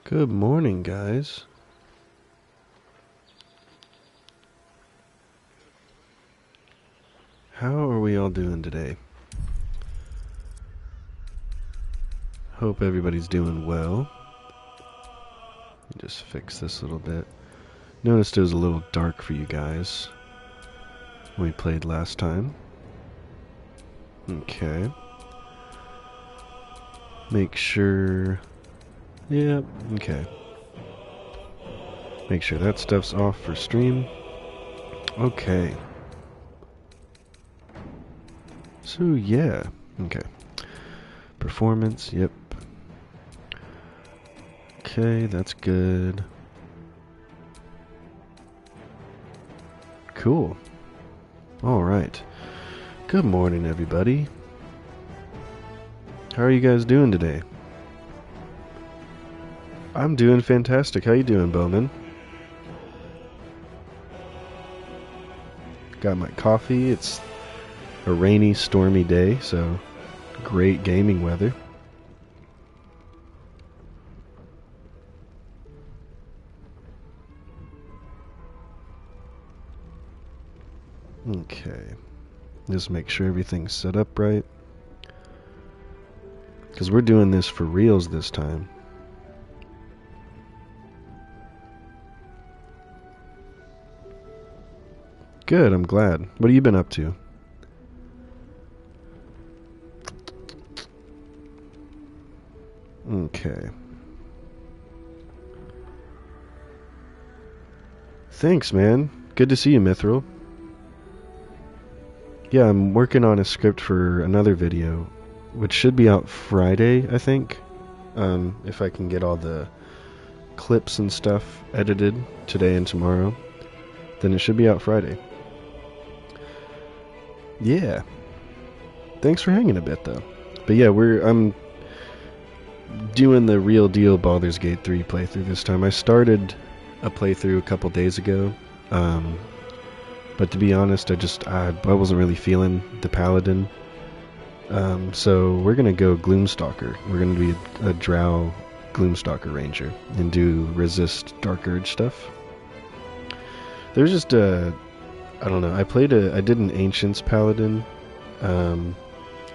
Good morning, guys. How are we all doing today? Hope everybody's doing well. Let me just fix this a little bit. Noticed it was a little dark for you guys when we played last time. Okay. Make sure... Yep, okay. Make sure that stuff's off for stream. Okay. So, yeah. Okay. Performance, yep. Okay, that's good. Cool. Alright. Good morning, everybody. How are you guys doing today? I'm doing fantastic. How you doing, Bowman? Got my coffee. It's a rainy, stormy day, so great gaming weather. Okay. Just make sure everything's set up right. Because we're doing this for reals this time. Good, I'm glad. What have you been up to? Okay. Thanks, man. Good to see you, Mithril. Yeah, I'm working on a script for another video, which should be out Friday, I think. If I can get all the clips and stuff edited today and tomorrow, then it should be out Friday. Yeah. Thanks for hanging a bit, though. But yeah, I'm doing the real deal Baldurs Gate 3 playthrough this time. I started a playthrough a couple days ago, but to be honest, I wasn't really feeling the paladin. So we're gonna go gloomstalker. We're gonna be a drow gloomstalker ranger and do resist dark urge stuff. There's just I don't know. I did an ancients paladin, and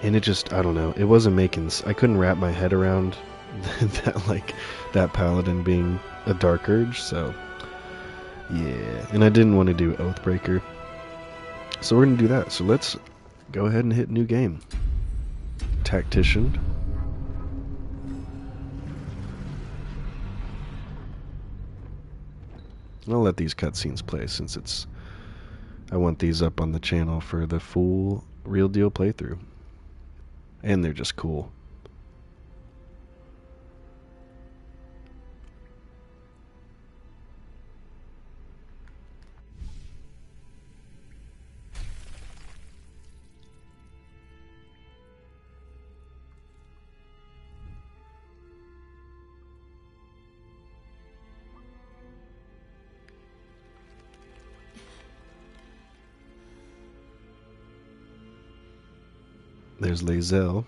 it just, I don't know. It wasn't making. I couldn't wrap my head around that paladin being a dark urge. So yeah, and I didn't want to do Oathbreaker. So we're gonna do that. So let's go ahead and hit new game. Tactician. I'll let these cutscenes play since I want these up on the channel for the full real deal playthrough. And they're just cool. There's Lae'zel.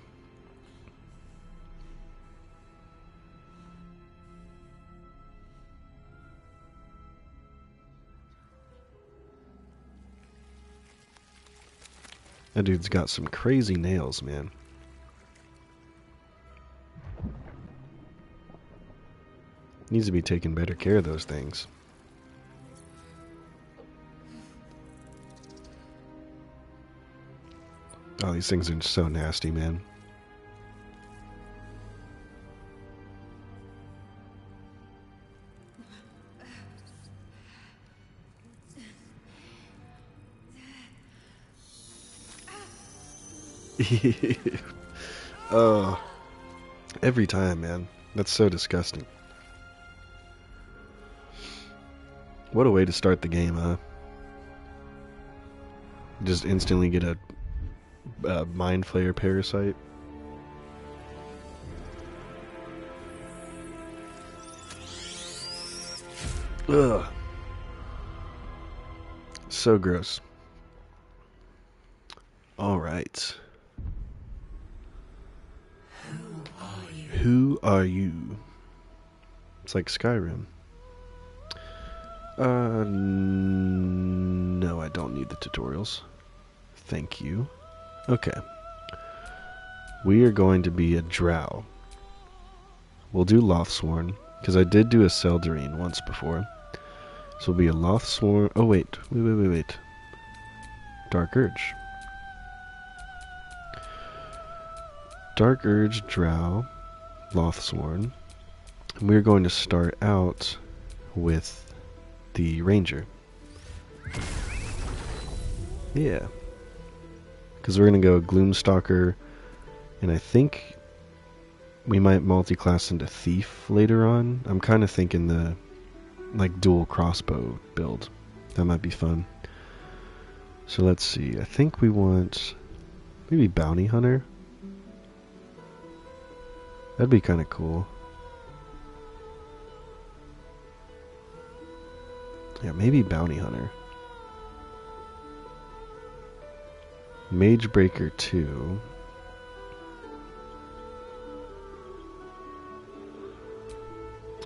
That dude's got some crazy nails, man. Needs to be taking better care of those things. Oh, these things are so nasty, man. Oh, every time, man. That's so disgusting. What a way to start the game, huh? Just instantly get a mind flayer parasite. Ugh. So gross. Alright. Who are you? It's like Skyrim. No, I don't need the tutorials. Thank you. Okay. We are going to be a drow. We'll do Lothsworn, because I did do a Seldarine once before. So we'll be a Lothsworn... Oh, wait. Wait. Dark Urge. Dark Urge, drow, Lothsworn. And we're going to start out with the Ranger. Yeah. Because we're going to go gloomstalker, and I think we might multi-class into thief later on. I'm kind of thinking the like dual crossbow build. That might be fun. So let's see. I think we want maybe bounty hunter. That'd be kind of cool. Yeah, maybe bounty hunter. Mage breaker 2.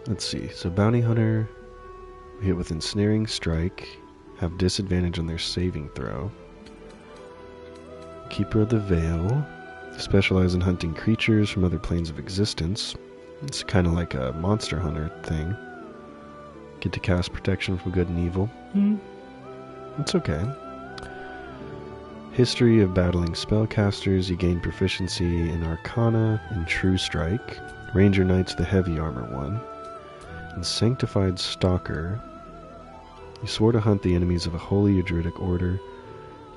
Let's see. So bounty hunter, we hit with ensnaring strike, have disadvantage on their saving throw. Keeper of the Veil, specialize in hunting creatures from other planes of existence. It's kind of like a monster hunter thing. Get to cast protection from good and evil. It's okay. History of battling spellcasters, you gain proficiency in Arcana and True Strike. Ranger Knight's the heavy armor one. And Sanctified Stalker, you swore to hunt the enemies of a holy or druidic order.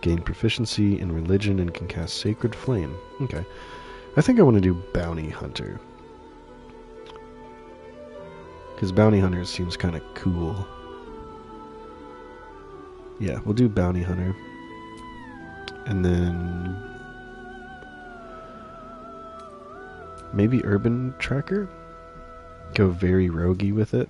Gain proficiency in religion and can cast Sacred Flame. Okay. I think I want to do Bounty Hunter. Because Bounty Hunter seems kind of cool. Yeah, we'll do Bounty Hunter. And then maybe Urban Tracker? Go very roguey with it.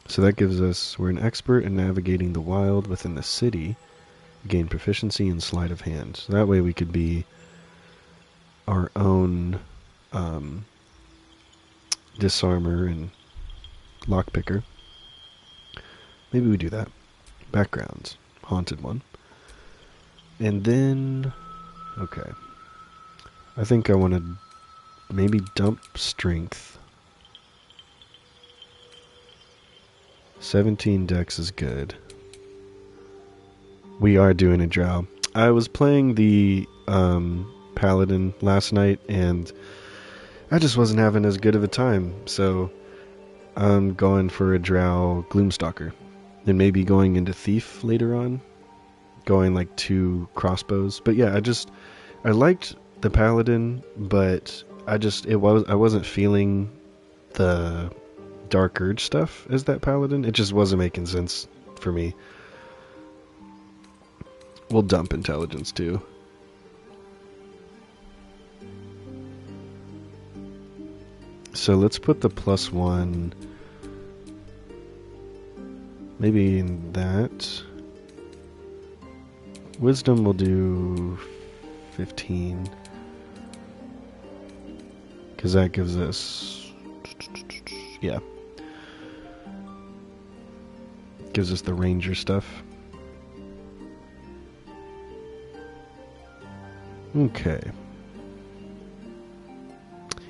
So that gives us, we're an expert in navigating the wild within the city. Gain proficiency in sleight of hand. So that way we could be our own disarmer and lockpicker. Maybe we do that. Backgrounds. Haunted one. And then, okay. I think I want to maybe dump strength. 17 dex is good. We are doing a drow. I was playing the paladin last night, and I just wasn't having as good of a time. So I'm going for a drow gloomstalker, and maybe going into thief later on. Going like 2 crossbows. But yeah, I liked the paladin, but I wasn't feeling the Dark Urge stuff as that paladin. It just wasn't making sense for me. We'll dump intelligence too. So let's put the +1 maybe in that. Wisdom will do 15. Because that gives us... Yeah. Gives us the ranger stuff. Okay.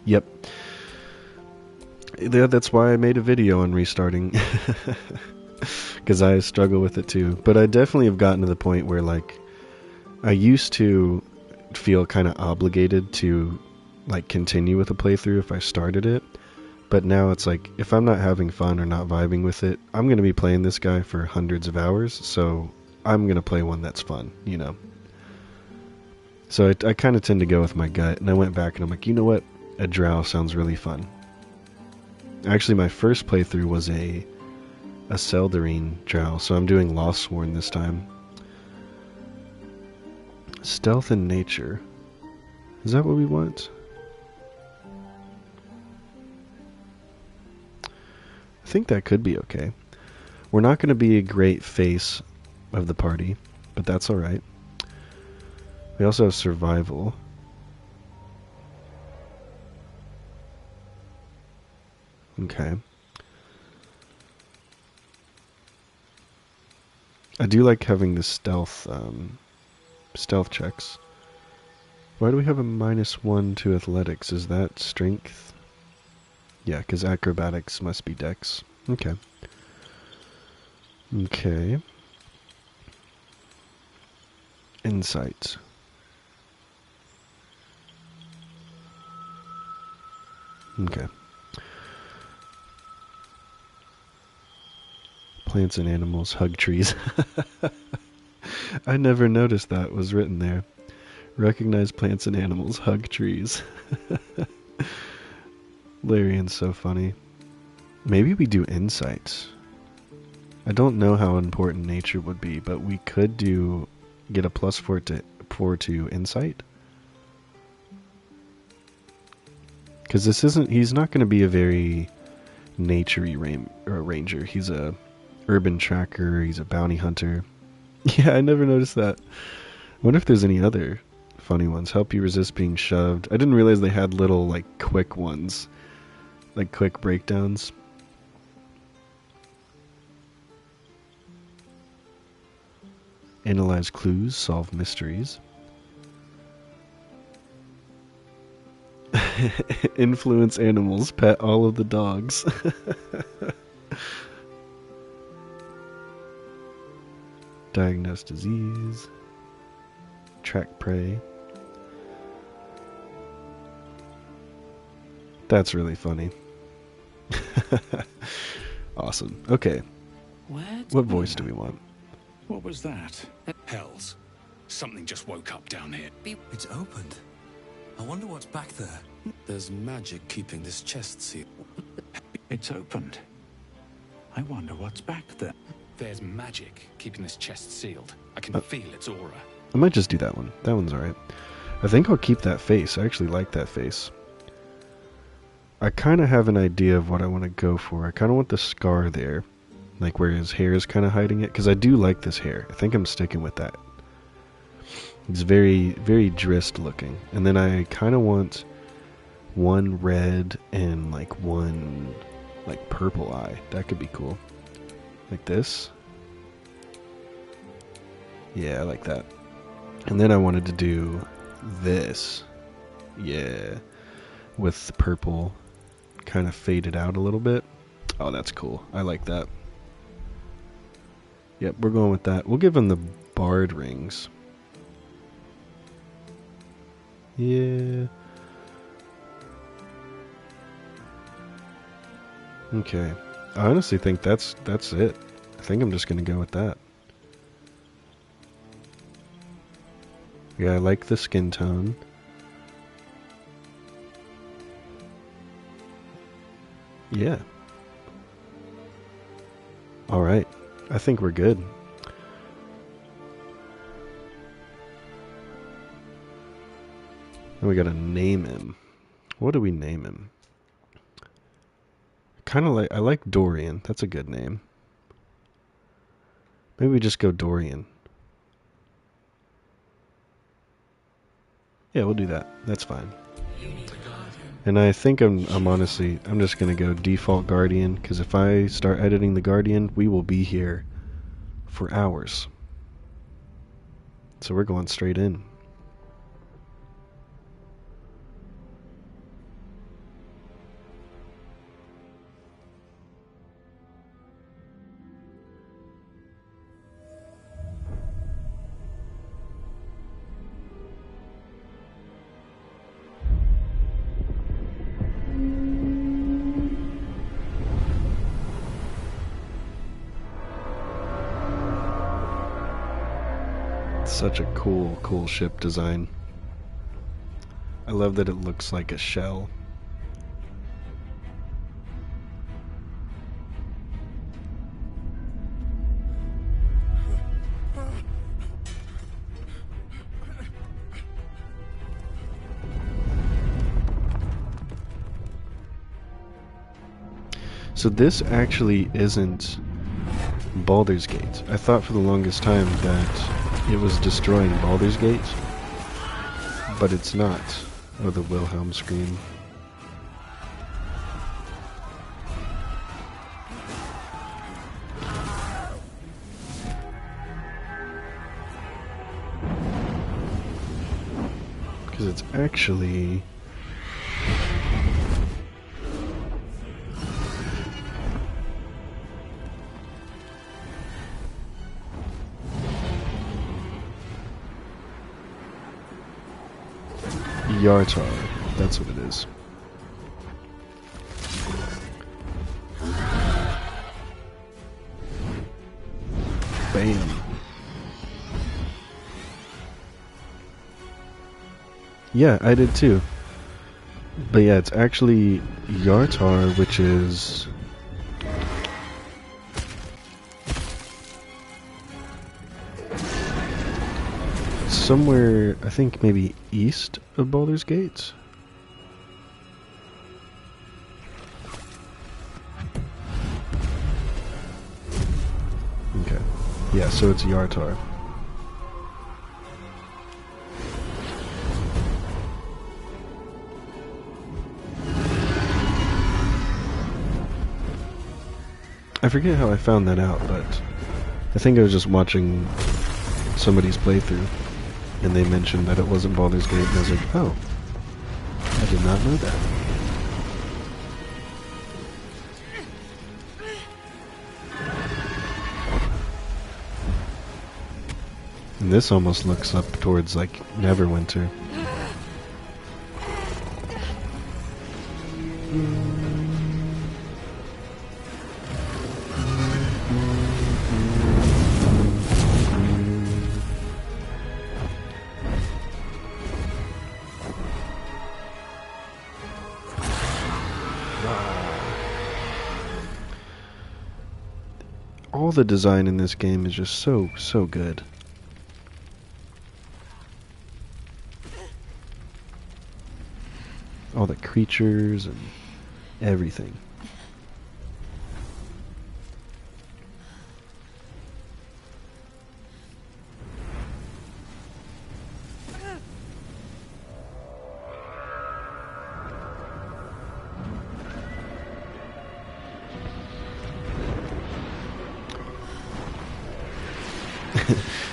Yep. Yeah, that's why I made a video on restarting. Because I struggle with it too. But I definitely have gotten to the point where, like, I used to feel kind of obligated to, like, continue with a playthrough if I started it. But now it's like, if I'm not having fun or not vibing with it, I'm going to be playing this guy for hundreds of hours. So I'm going to play one that's fun, you know. So I kind of tend to go with my gut. And I went back and I'm like, you know what? A drow sounds really fun. Actually, my first playthrough was a Seldarine drow, so I'm doing Lothsworn this time. Stealth and nature. Is that what we want? I think that could be okay. We're not going to be a great face of the party, but that's alright. We also have survival. Okay. I do like having the stealth checks. Why do we have a -1 to athletics? Is that strength? Yeah, because acrobatics must be dex. Okay. Okay. Insight. Okay. Plants and animals hug trees. I never noticed that was written there. Recognize plants and animals hug trees. Larian's so funny. Maybe we do insights. I don't know how important nature would be, but we could get a +4 to insight. Because he's not going to be a very nature-y ranger. He's a urban tracker, he's a bounty hunter. Yeah, I never noticed that. I wonder if there's any other funny ones. Help you resist being shoved. I didn't realize they had little, like, quick ones. Like, quick breakdowns. Analyze clues, solve mysteries. Influence animals, pet all of the dogs. Diagnose disease. Track prey. That's really funny. Awesome. Okay. What voice do we want? What was that? Hells. Something just woke up down here. It's opened. I wonder what's back there. There's magic keeping this chest sealed. It's opened. I wonder what's back there. There's magic keeping this chest sealed. I can feel its aura. I might just do that one. That one's alright. I think I'll keep that face. I actually like that face. I kind of have an idea of what I want to go for. I kind of want the scar there. Like where his hair is kind of hiding it. Because I do like this hair. I think I'm sticking with that. It's very, very drist looking. And then I kind of want one red and like one like purple eye. That could be cool. Like this. Yeah, I like that. And then I wanted to do this. Yeah. With the purple kind of faded out a little bit. Oh, that's cool. I like that. Yep, we're going with that. We'll give him the bard rings. Yeah. Okay. I honestly think that's it. I think I'm just going to go with that. Yeah, I like the skin tone. Yeah. Alright. I think we're good. Then we gotta name him. What do we name him? I like Dorian. That's a good name. Maybe we just go Dorian. Yeah, we'll do that. That's fine. And I think I'm just gonna go default Guardian, because if I start editing the Guardian, we will be here for hours. So we're going straight in. Such a cool ship design. I love that it looks like a shell. So this actually isn't Baldurs Gate. I thought for the longest time that it was destroying Baldurs Gate. but it's not. Oh, the Wilhelm scream. Because it's actually... Yartar, that's what it is. Bam. Yeah, I did too. But yeah, it's actually Yartar, which is... somewhere, I think maybe east of Baldurs Gate. Okay. Yeah, so it's Yartar. I forget how I found that out, but I think I was just watching somebody's playthrough. And they mentioned that it wasn't Baldur's Gate, and I was like, oh, I did not know that. And this almost looks up towards, like, Neverwinter. All the design in this game is just so good. All the creatures and everything.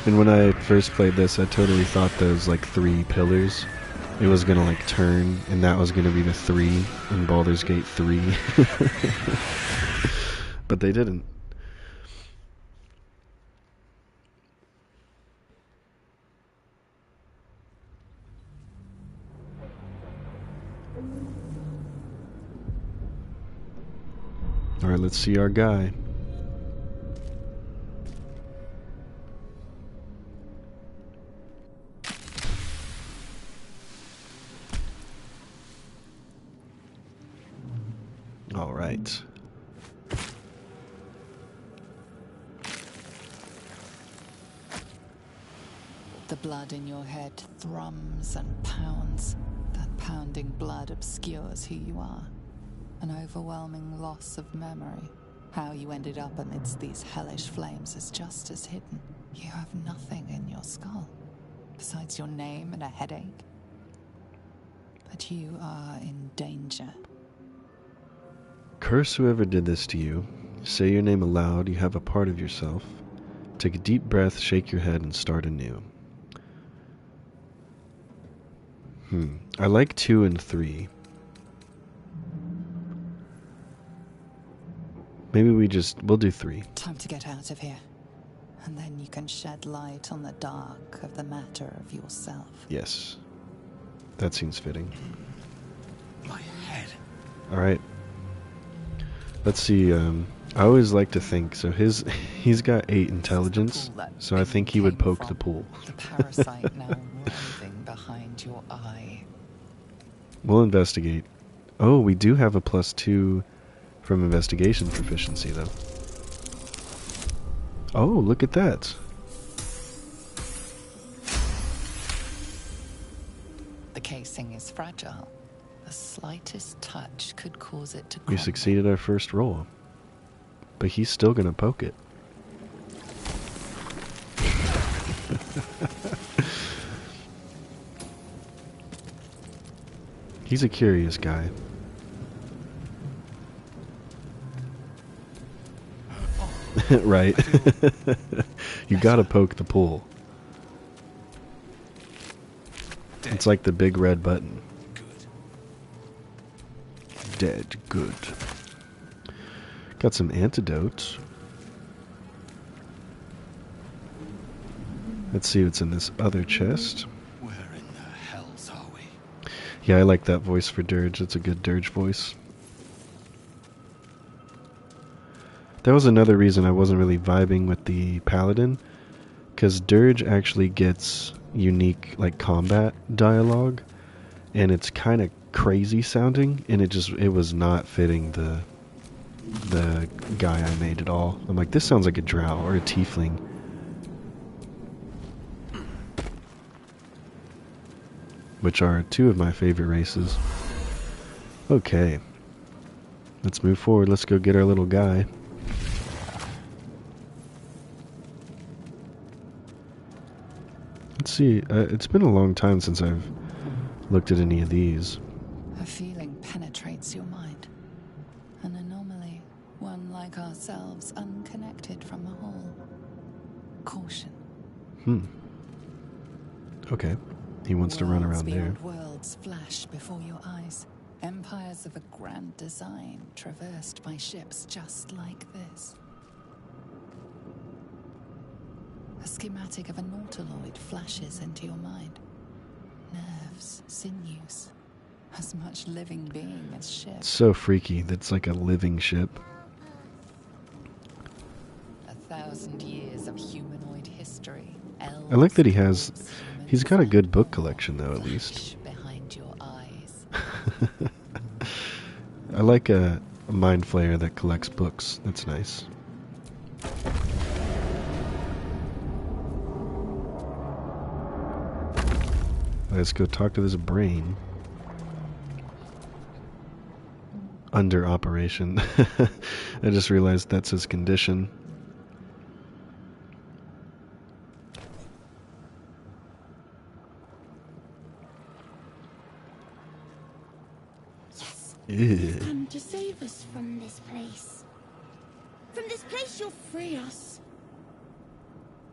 And when I first played this, I totally thought those like 3 pillars, it was gonna like turn, and that was gonna be the 3 in Baldur's Gate 3. But they didn't. Alright, let's see our guy. All right. The blood in your head thrums and pounds. That pounding blood obscures who you are. An overwhelming loss of memory. How you ended up amidst these hellish flames is just as hidden. You have nothing in your skull, besides your name and a headache. But you are in danger. Curse whoever did this to you. Say your name aloud, you have a part of yourself. Take a deep breath, shake your head, and start anew. I like 2 and 3. Maybe we'll do 3. Time to get out of here. And then you can shed light on the dark of the matter of yourself. Yes. That seems fitting. My head. Alright. Let's see, I always like to think, so he's got 8 intelligence, so I think he would poke the pool. The parasite now writhing behind your eye. We'll investigate. Oh, we do have a +2 from investigation proficiency, though. Oh, look at that. The casing is fragile. The slightest touch could cause it to crumble. We succeeded our first roll. But he's still gonna poke it. He's a curious guy. Right. You gotta poke the pool. It's like the big red button. Dead. Good. Got some antidotes. Let's see what's in this other chest. Where in the hells are we? Yeah, I like that voice for Dirge. It's a good Dirge voice. That was another reason I wasn't really vibing with the Paladin, because Dirge actually gets unique like combat dialogue, and it's kind of crazy sounding, and it was not fitting the guy I made at all. I'm like, this sounds like a drow or a tiefling. Which are two of my favorite races. Okay. Let's move forward. Let's go get our little guy. Let's see. It's been a long time since I've looked at any of these. A feeling penetrates your mind. An anomaly, one like ourselves, unconnected from the whole. Caution. Okay. He wants to run around there. Worlds flash before your eyes. Empires of a grand design, traversed by ships just like this. A schematic of a nautiloid flashes into your mind. Nerves, sinews, as much living being as ship. So freaky. That's like a living ship. 1,000 years of humanoid history. I like that he's got a good book collection though, at least. Behind your eyes. I like a mind flayer that collects books. That's nice. Let's go talk to this brain. Under operation. I just realized that's his condition. Yes. Ew. You've come to save us from this place. From this place you'll free us.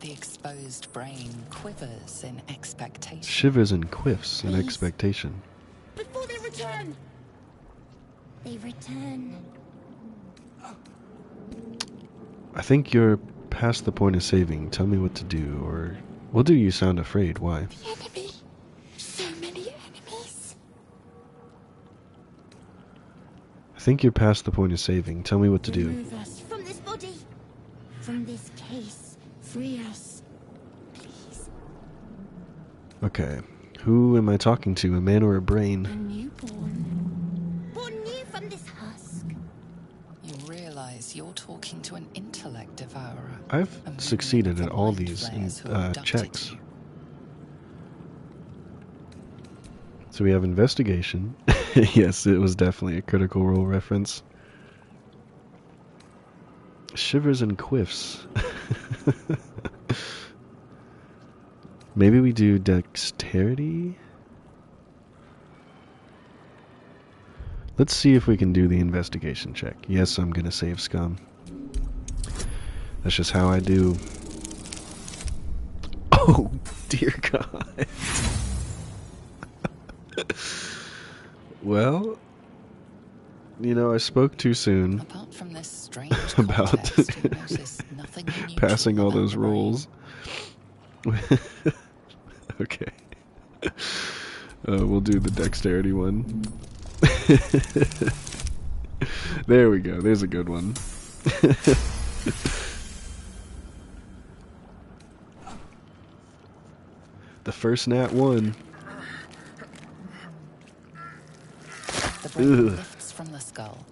The exposed brain quivers in expectation. Shivers and quiffs in expectation. Before they return. They return. I think you're past the point of saving. Tell me what to do, or we'll do You Sound Afraid. Why? The enemy. So many enemies. I think you're past the point of saving. Tell me what to do. Remove us from this body. From this case. Free us. Please. Okay. Who am I talking to? A man or a A brain? newborn. Born new from this husk. You realize you're talking to an intellect devourer. I've A succeeded minion at of all mind these flayers who abducted checks. you. So we have investigation. Yes, it was definitely a Critical Role reference. Shivers and quiffs. Maybe we do dexterity? Let's see if we can do the investigation check. Yes, I'm gonna save scum. That's just how I do. Oh, dear God. Well, you know, I spoke too soon Apart from this strange about context, you notice nothing unusual passing all about those the brain. rolls. Okay. We'll do the dexterity one. There we go. There's a good one. The first nat 1. The brain Ugh. lifts from the skull.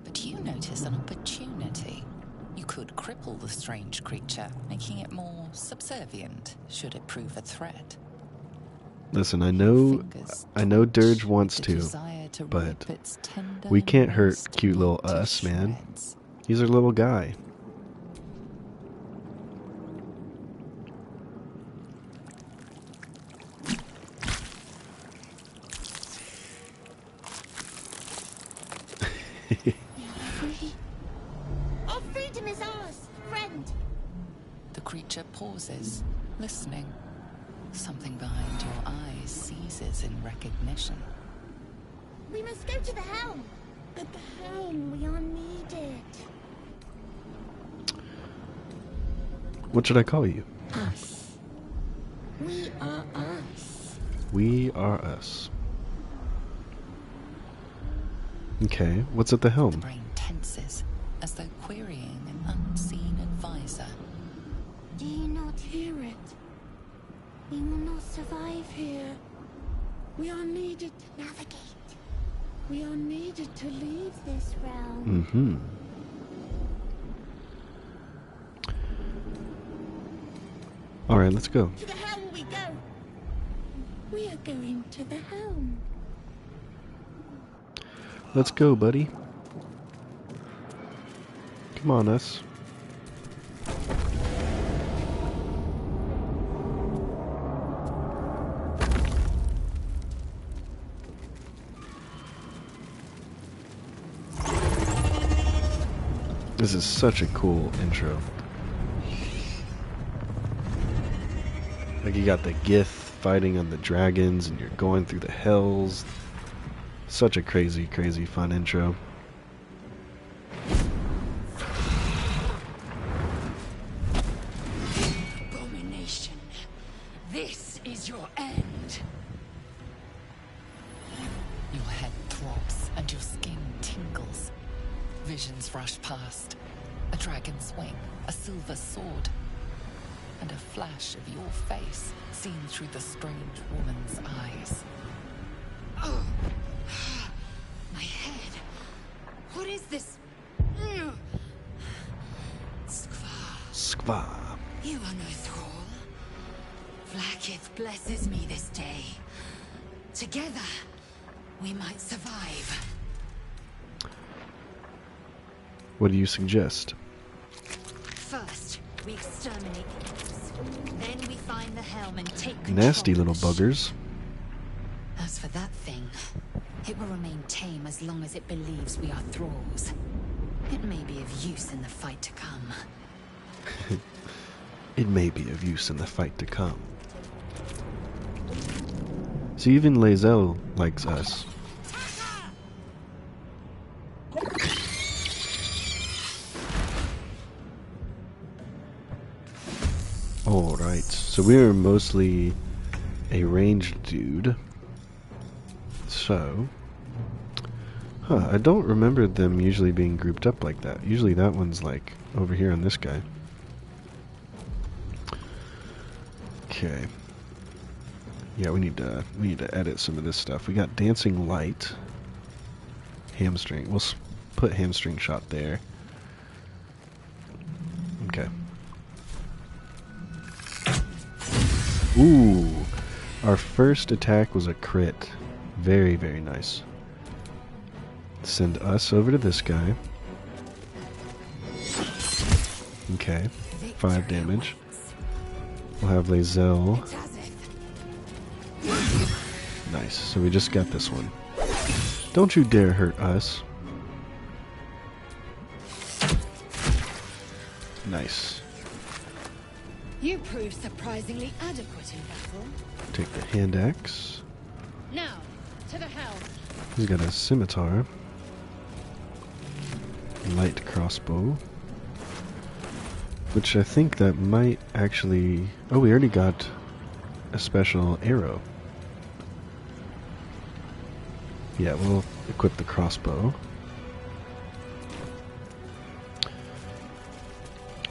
But you notice an opportunity. You could cripple the strange creature, making it more subservient, should it prove a threat. Listen, I know Dirge wants The to, desire to but rip its tender, we can't hurt moist cute little meat to us, man. shreds. He's our little guy. creature pauses, listening. Something behind your eyes seizes in recognition. We must go to the helm. At the helm, we are needed. What should I call you? Us. We are us. We are us. Okay, what's at the The helm? brain tenses, as though querying an unseen advisor. Do you not hear it? We will not survive here. We are needed to navigate. We are needed to leave this realm. Mm-hmm. Alright, let's go. To the helm we go. We are going to the helm. Let's go, buddy. Come on, us. This is such a cool intro. Like, you got the Gith fighting on the dragons, and you're going through the hells. Such a crazy, crazy fun intro. Abomination. This is your end. Your head throbs and your skin tingles. Visions rush past. A dragon's wing, a silver sword, and a flash of your face seen through the strange woman's eyes. Oh. My head. What is this? Skvar. Skva. You are no thrall. Vlaakith blesses me this day. Together, we might survive. What do you suggest? First, we exterminate the imps. Then we find the helm and take control. Nasty of little the ship. buggers. As for that thing, it will remain tame as long as it believes we are thralls. It may be of use in the fight to come. It may be of use in the fight to come. So even Lae'zel likes us. Alright, so we're mostly a ranged dude. So... Huh, I don't remember them usually being grouped up like that. Usually that one's like over here on this guy. Okay. Yeah, we need to edit some of this stuff. We got dancing light. Hamstring. We'll put hamstring shot there. Okay. Ooh, our first attack was a crit. Very, very nice. Send us over to this guy. Okay, 5 damage. We'll have Lae'zel. Nice, so we just got this one. Don't you dare hurt us. Nice. You proved surprisingly adequate in battle. Take the hand axe. Now, to the helm. He's got a scimitar. Light crossbow. Which I think that might actually... Oh, we already got a special arrow. Yeah, we'll equip the crossbow.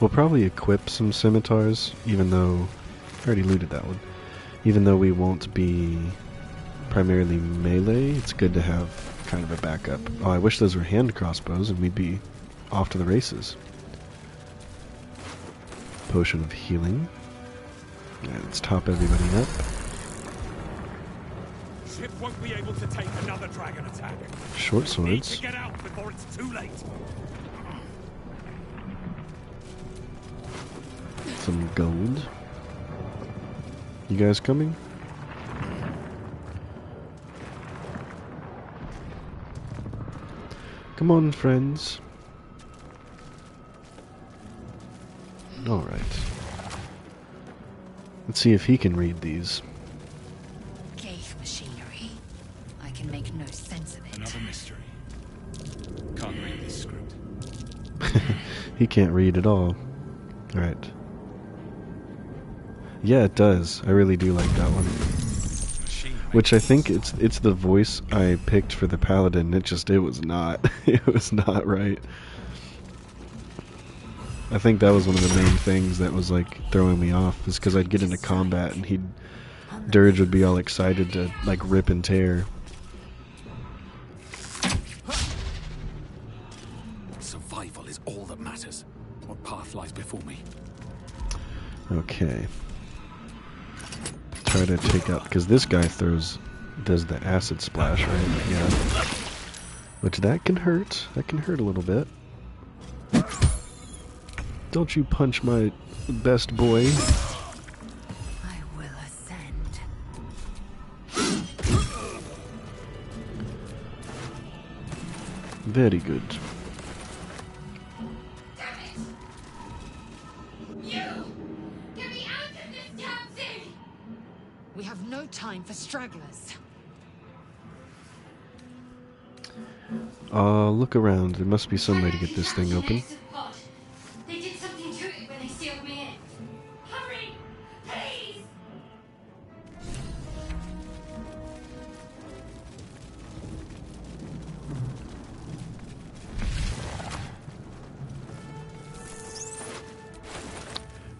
We'll probably equip some scimitars, even though... I already looted that one. Even though we won't be primarily melee, it's good to have kind of a backup. Oh, I wish those were hand crossbows and we'd be off to the races. Potion of healing. Yeah, let's top everybody up. Ship won't be able to take another dragon attack. Short Need swords. to get out before it's too late. Some gold. You guys coming? Come on, friends. Alright. Let's see if he can read these. Gale machinery. I can make no sense of it. Another mystery. Can't read this script. He can't read at all. Alright. Yeah, it does. I really do like that one. Which I think it's the voice I picked for the paladin. It was not. It was not right. I think that was one of the main things that was like throwing me off, is because I'd get into combat and Durge would be all excited to like rip and tear. Survival is all that matters. What path lies before me? Okay. Try to take out, because this guy does the acid splash, right? Yeah. Which that can hurt. That can hurt a little bit. Don't you punch my best boy. I will ascend. Very good. We have no time for stragglers. Look around. There must be some way to get this thing open. They did something to it when they sealed me in. Hurry, please!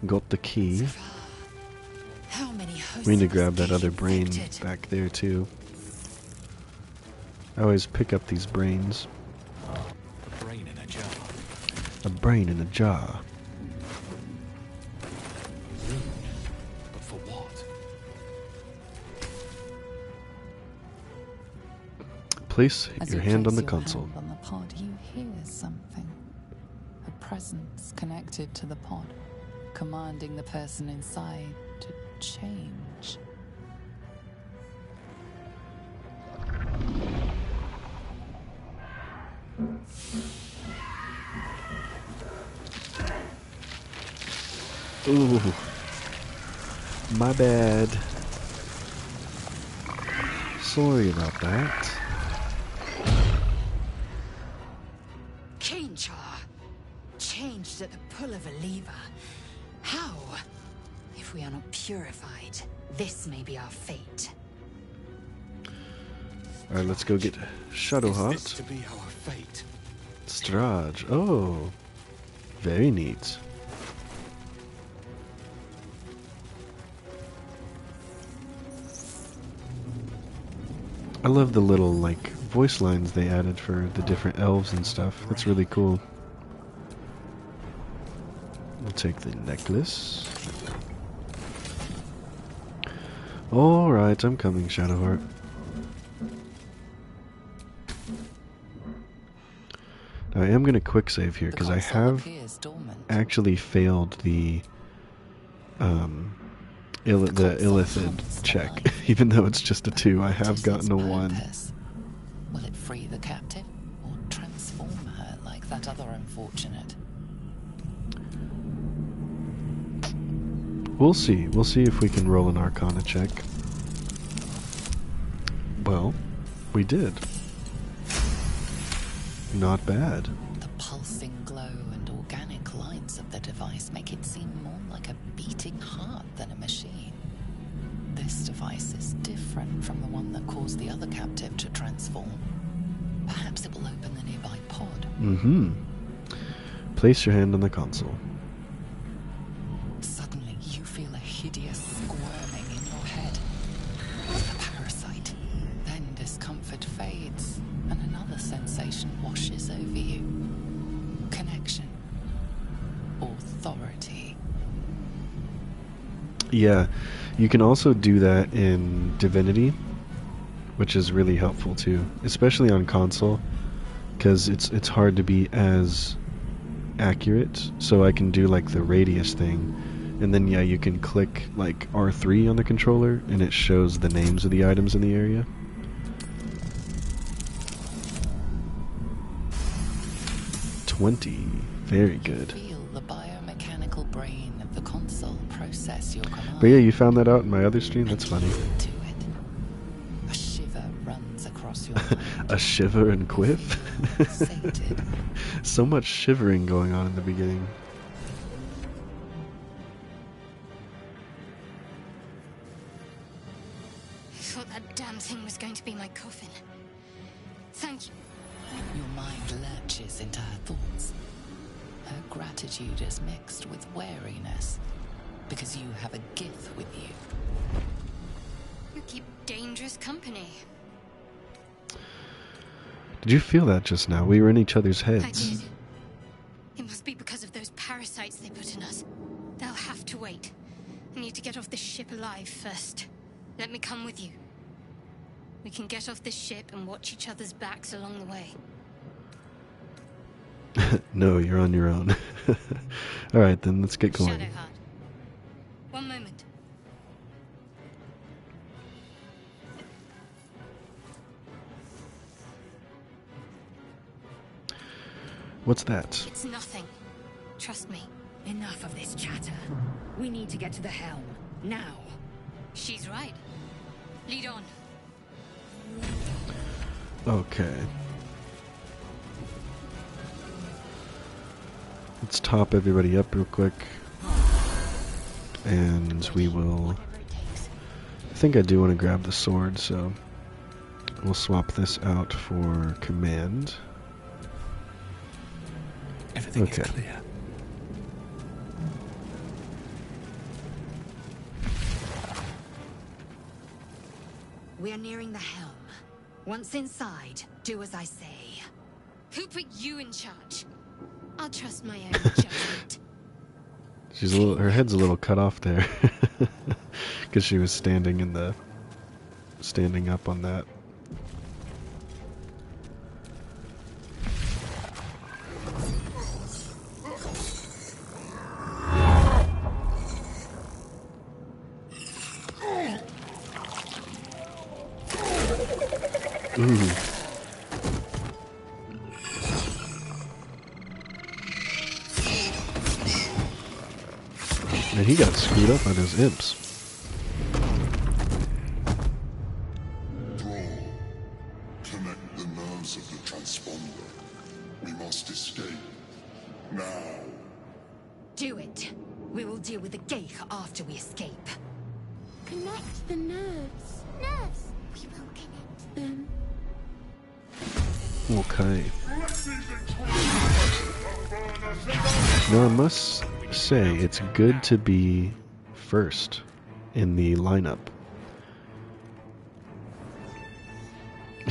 Got the key. How many hosts We need to of grab that Gale other brain infected? back there too. I always pick up these brains. A brain in a jar. A brain in a jar. But for what? Place As your you hand on place the your console. hand on the pod, you hear something. A presence connected to the pod, commanding the person inside to change. Ooh. My bad. Sorry about that. Change her. Changed at the pull of a lever. How? If we are not purified, this may be our fate. Alright, let's go get Is this Shadowheart. to be our fate? Strage. Oh. Very neat. I love the little, like, voice lines they added for the different elves and stuff. That's really cool. We'll take the necklace. Alright, I'm coming, Shadowheart. Now, I am going to quick save here, because I have actually failed the illithid check. Even though it's just a 2, I have gotten a 1. Will it free the captive, or transform her like that other unfortunate? We'll see. We'll see if we can roll an Arcana check. Well, we did. Not bad. The pulsing glow and organic lines of the device make it seem more like a beating heart than a machine. This device is different from the one that caused the other captive to transform. Perhaps it will open the nearby pod. Mm-hmm. Place your hand on the console. Suddenly, you feel a hideous squirming in your head. It's the parasite. Then discomfort fades, and another sensation washes over you. Connection. Authority. Yeah, you can also do that in Divinity, which is really helpful too, especially on console, because it's hard to be as accurate. So I can do like the radius thing, and then yeah, you can click like R3 on the controller, and it shows the names of the items in the area. Very good. Feel the biomechanical brain of the console process assess your command. But yeah, you found that out in my other stream? That's funny. To it. A shiver runs across your mind. A shiver and quiff? Sated. So much shivering going on in the beginning. I thought that damn thing was going to be my coffin. Thank you. Your mind lurches into her thoughts. Her gratitude is mixed with wariness, because you have a gift with you. You keep dangerous company. Did you feel that just now? We were in each other's I heads. did. It must be because of those parasites they put in us. They'll have to wait. I need to get off this ship alive first. Let me come with you. We can get off this ship and watch each other's backs along the way. No, you're on your own. Alright, then let's get going. Shadowheart. One moment. What's that? It's nothing. Trust me. Enough of this chatter. We need to get to the helm. Now. She's right. Lead on. Okay. Let's top everybody up real quick. And we will... I think I do want to grab the sword, so... We'll swap this out for command. Everything Okay. is clear. We are nearing the helm. Once inside, do as I say. Who put you in charge? I'll trust my own judgment. She's a little... Her head's a little cut off there. Because she was standing in the... Standing up on that. Ooh. And he got screwed up on his imps. Drow, connect the nerves of the transponder. We must escape. Now. Do it. We will deal with the Gale after we escape. Connect the nerves. Nerves. We will connect them. Okay. Now I must say, it's good to be first in the lineup.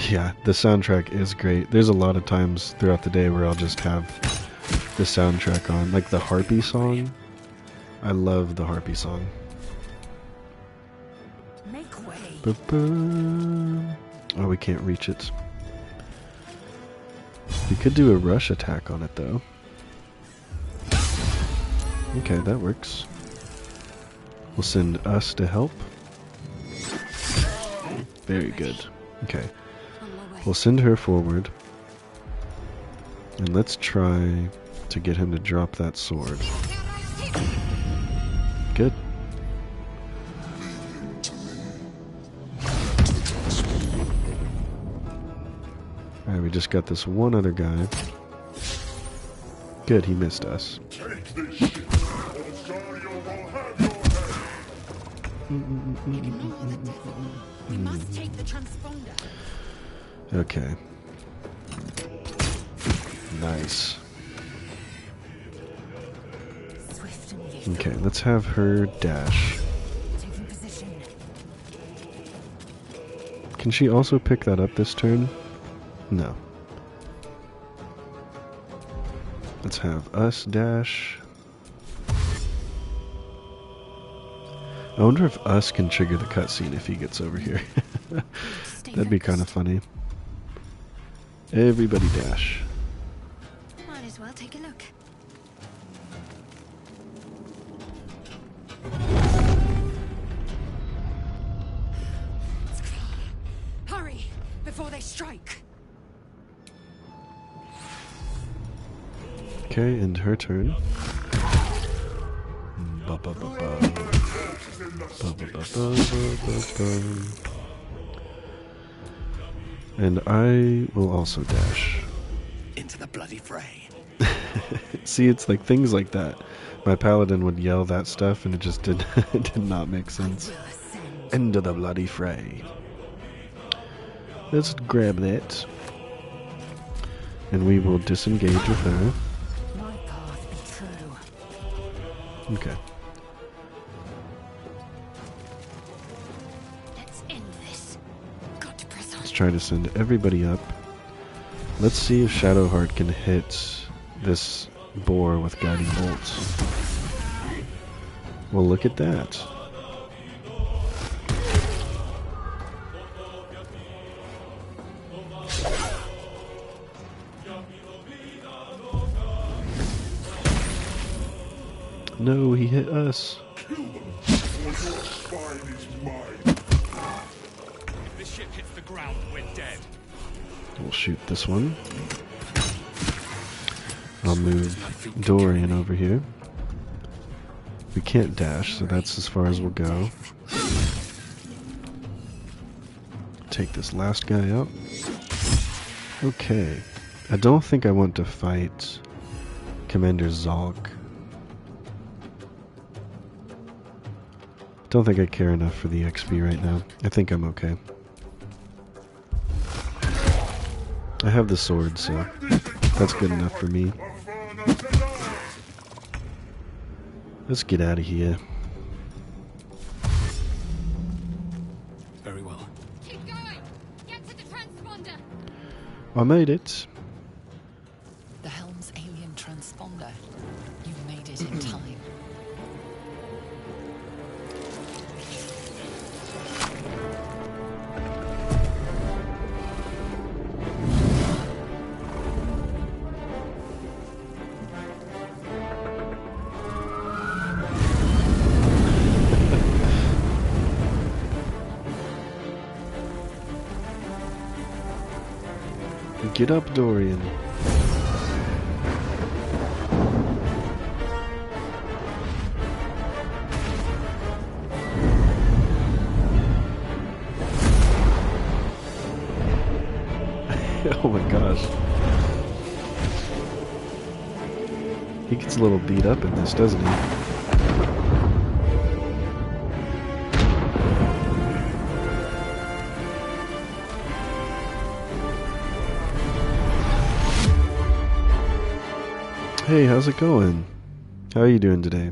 Yeah, the soundtrack is great. There's a lot of times throughout the day where I'll just have the soundtrack on, like the Harpy song. I love the Harpy song. Make way. Ba-ba. Oh, we can't reach it. We could do a rush attack on it, though. Okay, that works. We'll send us to help. Very good. Okay. We'll send her forward. And let's try to get him to drop that sword. Good. Alright, we just got this one other guy. Good, he missed us. Take this ship, or Astarion will have your head. Ignore the devil. We must take the transponder. Okay. Nice. Swift and lethal. Okay, let's have her dash. Taking position. Can she also pick that up this turn? No. Let's have us dash. I wonder if us can trigger the cutscene if he gets over here. That'd be kind of funny. Everybody dash. Might as well take a look. Hurry before they strike. Okay, and her turn. Ba, ba, ba, ba. And I will also dash. Into the bloody fray. See, it's like things like that. My paladin would yell that stuff and it just did not make sense. Into the bloody fray. Let's grab that. And we will disengage with her. My path be true. Okay. Let's end this. Got to press on. Let's try to send everybody up. Let's see if Shadowheart can hit this boar with guiding bolts. Well, look at that. No, he hit us. If this ship hits the ground, we're dead. We'll shoot this one. I'll move Dorian over here. We can't dash, so that's as far as we'll go. Take this last guy out. Okay. I don't think I want to fight Commander Zalk. Don't think I care enough for the XP right now. I think I'm okay. I have the sword, so that's good enough for me. Let's get out of here. Very well. Keep going. Get to the transponder. I made it. The helm's alien transponder. You made it in time. Get up, Dorian. Oh my gosh. He gets a little beat up in this, doesn't he? Hey, how's it going? How are you doing today?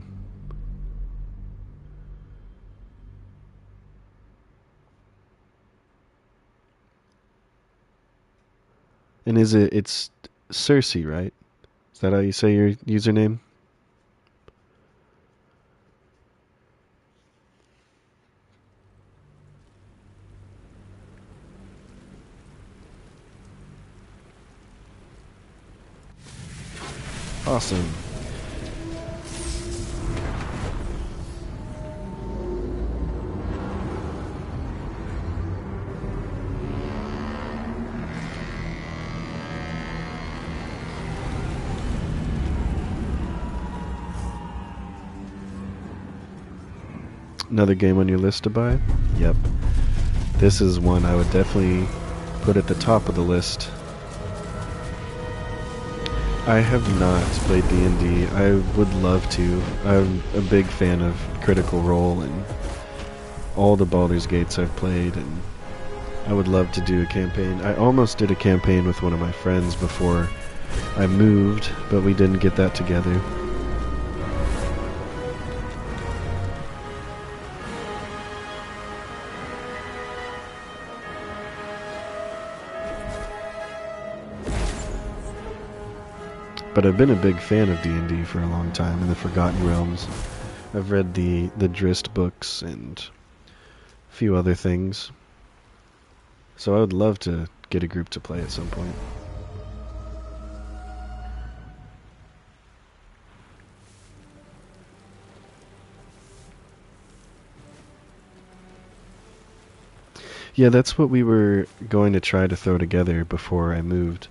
And it's Cersei, right? Is that how you say your username? Awesome. Another game on your list to buy? Yep. This is one I would definitely put at the top of the list. I have not played D&D. I would love to. I'm a big fan of Critical Role and all the Baldurs Gates I've played, and I would love to do a campaign. I almost did a campaign with one of my friends before I moved, but we didn't get that together. But I've been a big fan of D&D for a long time, in the Forgotten Realms. I've read the Drist books and a few other things. So I would love to get a group to play at some point. Yeah, that's what we were going to try to throw together before I moved.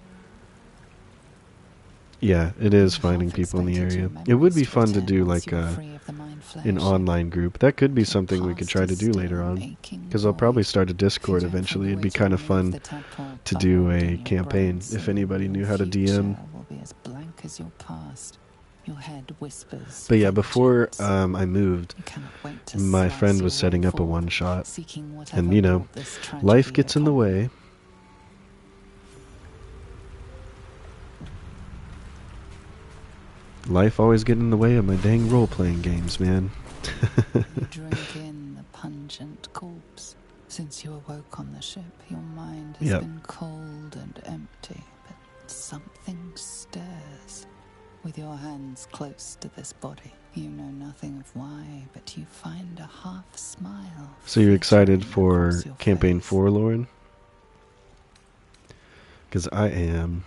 Yeah, it is I finding half people in the expected area. your It would be memories to fun to return do once like you were free of the mind an flayer ship. online group. That could be Your something we could past try to is do still later an on. aching Because I'll probably void. start a If you Discord don't find eventually. a It'd way be to kind of remove fun the tadpole to do burrowed a in your campaign brain if soon, anybody knew your how to DM. future will be as blank as your past. Your head whispers. But yeah, before vengeance. I moved, You cannot wait to my slice friend your was way setting up a forward, one-shot. seeking whatever And, you know, brought this life tragedy gets in the upon you. way. Life always getting in the way of my dang role-playing games, man. You drink in the pungent corpse. Since you awoke on the ship, your mind has been cold and empty, but something stirs. With your hands close to this body, you know nothing of why, but you find a half smile. So you're excited flickering for across your campaign face. 4, Lauren? Because I am.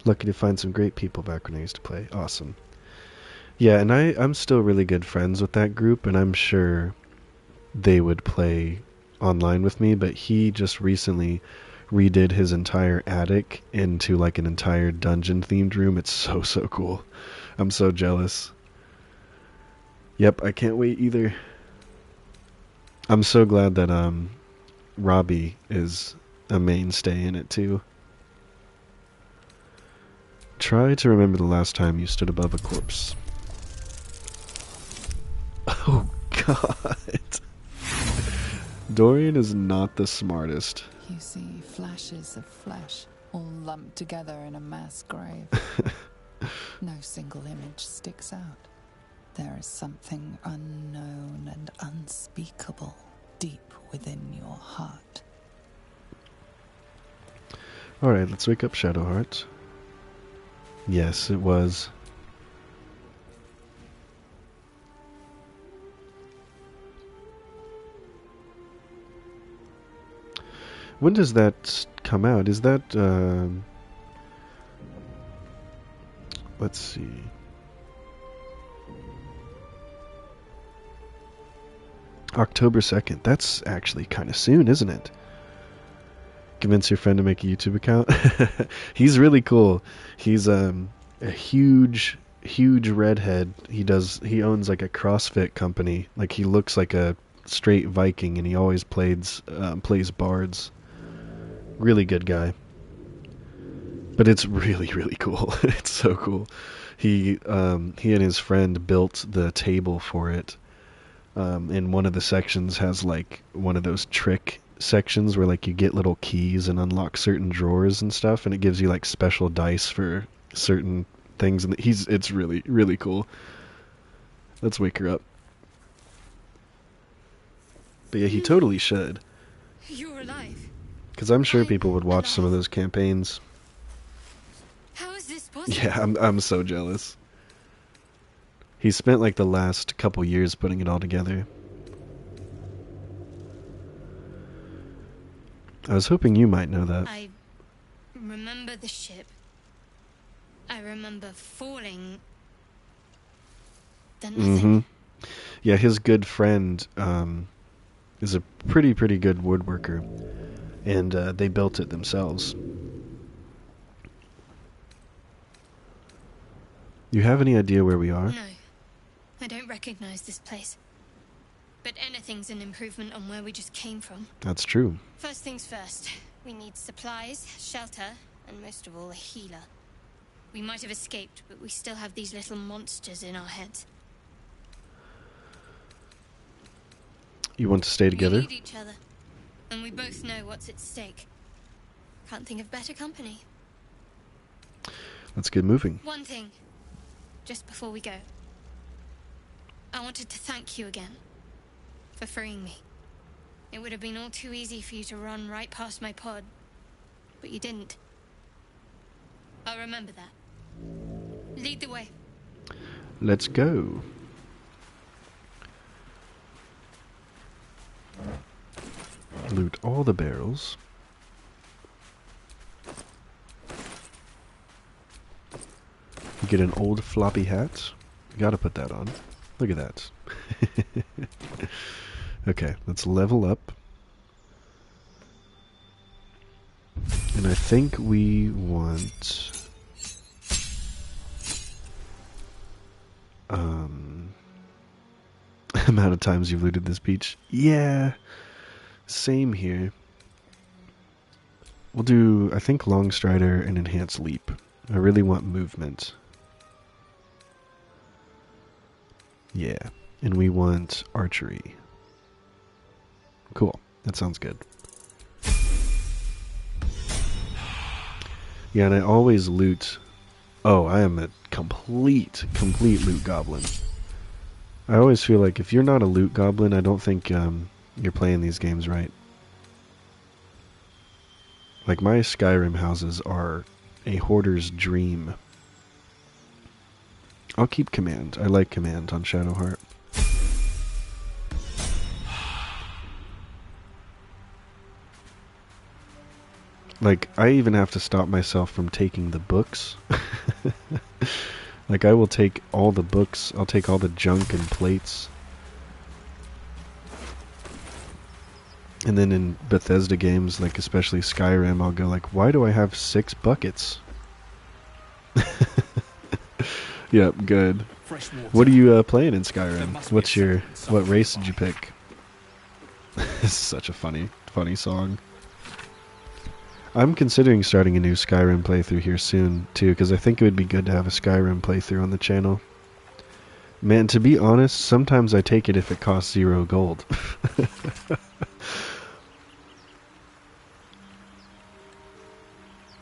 Lucky to find some great people back when I used to play. Awesome. Yeah, and I'm still really good friends with that group, and I'm sure they would play online with me, but he just recently redid his entire attic into like an entire dungeon themed room. It's so cool. I'm so jealous. Yep, I can't wait either. I'm so glad that Robbie is a mainstay in it too. Try to remember the last time you stood above a corpse. Oh god. Dorian is not the smartest. You see flashes of flesh, all lumped together in a mass grave. No single image sticks out. There is something unknown and unspeakable deep within your heart. Alright, let's wake up Shadowheart. Yes, it was. When does that come out? Is that, let's see. October 2nd. That's actually kind of soon, isn't it? Convince your friend to make a YouTube account. He's really cool. He's a huge redhead. He owns like a CrossFit company. Like he looks like a straight Viking, and he always plays bards. Really good guy. But it's really cool. It's so cool. He and his friend built the table for it. And one of the sections has like one of those trick sections where like you get little keys and unlock certain drawers and stuff, and it gives you like special dice for certain things, and it's really cool. Let's wake her up. But yeah, he totally should. You're alive. Because I'm sure people would watch some of those campaigns. How is this possible? Yeah, I'm so jealous. He spent like the last couple years putting it all together. I was hoping you might know that. I remember the ship. I remember falling. Then nothing. Yeah, his good friend is a pretty good woodworker, and they built it themselves. You have any idea where we are? No, I don't recognize this place. But anything's an improvement on where we just came from. That's true. First things first, we need supplies, shelter, and most of all, a healer. We might have escaped, but we still have these little monsters in our heads. You want to stay together? We need each other, and we both know what's at stake. Can't think of better company. Let's get moving. One thing, just before we go. I wanted to thank you again for freeing me. It would have been all too easy for you to run right past my pod, but you didn't. I'll remember that. Lead the way. Let's go. Loot all the barrels. Get an old floppy hat. Gotta put that on. Look at that. Okay, let's level up. And I think we want amount of times you've looted this beach. Yeah, same here. We'll do, I think, Long Strider and Enhanced Leap. I really want movement. Yeah, and we want archery. Cool, that sounds good. Yeah, and I always loot. Oh, I am a complete loot goblin. I always feel like if you're not a loot goblin, I don't think you're playing these games right. Like, my Skyrim houses are a hoarder's dream. I'll keep command. I like command on Shadowheart. Like, I even have to stop myself from taking the books. Like, I will take all the books. I'll take all the junk and plates. And then in Bethesda games, like especially Skyrim, I'll go like, why do I have 6 buckets? Yep, good. What are you playing in Skyrim? What race did you pick? This is such a funny song. I'm considering starting a new Skyrim playthrough here soon, too, because I think it would be good to have a Skyrim playthrough on the channel. Man, to be honest, sometimes I take it if it costs 0 gold.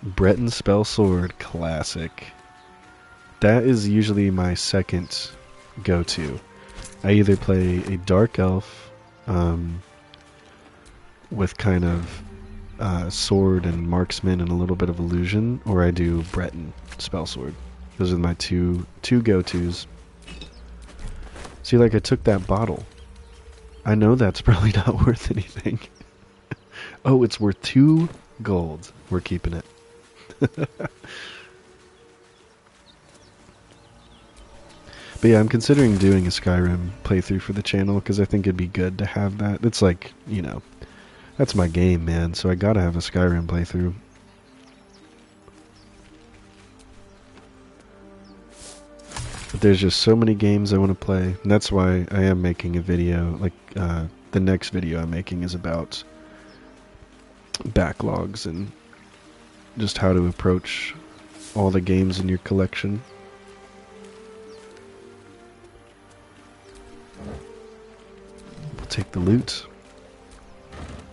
Breton Spell Sword, classic. That is usually my second go-to. I either play a Dark Elf with kind of sword and marksman and a little bit of illusion, or I do Breton Spell Sword. Those are my two go-tos. See, like, I took that bottle. I know that's probably not worth anything. Oh, it's worth 2 gold. We're keeping it. But yeah, I'm considering doing a Skyrim playthrough for the channel because I think it'd be good to have that. It's like, you know, that's my game, man, so I gotta have a Skyrim playthrough. But there's just so many games I want to play, and that's why I am making a video. Like, the next video I'm making is about backlogs and just how to approach all the games in your collection. We'll take the loot.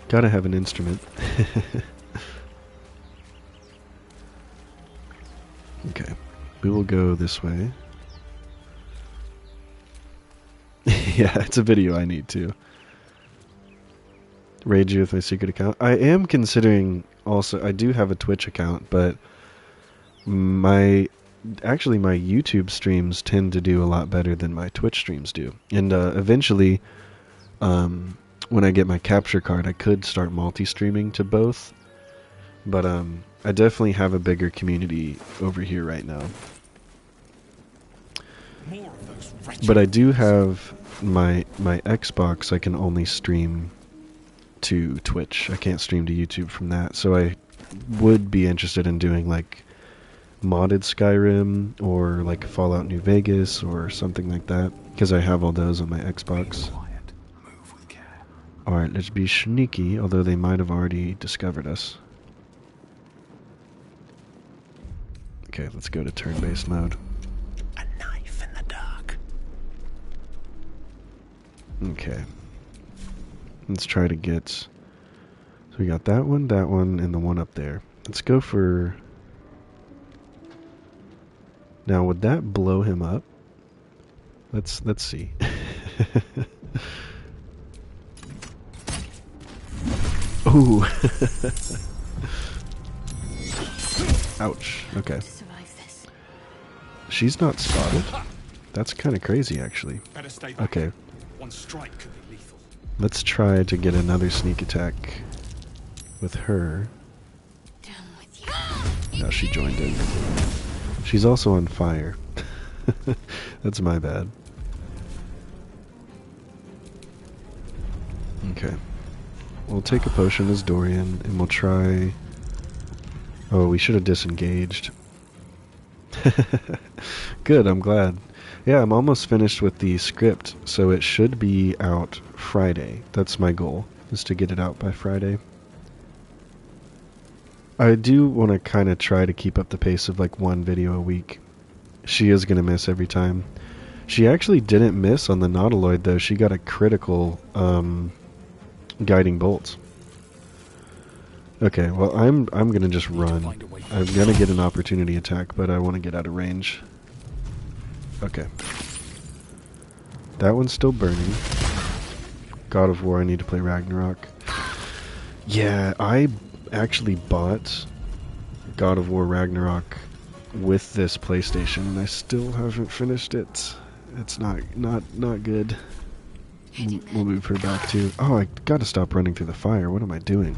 Gotta have an instrument. Okay, we will go this way. Yeah, it's a video I need to. Raid you with my secret account. I am considering also, I do have a Twitch account, but actually my YouTube streams tend to do a lot better than my Twitch streams do. And eventually, when I get my capture card, I could start multi-streaming to both. But I definitely have a bigger community over here right now. But I do have my Xbox. I can only stream to Twitch. I can't stream to YouTube from that. So I would be interested in doing like modded Skyrim or like Fallout New Vegas or something like that, because I have all those on my Xbox. Alright, let's be sneaky, although they might have already discovered us. Okay, let's go to turn-based mode. A knife in the dark. Okay. Let's try to get... So we got that one, and the one up there. Let's go for... Now, would that blow him up? Let's see. Ooh. Ouch. Okay. She's not spotted. That's kind of crazy, actually. Okay. One strike could be lethal. Let's try to get another sneak attack with her. Now she joined in. She's also on fire. That's my bad. Okay. We'll take a potion as Dorian, and we'll try... Oh, we should have disengaged. Good, I'm glad. Yeah, I'm almost finished with the script, so it should be out Friday. That's my goal, is to get it out by Friday. I do want to kind of try to keep up the pace of like one video a week. She is going to miss every time. She actually didn't miss on the nautiloid though. She got a critical guiding bolt. Okay, well I'm going to just run. I'm going to get an opportunity attack, but I want to get out of range. Okay. That one's still burning. God of War, I need to play Ragnarok. Yeah, I actually bought God of War Ragnarok with this PlayStation, and I still haven't finished it. It's not good. We'll move her back to... Oh, I gotta stop running through the fire. What am I doing?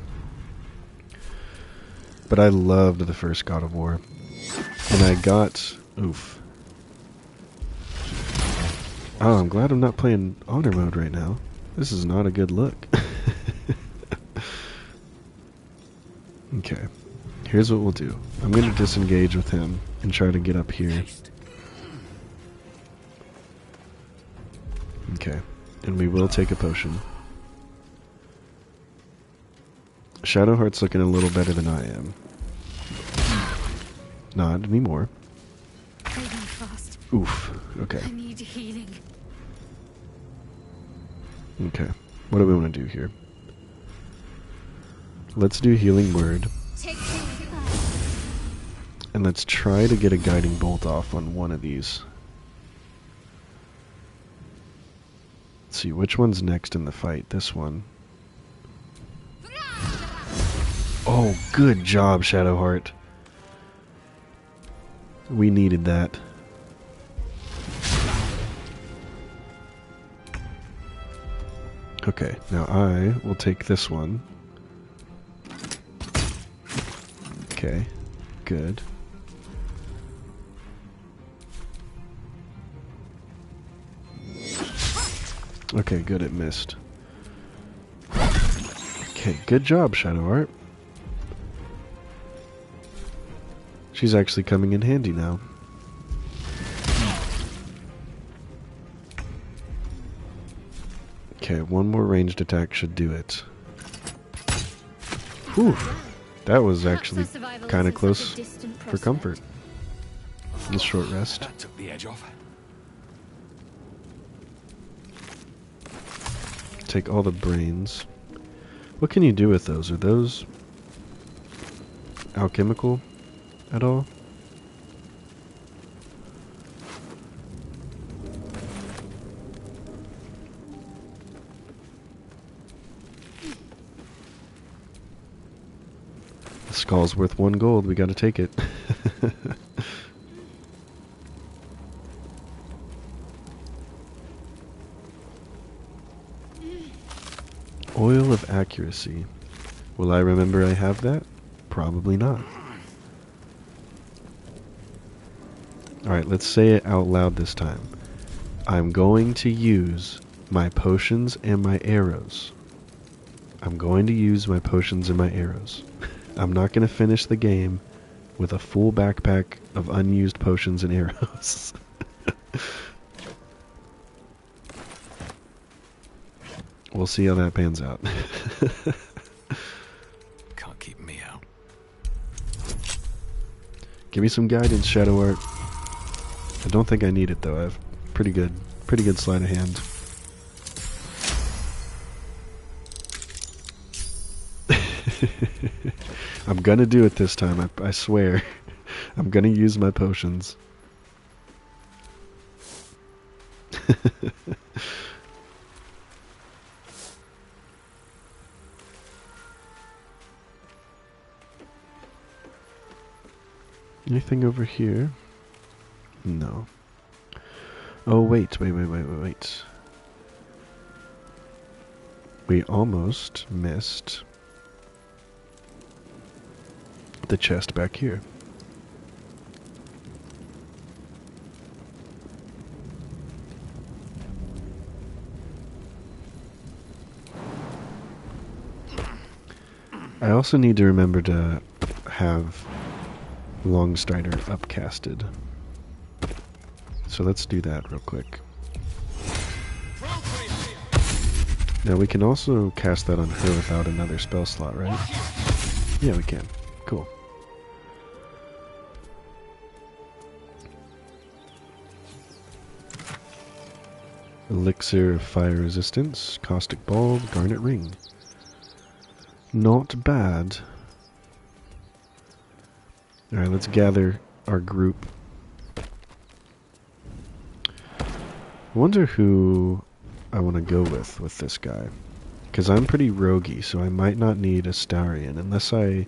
But I loved the first God of War. And I got... Oof. Oh, I'm glad I'm not playing honor mode right now. This is not a good look. Okay. Here's what we'll do. I'm going to disengage with him and try to get up here. Okay. And we will take a potion. Shadowheart's looking a little better than I am. Not anymore. Oof. Okay. I need healing. Okay. What do we want to do here? Let's do healing word. And let's try to get a guiding bolt off on one of these. Let's see, which one's next in the fight? This one. Oh, good job, Shadowheart. We needed that. Okay, now I will take this one. Okay, good. Okay, good, it missed. Okay, good job, Shadowheart. She's actually coming in handy now. Okay, one more ranged attack should do it. Whew, that was actually kind of close for comfort. Just short rest. That took the edge off. Take all the brains. What can you do with those? Are those alchemical at all? The skull's worth 1 gold. We gotta take it. Oil of accuracy. Will I remember I have that? Probably not. Alright, let's say it out loud this time. I'm going to use my potions and my arrows. I'm going to use my potions and my arrows. I'm not going to finish the game with a full backpack of unused potions and arrows. We'll see how that pans out. Can't keep me out. Give me some guidance, Shadowheart. I don't think I need it though. I have pretty good sleight of hand. I'm gonna do it this time. I swear. I'm gonna use my potions. Anything over here? No. Oh, wait. We almost missed the chest back here. I also need to remember to have Longstrider upcasted. So let's do that real quick. Now we can also cast that on her without another spell slot, right? Yeah, we can. Cool. Elixir of Fire Resistance, Caustic Bulb, Garnet Ring. Not bad. Alright, let's gather our group. I wonder who I want to go with this guy. Because I'm pretty roguey, so I might not need Astarion, unless I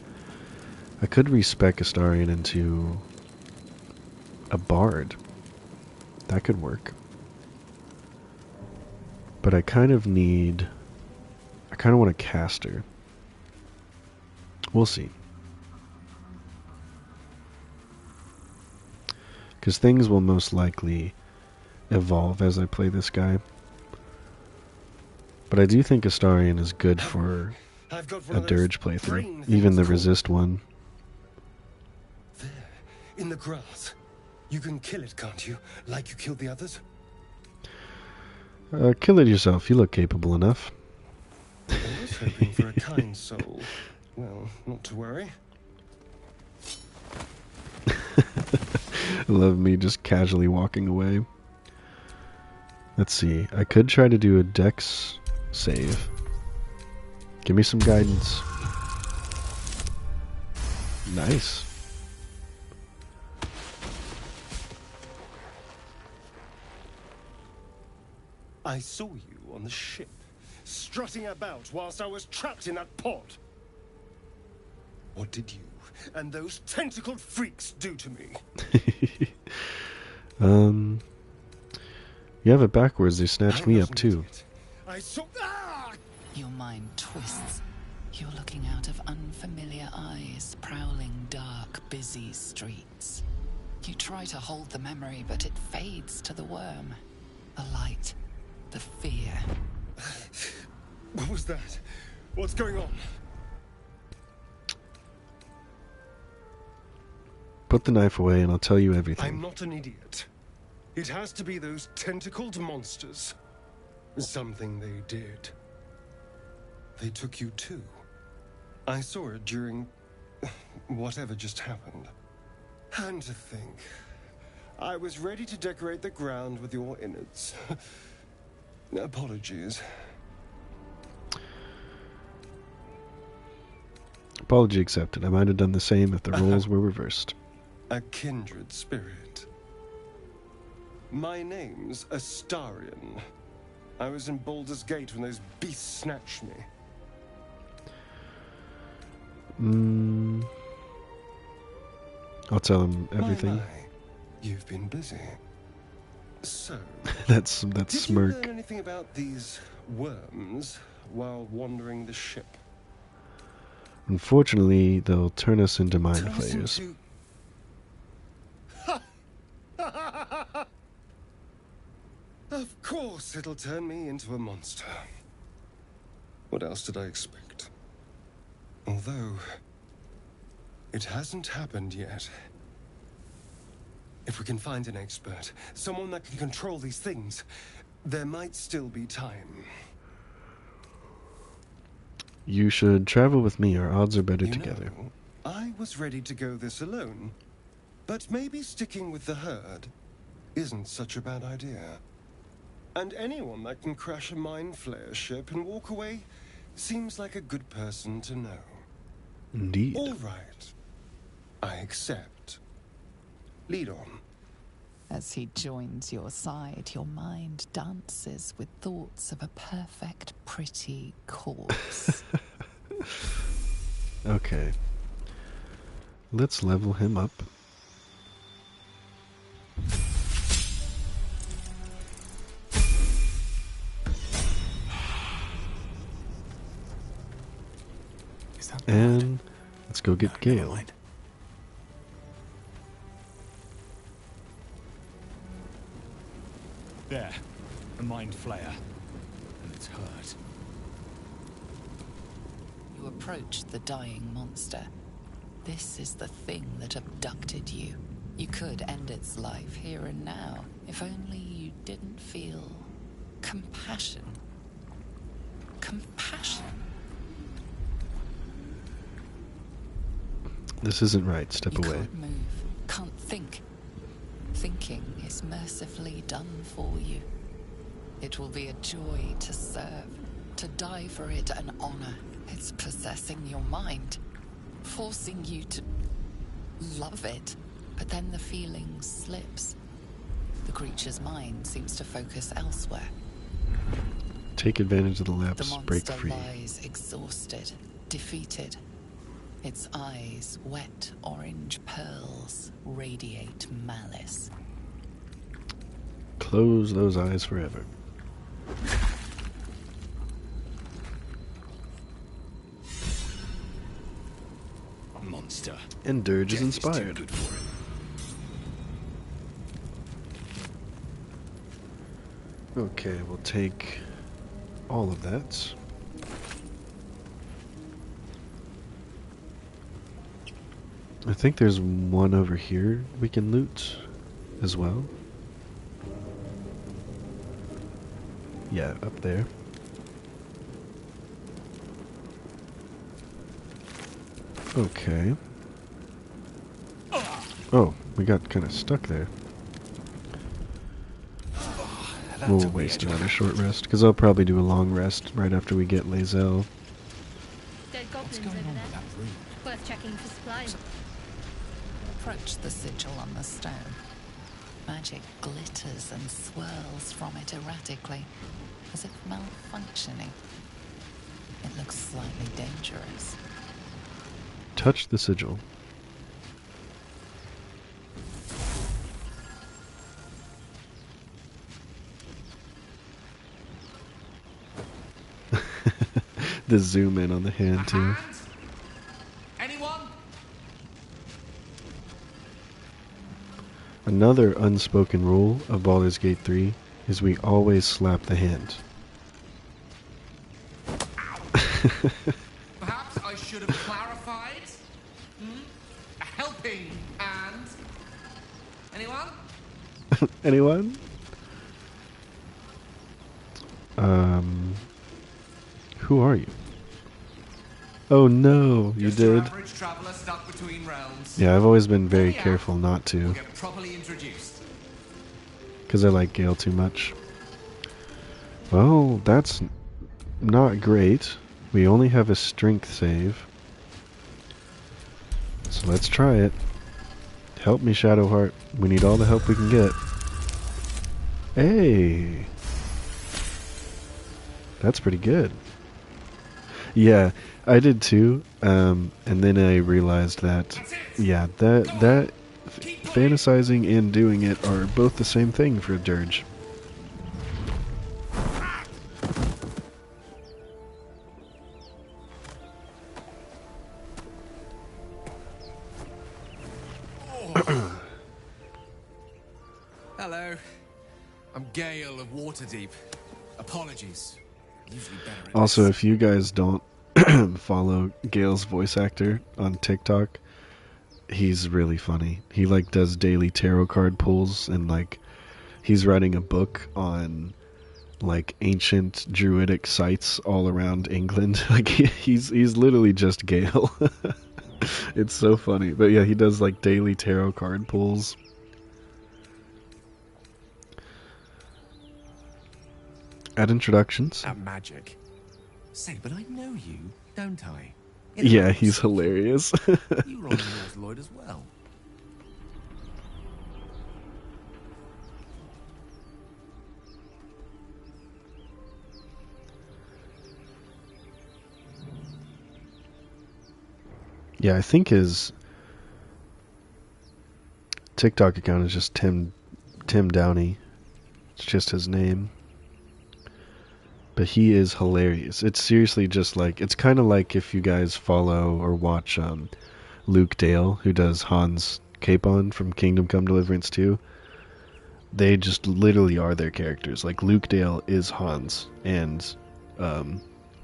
could respec Astarion into a bard. That could work. But I kind of want a caster. We'll see. Because things will most likely evolve as I play this guy. But I do think Astarion is good for a dirge playthrough, even the resist one. There, in the grass. You can kill it, can't you? Like you killed the others? Kill it yourself. You look capable enough. I was hoping for a kind soul. Well, not to worry. I love me just casually walking away. Let's see. I could try to do a dex save. Give me some guidance. Nice. I saw you on the ship, strutting about whilst I was trapped in that pod. What did you and those tentacled freaks do to me? You have it backwards. They snatched me up too. I saw. Ah! Your mind twists. You're looking out of unfamiliar eyes, prowling dark, busy streets. You try to hold the memory, but it fades to the worm. The light. The fear. What was that? What's going on? Put the knife away and I'll tell you everything. I'm not an idiot. It has to be those tentacled monsters. Something they did. They took you too. I saw it during whatever just happened. And to think, I was ready to decorate the ground with your innards. Apologies. Apology accepted. I might have done the same if the roles were reversed. A kindred spirit. My name's Astarion. I was in Baldurs Gate when those beasts snatched me. I'll tell him everything. My. You've been busy. So, that's did smirk. you learn anything about these worms while wandering the ship? Unfortunately, they'll turn us into mind flayers. Of course it'll turn me into a monster. What else did I expect? Although, it hasn't happened yet. If we can find an expert, someone that can control these things, there might still be time. You should travel with me. Our odds are better together. I was ready to go this alone, but maybe sticking with the herd isn't such a bad idea. And anyone that can crash a mind flayer ship and walk away seems like a good person to know. Indeed. All right. I accept. Lead on. As he joins your side, your mind dances with thoughts of a perfect, pretty corpse. Okay. Let's level him up. And let's go get Gale. There, a mind flayer. And it's hurt. You approach the dying monster. This is the thing that abducted you. You could end its life here and now, if only you didn't feel compassion. Compassion? This isn't right. Step You away. can't move, can't think. Thinking is mercifully done for you. It will be a joy to serve, to die for it an honor. It's possessing your mind, forcing you to love it. But then the feeling slips. The creature's mind seems to focus elsewhere. Take advantage of the lapse. The Break monster free. lies exhausted, defeated. Its eyes, wet orange pearls, radiate malice. Close those eyes forever. Monster. And Durge is Death too inspired. good for it. Okay, we'll take all of that. I think there's one over here we can loot as well. Yeah, up there. Okay. Oh, we got kind of stuck there. We'll waste another short rest, because I'll probably do a long rest right after we get Lae'zel. Dead goblins over there. Worth checking for supplies. Approach the sigil on the stone. Magic glitters and swirls from it erratically, as if malfunctioning. It looks slightly dangerous. Touch the sigil. The zoom in on the hand too. Anyone? Another unspoken rule of Baldur's Gate 3 is we always slap the hand. Perhaps I should have clarified. A helping hand. Anyone? Anyone? Who are you? Oh no, you Just your did. average traveler stuck between realms. Yeah, I've always been very Yeah. careful not We'll to, get properly introduced. because I like Gale too much. Well, that's not great. We only have a strength save. So let's try it. Help me, Shadowheart. We need all the help we can get. Hey! That's pretty good. Yeah, I did too. And then I realized that, yeah, that fantasizing and doing it are both the same thing for a dirge. Hello. I'm Gale of Waterdeep. Apologies. Usually better at Also, this. if you guys don't follow Gale's voice actor on TikTok, he's really funny. He like does daily tarot card pulls, and like he's writing a book on like ancient druidic sites all around England. Like he's literally just Gale. It's so funny. But yeah, he does like daily tarot card pulls. At introductions. At magic. Say, but I know you, don't I? Yeah, he's hilarious. You were on nautiloid as well. Yeah, I think his TikTok account is just Tim Downey. It's just his name. But he is hilarious. It's seriously just like, it's kind of like if you guys follow or watch Luke Dale, who does Hans Capon from Kingdom Come Deliverance 2. They just literally are their characters. Like Luke Dale is Hans, and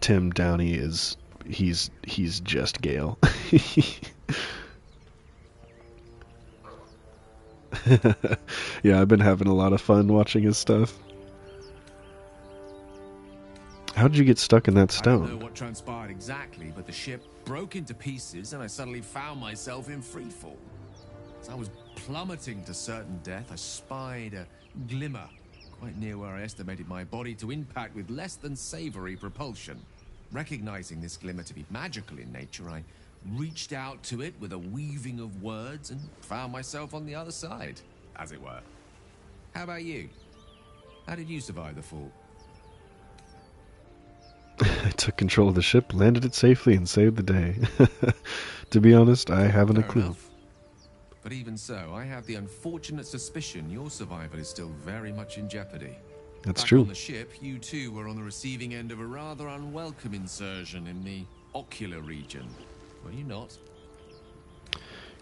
Tim Downey is he's just Gale. Yeah, I've been having a lot of fun watching his stuff. How did you get stuck in that I don't know stone? what transpired exactly, but the ship broke into pieces and I suddenly found myself in freefall. As I was plummeting to certain death, I spied a glimmer quite near where I estimated my body to impact with less than savory propulsion. Recognizing this glimmer to be magical in nature, I reached out to it with a weaving of words and found myself on the other side, as it were. How about you? How did you survive the fall? I took control of the ship, landed it safely, and saved the day. To be honest, I haven't a Fair clue. enough. But even so, I have the unfortunate suspicion your survival is still very much in jeopardy. That's Back true. on the ship, you too were on the receiving end of a rather unwelcome insertion in the ocular region. Were you not?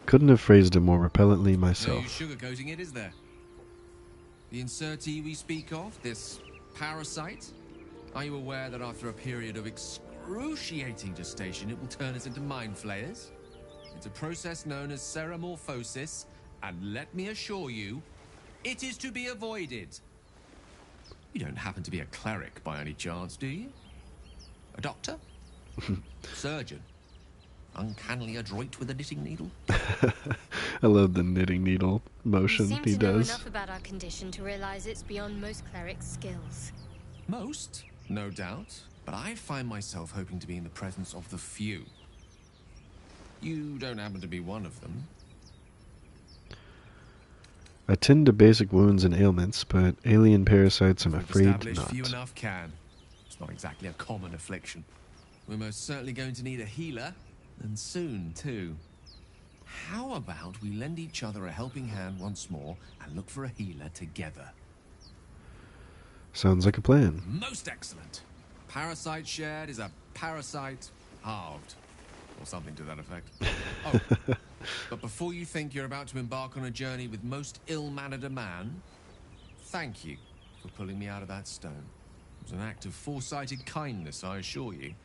Couldn't have phrased it more repellently No myself. sugarcoating it, is there? The insertee we speak of, this parasite, are you aware that after a period of excruciating gestation, it will turn us into mind flayers? It's a process known as ceramorphosis, and let me assure you, it is to be avoided. You don't happen to be a cleric by any chance, do you? A doctor? Surgeon? Uncannily adroit with a knitting needle? I love the knitting needle motion You seem he to know does. enough about our condition to realize it's beyond most clerics' skills. Most, no doubt, but I find myself hoping to be in the presence of the few. You don't happen to be one of them. I tend to basic wounds and ailments, but alien parasites I'm We've afraid established few not. enough can. It's not exactly a common affliction. We're most certainly going to need a healer, and soon too. How about we lend each other a helping hand once more and look for a healer together? Sounds like a plan. Most excellent. Parasite shared is a parasite halved. Or something to that effect. Oh, but before you think you're about to embark on a journey with most ill-mannered a man, thank you for pulling me out of that stone. It was an act of foresighted kindness, I assure you.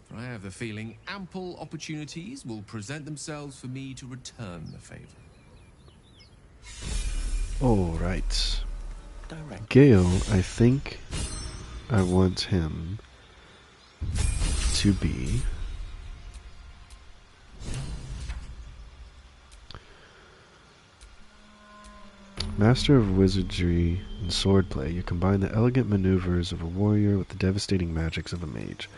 For I have the feeling ample opportunities will present themselves for me to return the favor. Alright. Gale, I think I want him to be Master of Wizardry and Swordplay. You combine the elegant maneuvers of a warrior with the devastating magics of a mage.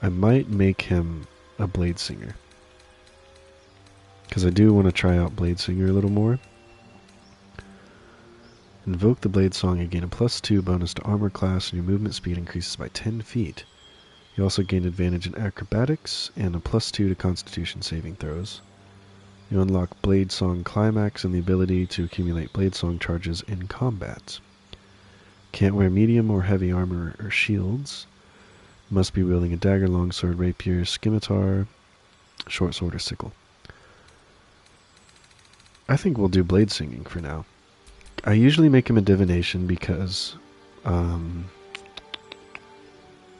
I might make him a Blade Singer, because I do want to try out Blade Singer a little more. Invoke the Blade Song and gain a +2 bonus to armor class, and your movement speed increases by 10 feet. You also gain advantage in acrobatics and a +2 to constitution saving throws. You unlock Blade Song Climax and the ability to accumulate Blade Song charges in combat. Can't wear medium or heavy armor or shields. Must be wielding a dagger, longsword, rapier, scimitar, short sword, or sickle. I think we'll do Blade Singing for now. I usually make him a divination because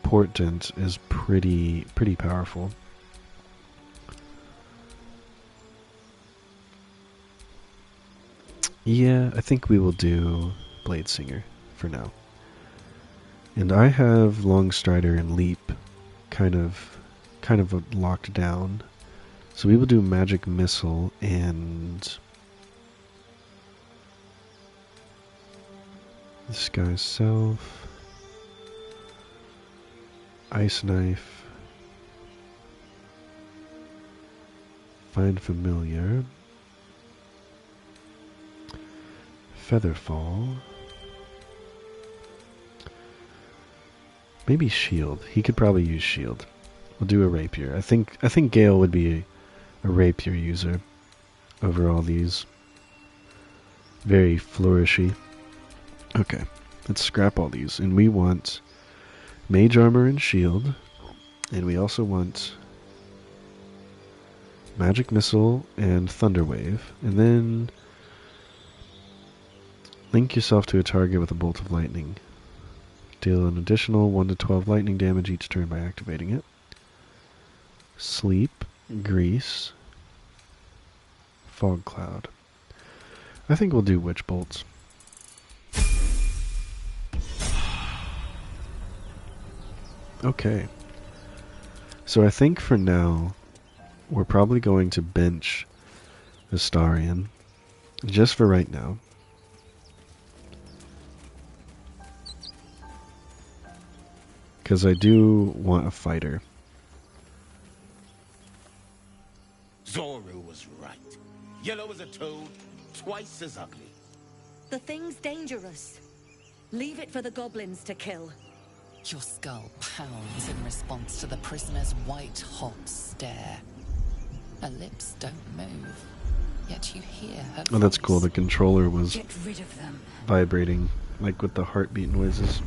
Portent is pretty powerful. Yeah, I think we will do Blade Singer for now. And I have Longstrider and Leap kind of locked down. So we will do Magic Missile and this guy's Self, Ice Knife, Find Familiar, Featherfall, maybe Shield. He could probably use Shield. We'll do a Rapier. I think Gale would be a Rapier user over all these. Very flourishy. Okay, let's scrap all these. And we want Mage Armor and Shield. And we also want Magic Missile and Thunder Wave. And then link yourself to a target with a Bolt of Lightning. Deal an additional 1 to 12 lightning damage each turn by activating it. Sleep, Grease, Fog Cloud. I think we'll do witch bolts. Okay. So I think for now, we're probably going to bench Astarion, just for right now. Because I do want a fighter. Zoru was right. Yellow as a toad, twice as ugly. The thing's dangerous. Leave it for the goblins to kill. Your skull pounds in response to the prisoner's white-hot stare. Her lips don't move, yet you hear her Oh, that's voice. cool. The controller was Get rid of them. vibrating, like with the heartbeat noises.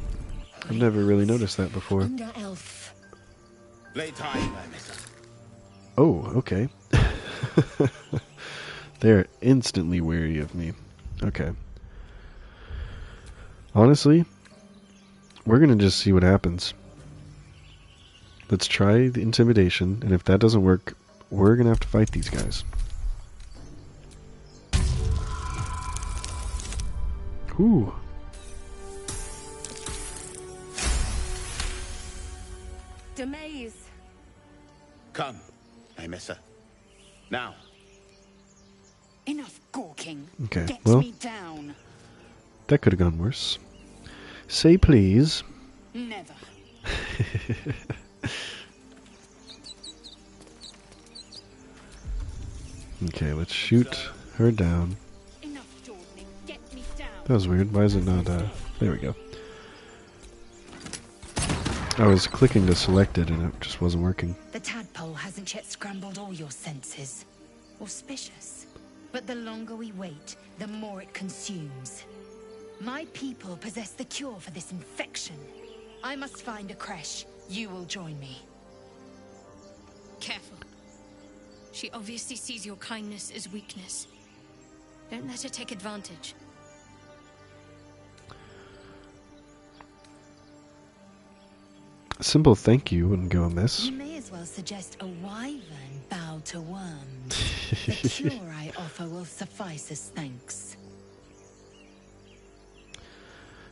I've never really noticed that before. Under elf. Playtime, my mister. Oh, okay. They're instantly wary of me. Okay. Honestly, we're gonna just see what happens. Let's try the intimidation, and if that doesn't work, we're gonna have to fight these guys. Whew. Demaze. Come, my mister. Now. Enough gawking. Okay, Get well, me down. that could have gone worse. Say please. Never. Okay, let's shoot her down. Enough dawdling. Get me down. That was weird. Why is it not, there we go. I was clicking to select it and it just wasn't working. The tadpole hasn't yet scrambled all your senses. Auspicious. But the longer we wait, the more it consumes. My people possess the cure for this infection. I must find a creche. You will join me. Careful. She obviously sees your kindness as weakness. Don't let her take advantage. A simple thank you wouldn't go amiss. You may as well suggest a wyvern bow to worms. The cure I offer will suffice as thanks.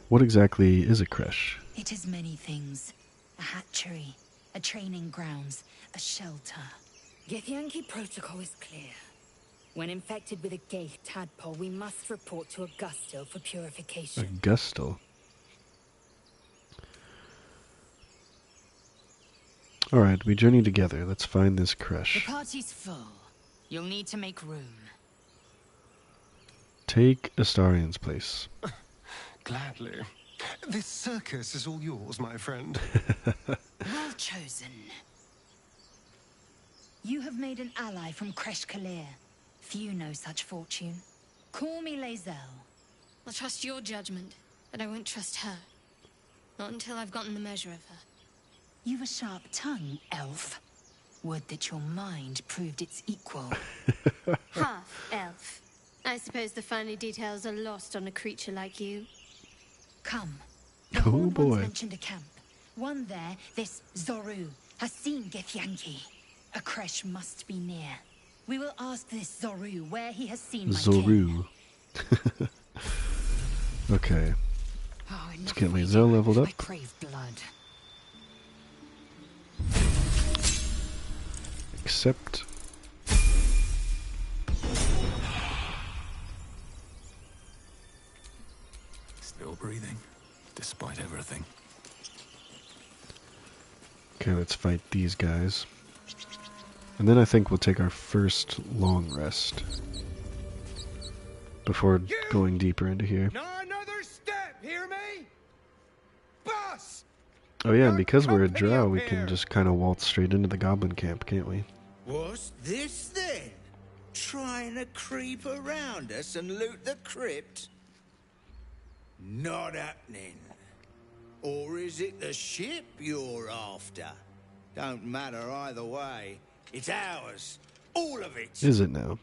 What exactly is a creche? It is many things. A hatchery, a training grounds, a shelter. Githyanki protocol is clear. When infected with a Gate tadpole, we must report to Augusto for purification. Augusto. Alright, we journey together. Let's find this The creche. party's full. You'll need to make room. Take Astarion's place. Gladly. This circus is all yours, my friend. Well chosen. You have made an ally from Kresh Kalir. Few know such fortune. Call me Lae'zel. I'll trust your judgment, but I won't trust her. Not until I've gotten the measure of her. You've a sharp tongue, elf. Would that your mind proved its equal. Half elf. I suppose the finer details are lost on a creature like you. Come. The Oh Horned Ones boy. mentioned a camp. One there, this Zoru, has seen Githyanki. A creche must be near. We will ask this Zoru where he has seen my kin. Zoru. Okay. Oh, Let's get Lae'zel leveled up. I crave blood. Accept. Still breathing, despite everything. Okay, let's fight these guys. And then I think we'll take our first long rest. Before going deeper into here. Not another step, hear me? Boss! Oh yeah, and because we're a drow, we can just kind of waltz straight into the goblin camp, can't we? What's this then? Trying to creep around us and loot the crypt? Not happening. Or is it the ship you're after? Don't matter either way. It's ours. All of it. Is it now?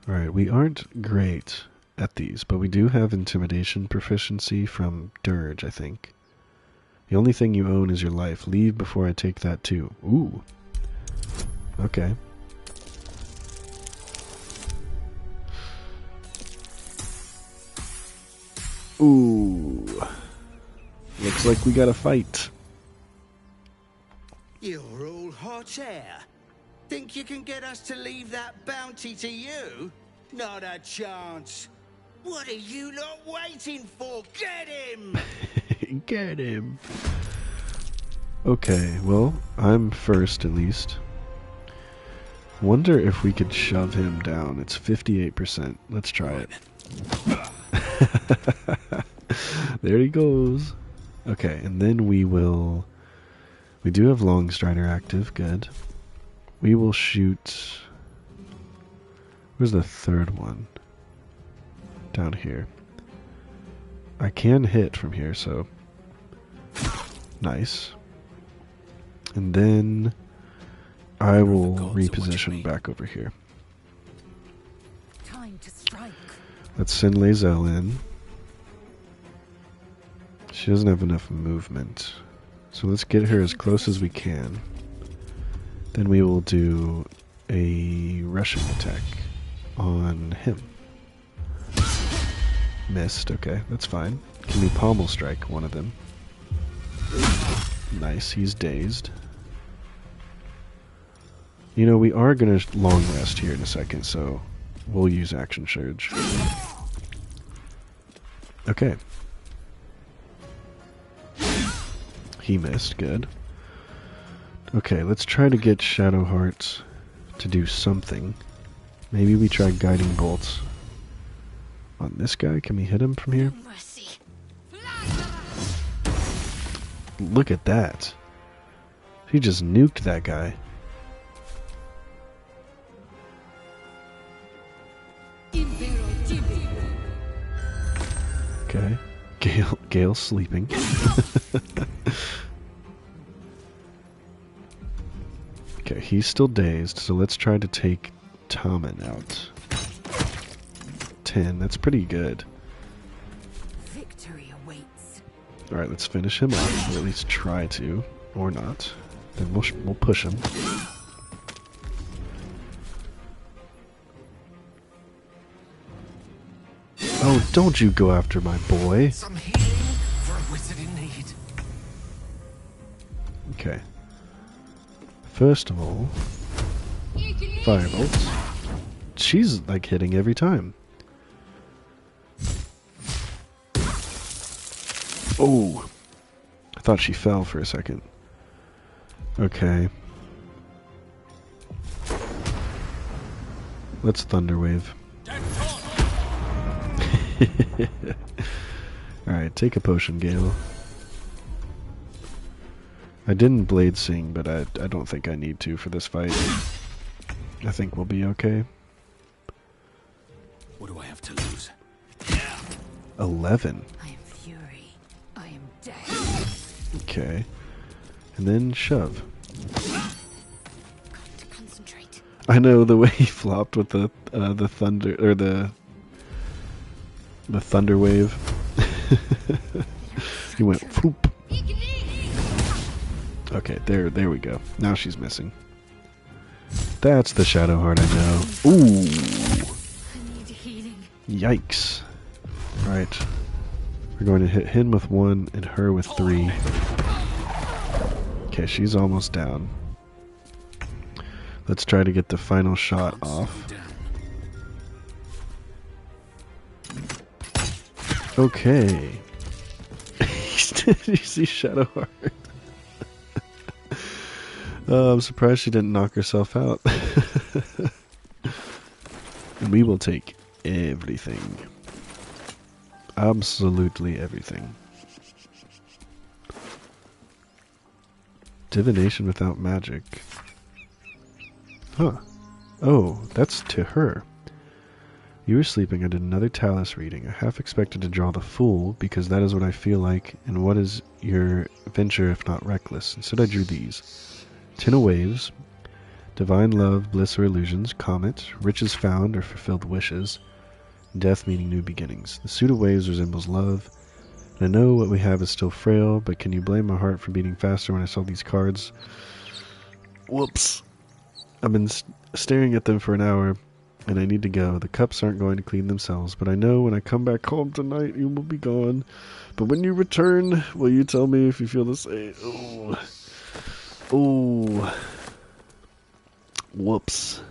Alright, we aren't great at these, but we do have intimidation proficiency from Durge, I think. The only thing you own is your life. Leave before I take that too. Ooh. Okay. Ooh. Looks like we got a fight. You're all hot air. Think you can get us to leave that bounty to you? Not a chance. What are you lot waiting for? Get him! Get him. Okay, well, I'm first at least. Wonder if we could shove him down. It's 58%. Let's try it. There he goes. Okay, and then we will... We do have Longstrider active, good. We will shoot... Where's the third one? Down here. I can hit from here, so... Nice. And then... I will reposition back over here. Time to strike. Let's send Lae'zel in. She doesn't have enough movement. So let's get her as close as we can. Then we will do a rushing attack on him. Missed, okay, that's fine. Can we pommel strike one of them? Nice, he's dazed. You know, we are going to long rest here in a second, so we'll use action surge. Okay. He missed, good. Okay, let's try to get Shadowheart to do something. Maybe we try guiding bolts on this guy. Can we hit him from here? Look at that. He just nuked that guy. Okay. Gale's sleeping. Okay, he's still dazed, so let's try to take Tommen out. 10, that's pretty good. Victory awaits. Alright, let's finish him off, or at least try to, or not. Then we'll push him. Oh, don't you go after my boy. Some healing for a wizard in need. Okay. First of all, firebolt. She's like hitting every time. Oh, I thought she fell for a second. Okay. Let's Thunderwave. Alright, take a potion, Gale. I didn't blade sing, but I don't think I need to for this fight. I think we'll be okay. What do I have to lose? 11. I am fury. I am death. Okay. And then shove. Got to concentrate. I know the way he flopped with the thunder, or the thunder wave. He went floop. Okay, there we go. Now she's missing. That's the Shadowheart I know. Ooh. I need healing. Yikes. Right. We're going to hit him with 1 and her with 3. Okay, she's almost down. Let's try to get the final shot off. Okay. Did you see Shadowheart? I'm surprised she didn't knock herself out. And we will take everything. Absolutely everything. Divination without magic. Huh. Oh, that's to her. You were sleeping. I did another Talus reading. I half expected to draw the Fool, because that is what I feel like, and what is your venture if not reckless. Instead I drew these. 10 of Waves, Divine Love, Bliss or Illusions, Comet, Riches Found or Fulfilled Wishes, Death meaning New Beginnings. The suit of waves resembles love, and I know what we have is still frail, but can you blame my heart for beating faster when I saw these cards? Whoops. I've been staring at them for an hour. and I need to go. The cups aren't going to clean themselves, but I know when I come back home tonight, you will be gone. But when you return, will you tell me if you feel the same? Oh. Oh. Whoops.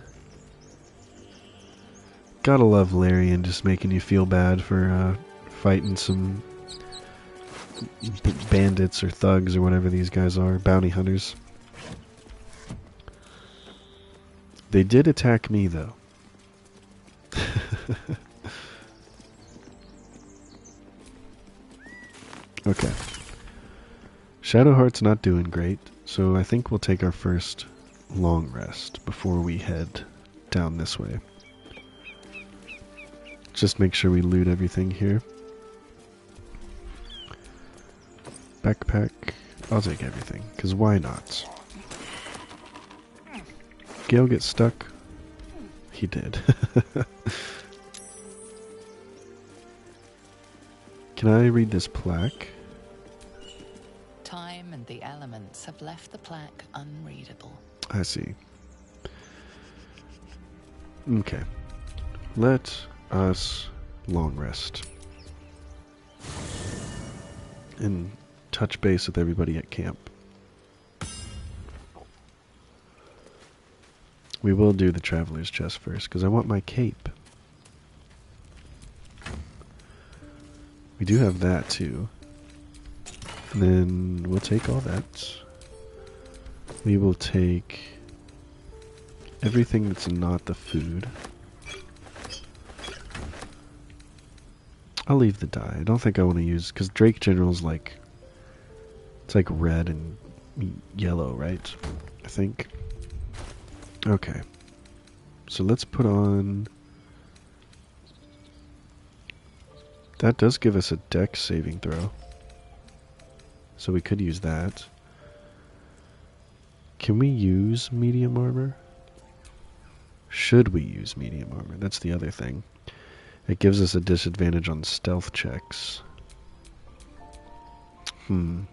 Gotta love Larian just making you feel bad for fighting some bandits or thugs or whatever these guys are, bounty hunters. They did attack me though. Okay. Shadowheart's not doing great, so I think we'll take our first long rest before we head down this way. Just make sure we loot everything here. Backpack. I'll take everything, because why not? Gale get stuck? He did. Can I read this plaque? Time and the elements have left the plaque unreadable. I see. Okay. Let us long rest. And touch base with everybody at camp. We will do the traveler's chest first, because I want my cape. We do have that too. And then we'll take all that. We will take everything that's not the food. I'll leave the dye. I don't think I want to use, because Drake General's like, it's like red and yellow, right? I think. Okay. So let's put on... That does give us a dex saving throw. So we could use that. Can we use medium armor? Should we use medium armor? That's the other thing. It gives us a disadvantage on stealth checks. I'm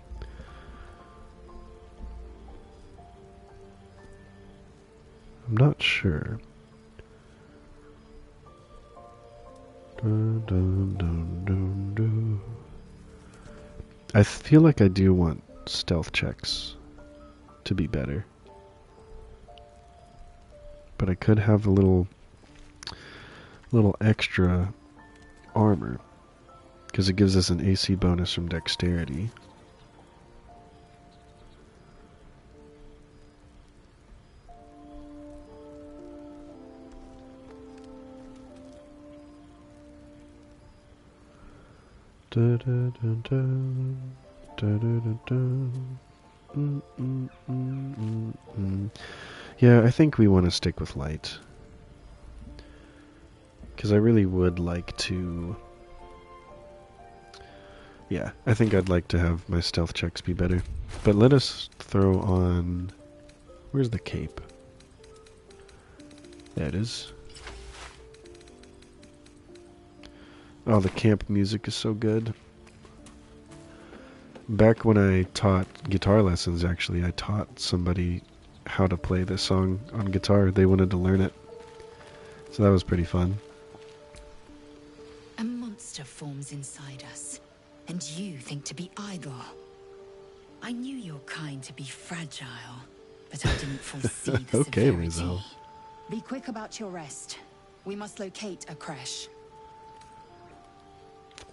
not sure. Dun, dun, dun, dun, dun. I feel like I do want stealth checks to be better. But I could have a little extra armor, because it gives us an AC bonus from dexterity. Da, da, da, da, da, da, da. Yeah, I think we want to stick with light. Because I really would like to... Yeah, I think I'd like to have my stealth checks be better. But let us throw on... Where's the cape? There it is. Oh, the camp music is so good. Back when I taught guitar lessons, actually, I taught somebody how to play this song on guitar. They wanted to learn it. So that was pretty fun. A monster forms inside us, and you think to be idle. I knew your kind to be fragile, but I didn't foresee the Okay, severity. Lae'zel. Be quick about your rest. We must locate a creche.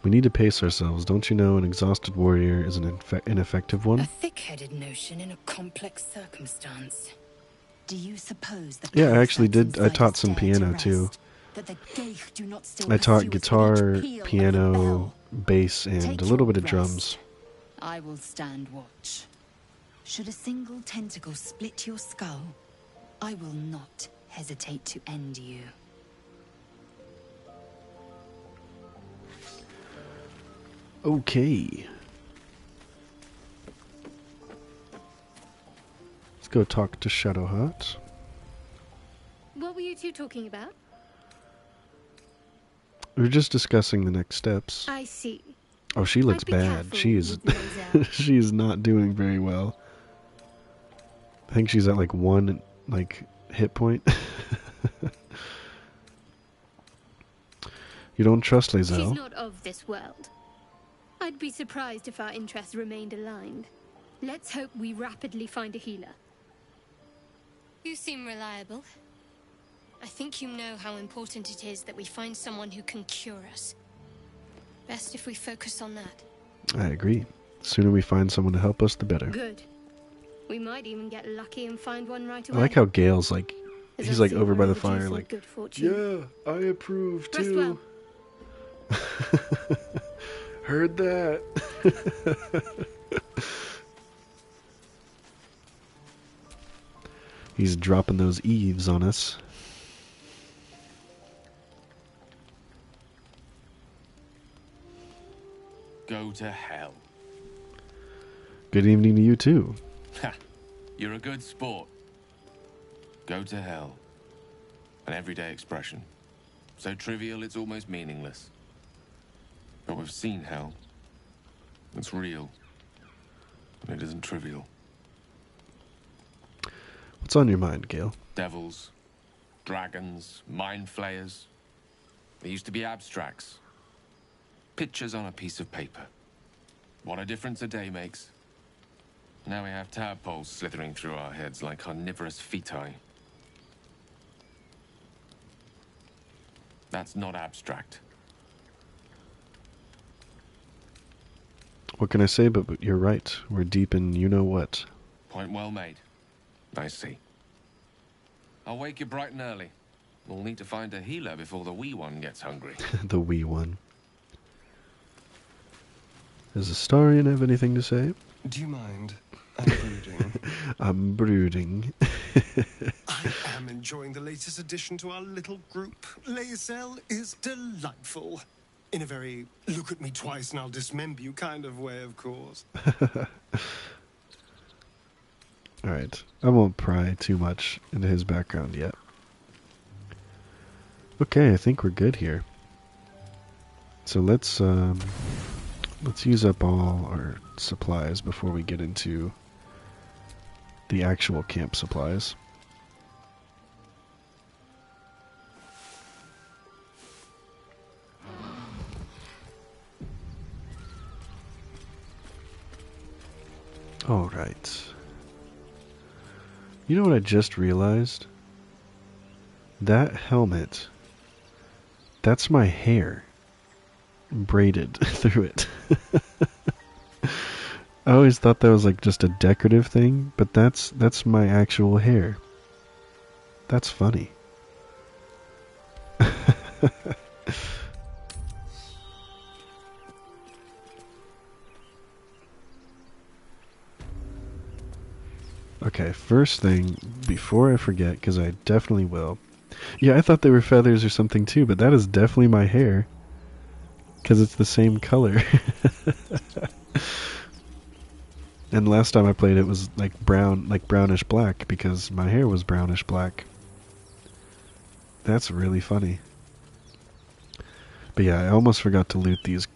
We need to pace ourselves. Don't you know an exhausted warrior is an ineffective one? A thick-headed notion in a complex circumstance. Do you suppose the Yeah, I actually did. I inside taught us some dare to piano rest? too. That the Gale do not still I taught pursue us with guitar, each peal of a piano, bell? bass, and Take a little your bit of rest. drums. I will stand watch. Should a single tentacle split your skull, I will not hesitate to end you. Okay. Let's go talk to Shadowheart. What were you two talking about? We were just discussing the next steps. I see. Oh, she looks I'd be bad. careful She is with Lae'zel. she is not doing very well. I think she's at like 1 hit point. You don't trust She's Lae'zel? not of this world. I'd be surprised if our interests remained aligned. Let's hope we rapidly find a healer. You seem reliable. I think you know how important it is that we find someone who can cure us. Best if we focus on that. I agree. The sooner we find someone to help us, the better. Good. We might even get lucky and find one right I away. like how Gale's like, As he's I like see over by we're the fire, overdue some like, good fortune. yeah, I approve Rest too. well. Heard that. He's dropping those eaves on us. Go to hell. Good evening to you too. Ha! You're a good sport. Go to hell. An everyday expression. So trivial it's almost meaningless. But we've seen hell. It's real. And it isn't trivial. What's on your mind, Gale? Devils, dragons, mind flayers. They used to be abstracts. Pictures on a piece of paper. What a difference a day makes. Now we have tadpoles slithering through our heads like carnivorous feti. That's not abstract. What can I say, but you're right. We're deep in you-know-what. Point well made. I see. I'll wake you bright and early. We'll need to find a healer before the wee one gets hungry. The wee one. Does Astarion have anything to say? Do you mind? I'm brooding. I'm brooding. I am enjoying the latest addition to our little group. Lae'zel is delightful. In a very look at me twice and I'll dismember you kind of way, of course. Alright, I won't pry too much into his background yet. Okay, I think we're good here. So let's use up all our supplies before we get into the actual camp supplies. Alright. You know what I just realized? That helmet, that's my hair braided through it. I always thought that was like just a decorative thing, but that's my actual hair. That's funny. Okay, first thing, before I forget, because I definitely will. Yeah, I thought they were feathers or something too, but that is definitely my hair. Because it's the same color. And last time I played it was like brown, like brownish black, because my hair was brownish black. That's really funny. But yeah, I almost forgot to loot these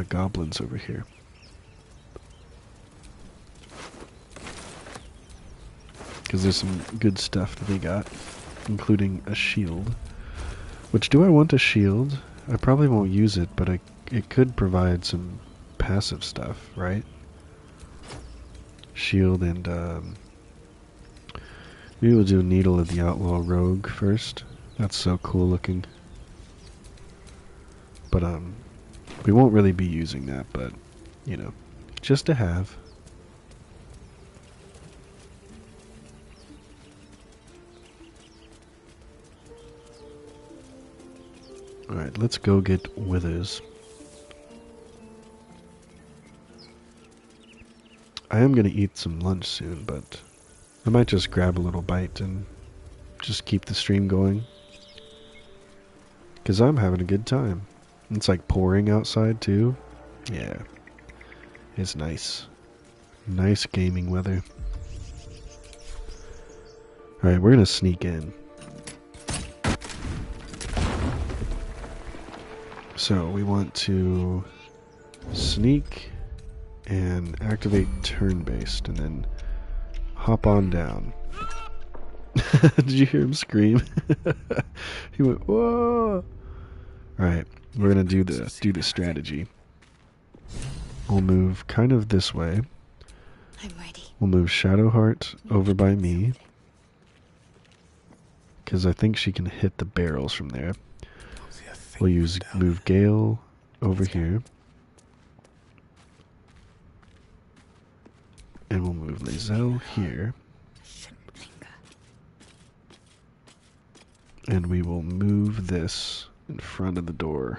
goblins over here. Because there's some good stuff that they got, including a shield. Which, do I want a shield? I probably won't use it, but it could provide some passive stuff, right? Shield and, maybe we'll do Needle of the Outlaw Rogue first. That's so cool looking. But, we won't really be using that, but, you know, just to have. Alright, let's go get Withers. I am going to eat some lunch soon, but I might just grab a little bite and just keep the stream going. Because I'm having a good time. It's like pouring outside too. Yeah. It's nice. Nice gaming weather. Alright, we're going to sneak in. So we want to sneak and activate turn-based and then hop on down. Did you hear him scream? He went, whoa! Alright, we're gonna do the strategy. We'll move kind of this way. I'm ready. We'll move Shadowheart over by me, because I think she can hit the barrels from there. We'll move Gale over here. And we'll move Lae'zel here. And we will move this in front of the door.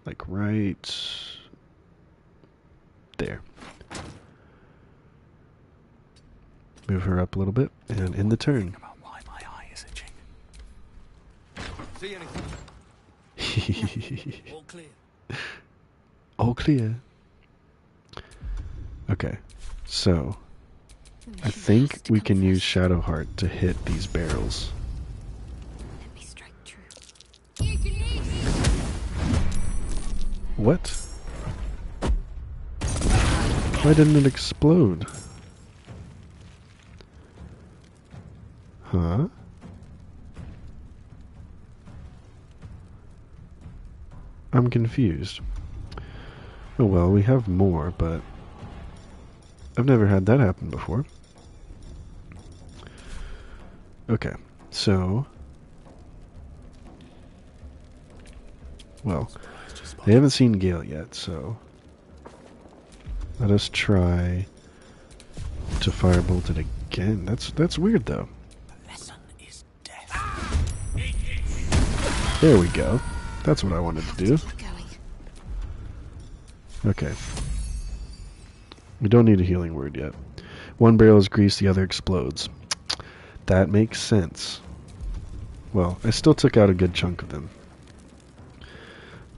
Like right there. Move her up a little bit, and in the turn. See anything? All clear. All clear. Okay, so I think we can use Shadowheart to hit these barrels. Let me strike true. What? Why didn't it explode? Huh? I'm confused. Oh well, we have more, but I've never had that happen before. Okay, so... Well, they haven't seen Gale yet, so... Let us try to firebolt it again. That's weird, though. There we go. That's what I wanted to do. Okay. We don't need a healing word yet. One barrel is greased, the other explodes. That makes sense. Well, I still took out a good chunk of them.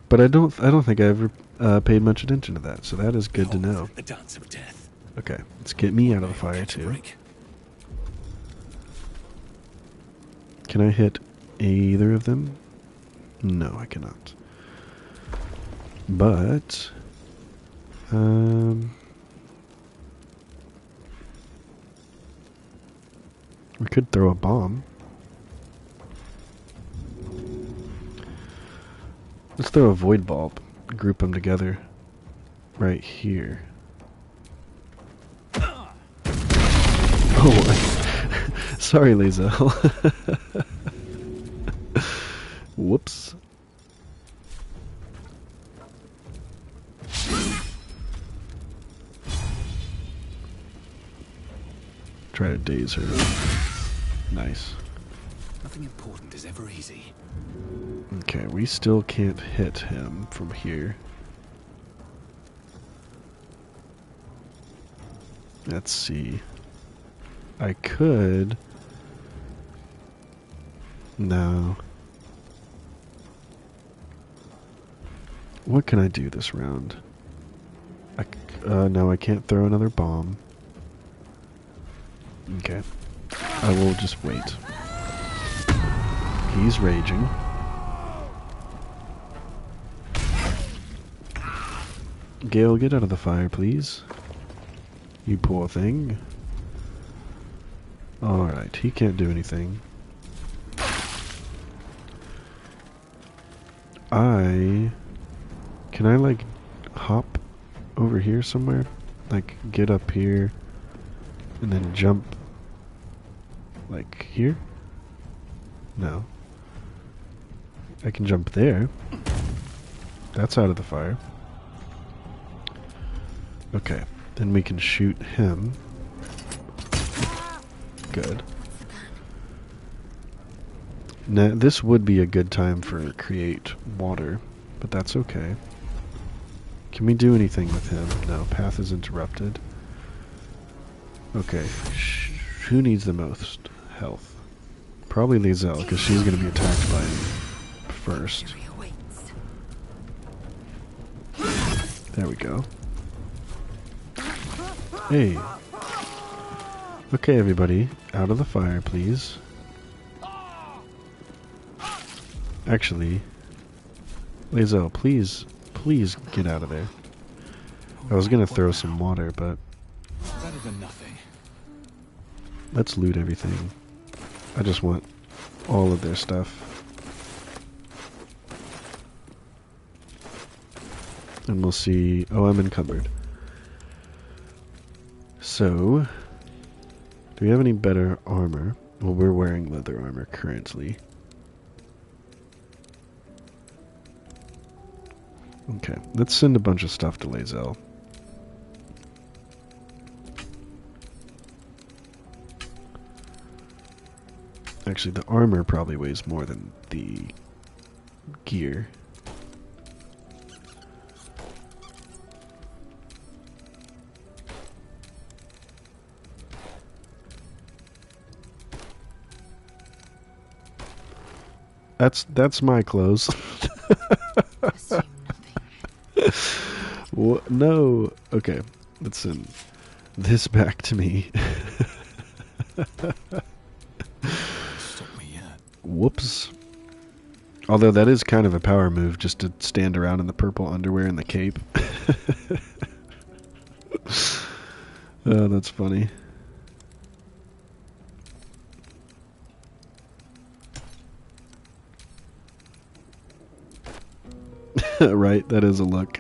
But I don't think I ever paid much attention to that, so that is good to know. The dance of death. Okay, let's get me out of the fire too. Can I hit either of them? No, I cannot. But we could throw a bomb. Let's throw a void bulb. Group them together right here. Oh, sorry, Lae'zel. Whoops. Try to daze her. Nice. Nothing important is ever easy. Okay, we still can't hit him from here. Let's see. I could... No. What can I do this round? No, I can't throw another bomb. Okay. I will just wait. He's raging. Gale, get out of the fire, please. You poor thing. Alright, he can't do anything. Can I, like, hop over here somewhere? Like, get up here, and then jump, like, here? No. I can jump there. That's out of the fire. Okay, then we can shoot him. Good. Now, this would be a good time for create water, but that's okay. Can we do anything with him? No, path is interrupted. Okay, who needs the most health? Probably Lae'zel, because she's going to be attacked by him first. There we go. Hey. Okay, everybody, out of the fire, please. Actually, Lae'zel, please get out of there. I was gonna throw some water, but Better than nothing. Let's loot everything. I just want all of their stuff. And we'll see... Oh, I'm encumbered. So, do we have any better armor? Well, we're wearing leather armor currently. Okay, let's send a bunch of stuff to Lae'zel. Actually, the armor probably weighs more than the gear. That's my clothes. What? No. Okay, let's send this back to me. Whoops. Although that is kind of a power move, just to stand around in the purple underwear and the cape. Oh, that's funny. Right, that is a look.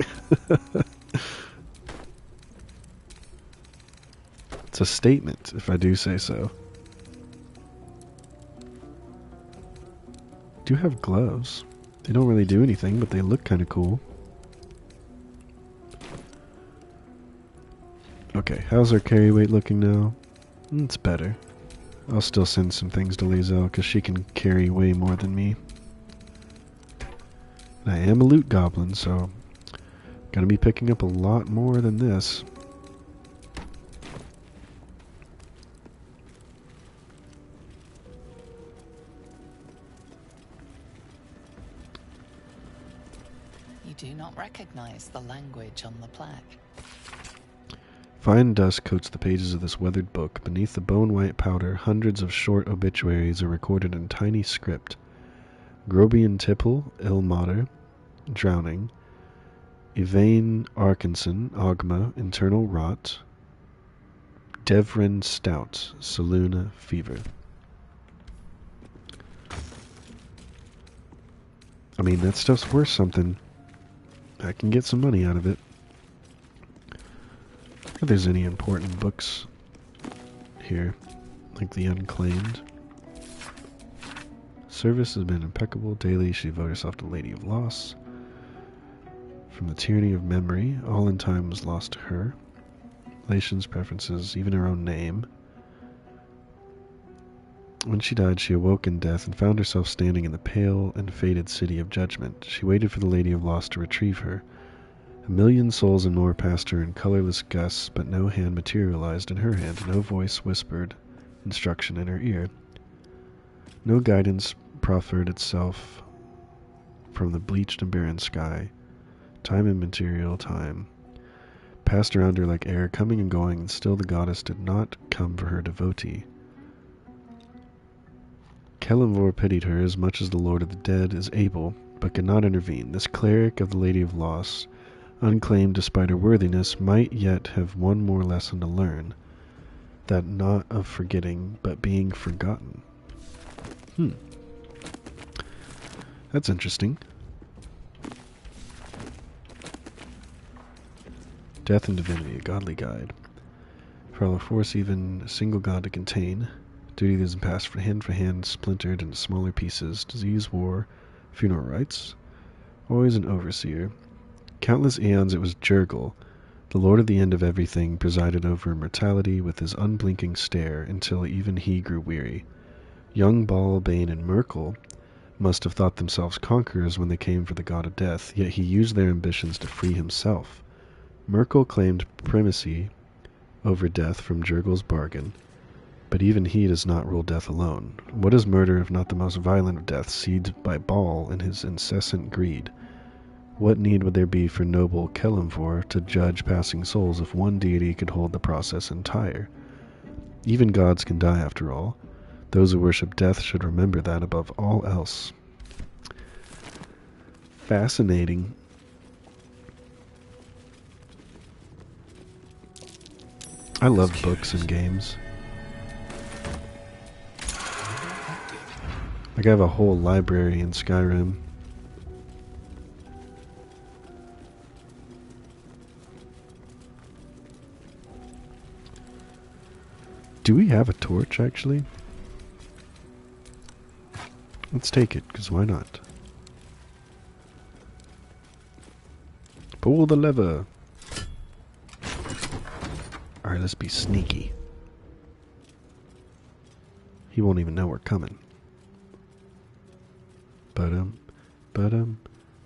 It's a statement, if I do say so. Do have gloves. They don't really do anything, but they look kind of cool. Okay, how's our carry weight looking now? It's better. I'll still send some things to Lae'zel, because she can carry way more than me. I am a loot goblin, so gonna be picking up a lot more than this. You do not recognize the language on the plaque. Fine dust coats the pages of this weathered book. Beneath the bone-white powder, hundreds of short obituaries are recorded in tiny script. Grobian Tipple, ill mater, drowning. Yvain Arkinson, Ogma, internal rot. Devrin Stout, Saluna fever. I mean, that stuff's worth something. I can get some money out of it. If there's any important books here, like the Unclaimed. Service has been impeccable. Daily she devoted herself to Lady of Loss. From the tyranny of memory, all in time was lost to her. Relations, preferences, even her own name. When she died, she awoke in death and found herself standing in the pale and faded city of judgment. She waited for the Lady of Loss to retrieve her. A million souls and more passed her in colorless gusts, but no hand materialized in her hand, no voice whispered instruction in her ear. No guidance proffered itself from the bleached and barren sky. Time and material time passed around her like air, coming and going, and still the goddess did not come for her devotee. Kelemvor pitied her as much as the Lord of the Dead is able, but could not intervene. This cleric of the Lady of Loss, unclaimed despite her worthiness, might yet have one more lesson to learn, that not of forgetting, but being forgotten. That's interesting. Death and Divinity, a godly guide. For all a force, even a single god to contain. Duty that is passed from hand, splintered into smaller pieces. Disease, war, funeral rites. Always an overseer. Countless eons it was Jurgle, the lord of the end of everything, presided over mortality with his unblinking stare until even he grew weary. Young Bal, Bane, and Merkel must have thought themselves conquerors when they came for the god of death, yet he used their ambitions to free himself. Merkel claimed primacy over death from Jurgle's bargain, but even he does not rule death alone. What is murder if not the most violent of deaths, seeded by Bal and his incessant greed? What need would there be for noble Kelemvor to judge passing souls if one deity could hold the process entire? Even gods can die after all. Those who worship death should remember that above all else. Fascinating. I love books and games. Like I have a whole library in Skyrim. Do we have a torch, actually? Let's take it, because why not? Pull the lever. Alright, let's be sneaky. He won't even know we're coming. Ba-dum, ba-dum,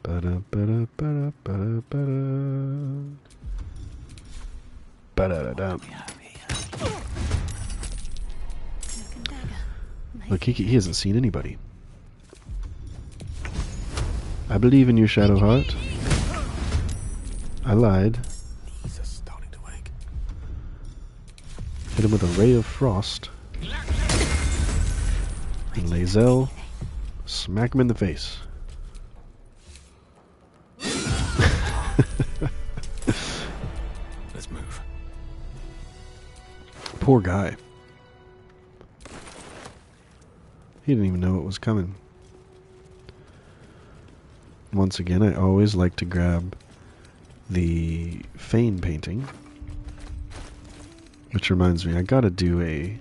ba-dum, ba-dum, ba-dum, ba-dum, ba-dum. Ba-da-da-dum. Look, he hasn't seen anybody. I believe in you, Shadowheart. I lied. He's just starting to wake. Hit him with a ray of frost. And Lae'zel, smack him in the face. Let's move. Poor guy. He didn't even know it was coming. Once again, I always like to grab the Fane painting. Which reminds me, I gotta do a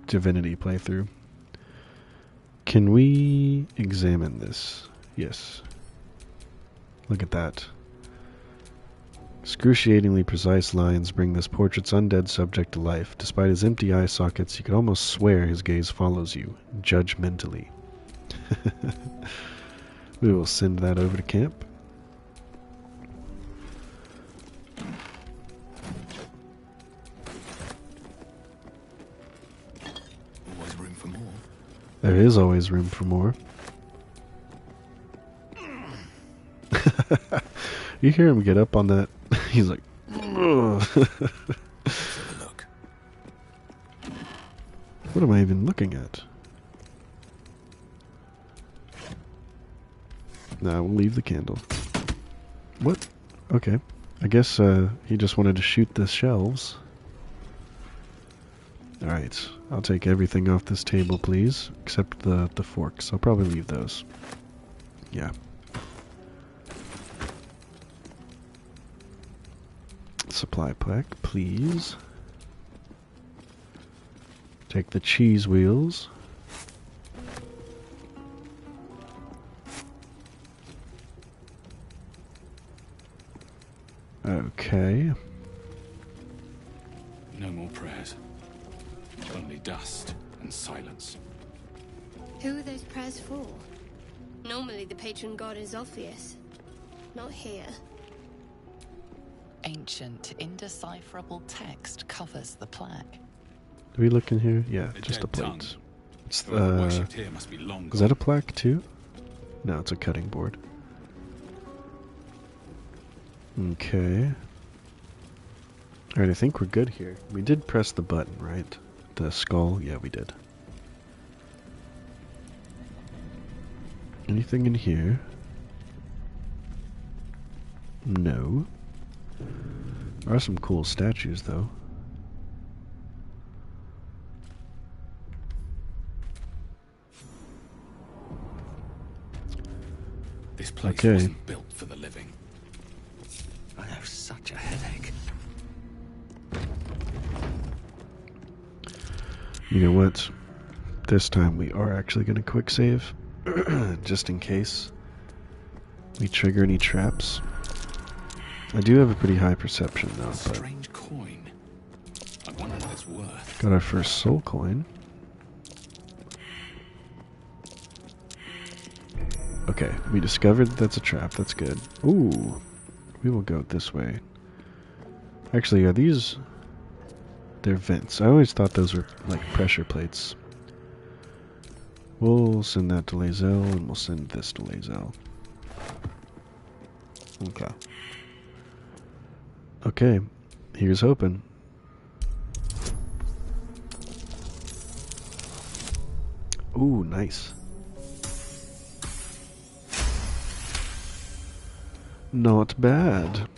Divinity playthrough. Can we examine this? Yes. Look at that. Excruciatingly precise lines bring this portrait's undead subject to life. Despite his empty eye sockets, you could almost swear his gaze follows you, judgmentally. We will send that over to camp. Always room for more. There is always room for more. You hear him get up on that. He's like, ugh. Look. What am I even looking at? Nah, we'll leave the candle. What? Okay. I guess he just wanted to shoot the shelves. Alright. I'll take everything off this table, please. Except the forks. I'll probably leave those. Yeah. Supply pack, please. Take the cheese wheels. Okay. No more prayers. Only dust and silence. Who are those prayers for? Normally the patron god is Orpheus. Not here. Ancient, indecipherable text covers the plaque. Do we look in here? Yeah, The just a dead plate. tongue. It's Whoever worshipped here must be long is that a gone. plaque too? No, it's a cutting board. Okay. Alright, I think we're good here. We did press the button, right? The skull? Yeah, we did. Anything in here? No. There are some cool statues, though. This place Okay. wasn't built for the living. I have such a headache. You know what? This time we are actually going to quick save. Just in case we trigger any traps. I do have a pretty high perception though, but Strange coin. I wonder what it's worth. got our first soul coin. Okay, we discovered that's a trap. That's good. Ooh, we will go this way. Actually, are these... They're vents. I always thought those were like pressure plates. We'll send that to Lae'zel, and we'll send this to Lae'zel. Okay. Okay, here's hoping. Ooh, nice. Not bad.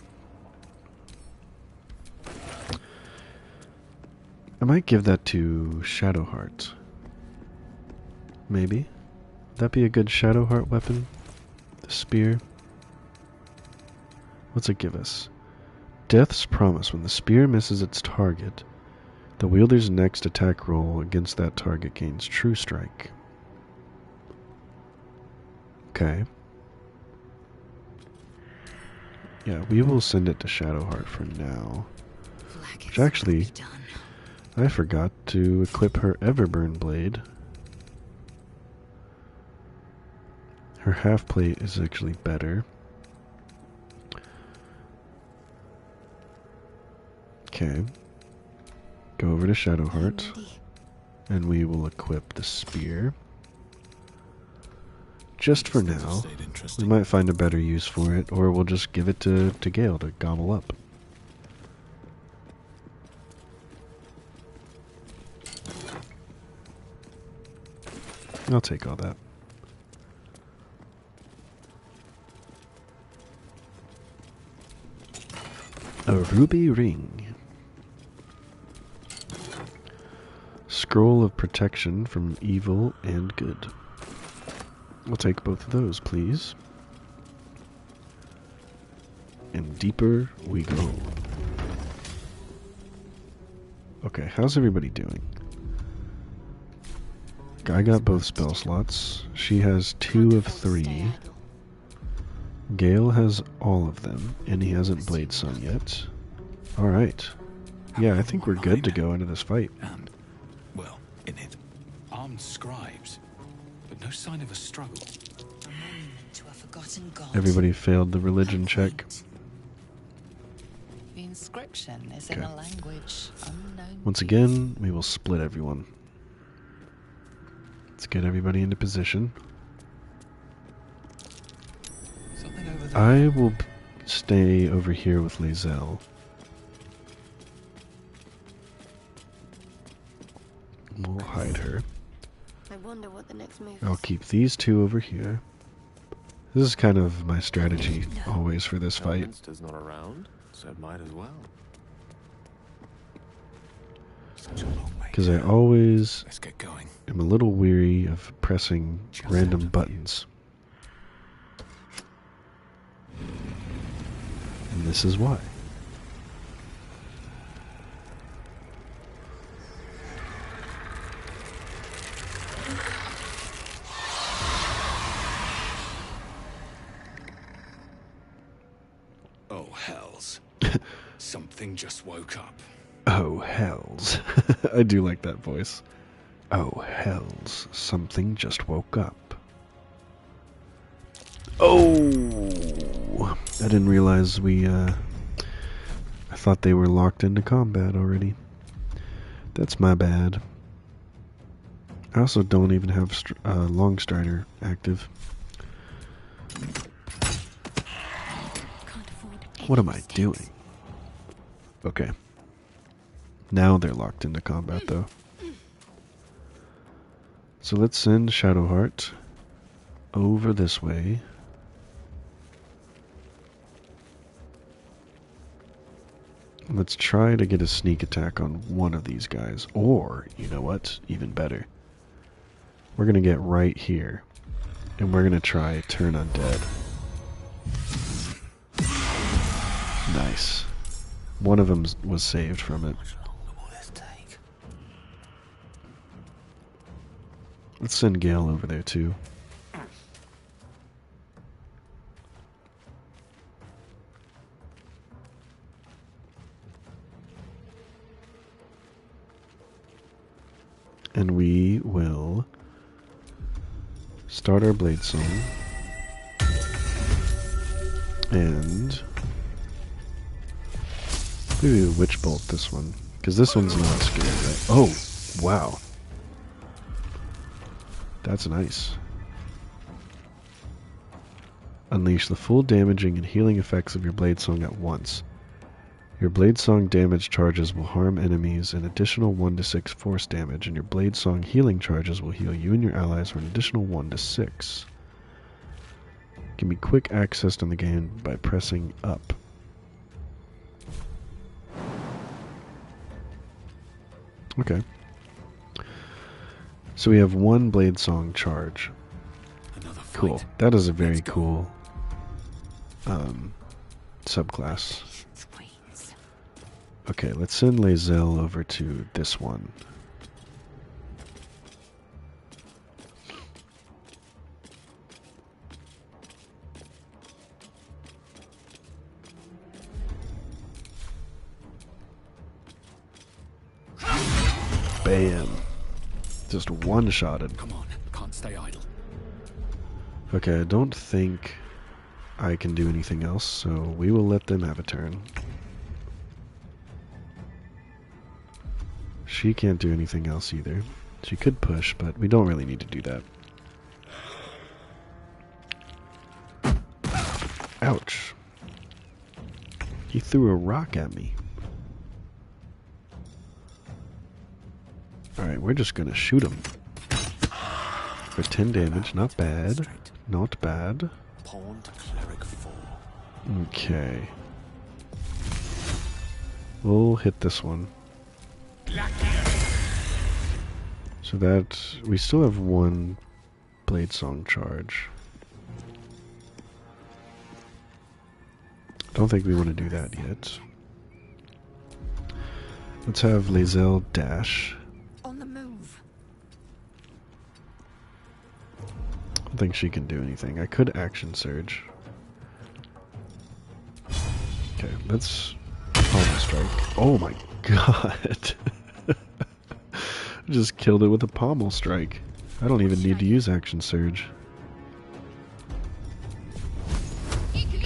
I might give that to Shadowheart. Maybe. Would that be a good Shadowheart weapon? The spear. What's it give us? Death's promise. When the spear misses its target, The wielder's next attack roll against that target gains True Strike. Okay. Yeah, we will send it to Shadowheart for now. Which actually, I forgot to equip her Everburn Blade. Her half plate is actually better. Okay. Go over to Shadowheart, and we will equip the spear. Just for now. We might find a better use for it, or we'll just give it to Gale to gobble up. I'll take all that. A ruby ring. Scroll of protection from evil and good. We'll take both of those, please. And deeper we go. Okay, how's everybody doing? I got both spell slots. She has 2 of 3. Gale has all of them, and he hasn't blade sung yet. Alright. Yeah, I think we're good to go into this fight. And, well, in it, armed scribes, but no sign of a struggle. A monument to a forgotten god. Everybody failed the religion check. The inscription is in a language unknown. Once again, we will split everyone. Let's get everybody into position. I will stay over here with Lae'zel. We'll hide her. I wonder what the next move I'll keep these 2 over here. This is kind of my strategy always for this fight. Elminster's not around, so it might as well. Because I always Let's get going. am a little weary of pressing random buttons. And this is why. Oh, hells. Something just woke up. Oh, hells. I do like that voice. Oh, hells. Something just woke up. Oh! I didn't realize I thought they were locked into combat already. That's my bad. I also don't even have Longstrider active. What am I doing? Okay. Now they're locked into combat, though. So let's send Shadowheart over this way. Let's try to get a sneak attack on one of these guys. Or, you know what? Even better. We're going to get right here. And we're going to try turn undead. Nice. One of them was saved from it. Let's send Gale over there too. And we will start our blade song. And maybe witch bolt this one, because this one's not scared, right? Oh, wow. That's nice. Unleash the full damaging and healing effects of your blade song at once. Your blade song damage charges will harm enemies an additional 1d6 force damage, and your blade song healing charges will heal you and your allies for an additional 1d6. Can be quick accessed on the game by pressing up. Okay. So we have 1 blade song charge. Cool. That is a very cool subclass. Okay, let's send Lae'zel over to this one. Bam. Just one-shotted. Come on, can't stay idle. Okay, I don't think I can do anything else, so we will let them have a turn. She can't do anything else either. She could push, but we don't really need to do that. Ouch. He threw a rock at me. Alright, we're just gonna shoot him. For 10 damage, not bad. Not bad. Pawn to cleric 4. Okay. We'll hit this one. So that we still have one blade song charge. Don't think we want to do that yet. Let's have Lae'zel dash. On the move. I don't think she can do anything. I could action surge. Okay, let's pommel strike. Oh my god. Just killed it with a pommel strike. I don't even need to use action surge.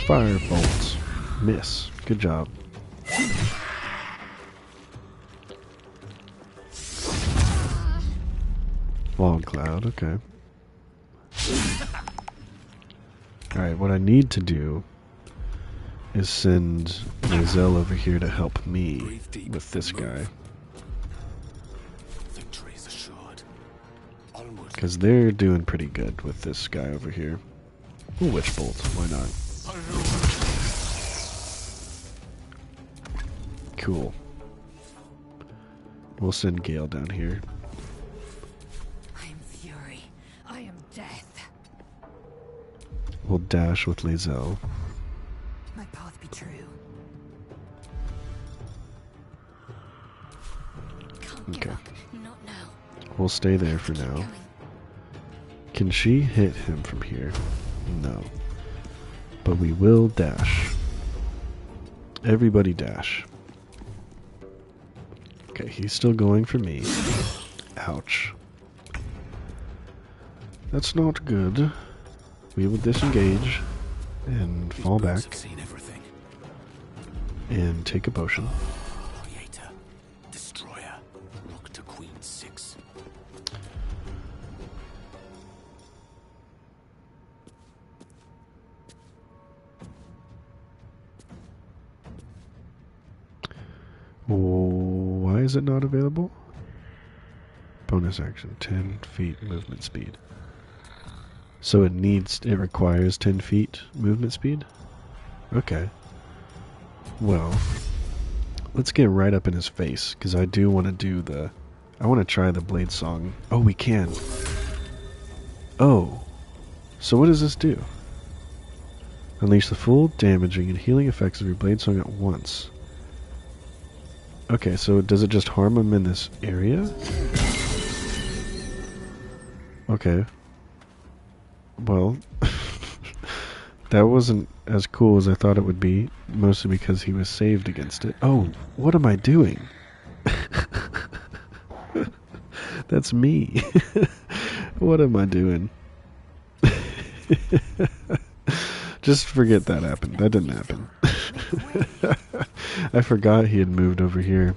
Fire bolts. Miss. Good job. Fog cloud, okay. Alright, what I need to do is send Lae'zel over here to help me with this guy. Because they're doing pretty good with this guy over here. Ooh, witch bolt, why not? Cool. We'll send Gale down here. I am fury. I am death. We'll dash with Lae'zel. My path be true. Okay. Not now. We'll stay there for now. Can she hit him from here? No. But we will dash. Everybody dash. Okay, he's still going for me. Ouch. That's not good. We will disengage and fall back and take a potion. Destroyer. Rook to Queen 6. Why is it not available? Bonus action, 10 feet movement speed. So it requires 10 feet movement speed? Okay. Well, let's get right up in his face, because I do want to do I want to try the blade song. Oh, we can. Oh. So what does this do? Unleash the full damaging and healing effects of your blade song at once. Okay, so does it just harm him in this area? Okay. Well, that wasn't as cool as I thought it would be, mostly because he was saved against it. Oh, what am I doing? That's me. What am I doing? Just forget that happened. That didn't happen. I forgot he had moved over here.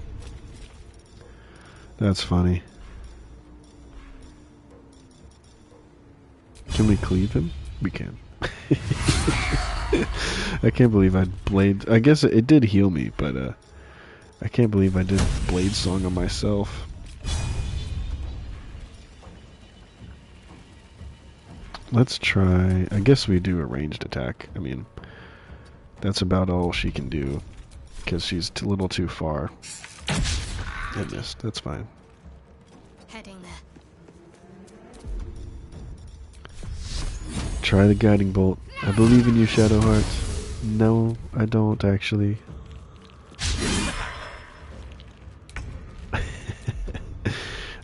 That's funny. Can we cleave him? We can. I can't believe I blade... I guess it did heal me, but I can't believe I did blade song on myself. Let's try... I guess we do a ranged attack. I mean, that's about all she can do, because she's a little too far. I missed. That's fine. Heading there. Try the guiding bolt. I believe in you, Shadowheart. No, I don't actually.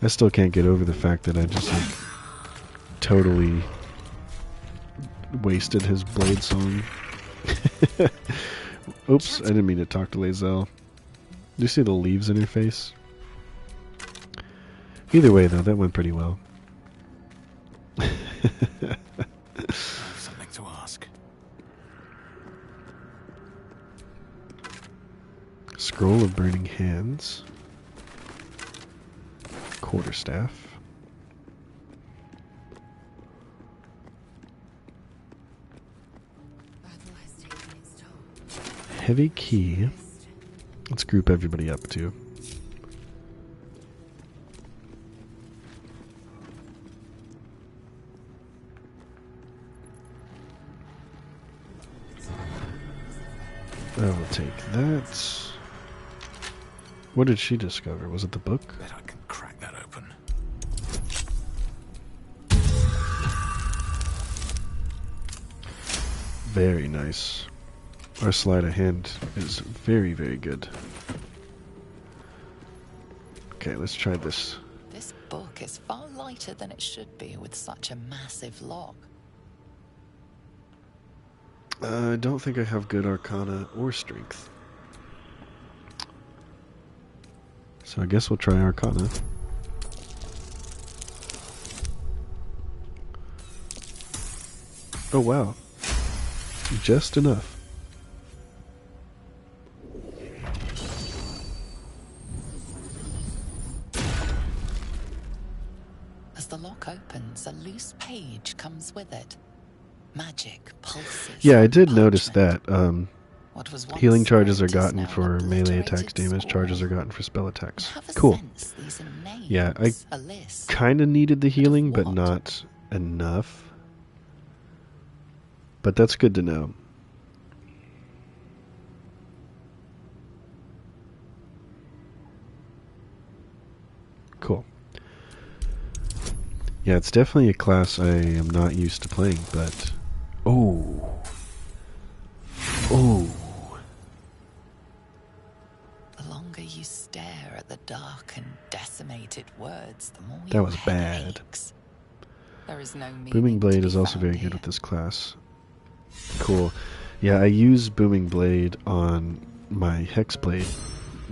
I still can't get over the fact that I just like totally wasted his blade song. Oops, I didn't mean to talk to Lae'zel. Do you see the leaves in her face? Either way, though, that went pretty well. I have something to ask. Scroll of Burning Hands. Quarterstaff. Heavy key. Let's group everybody up too. I will take that. What did she discover? Was it the book? Bet I can crack that open. Very nice. Our sleight of hand is very, very good. Okay, let's try this. This book is far lighter than it should be with such a massive lock. I don't think I have good Arcana or Strength. So I guess we'll try Arcana. Oh wow. Just enough. As the lock opens, a loose page comes with it. Magic pulses. Yeah, I did notice that. What was once Healing charges are great is gotten now for an melee attacks, obliterated damage scroll. charges are gotten for spell attacks. Have a Cool. sense these are names, Yeah, I a list. kind of needed the healing, but what? not enough. But that's good to know. Cool. Yeah, it's definitely a class I am not used to playing, but... Oh. Oh. The longer you stare at the dark and decimated words, the more That your was head bad. aches. There is no meaning Booming to Blade be is also found very here. good with this class. Cool. Yeah, I use Booming Blade on my Hexblade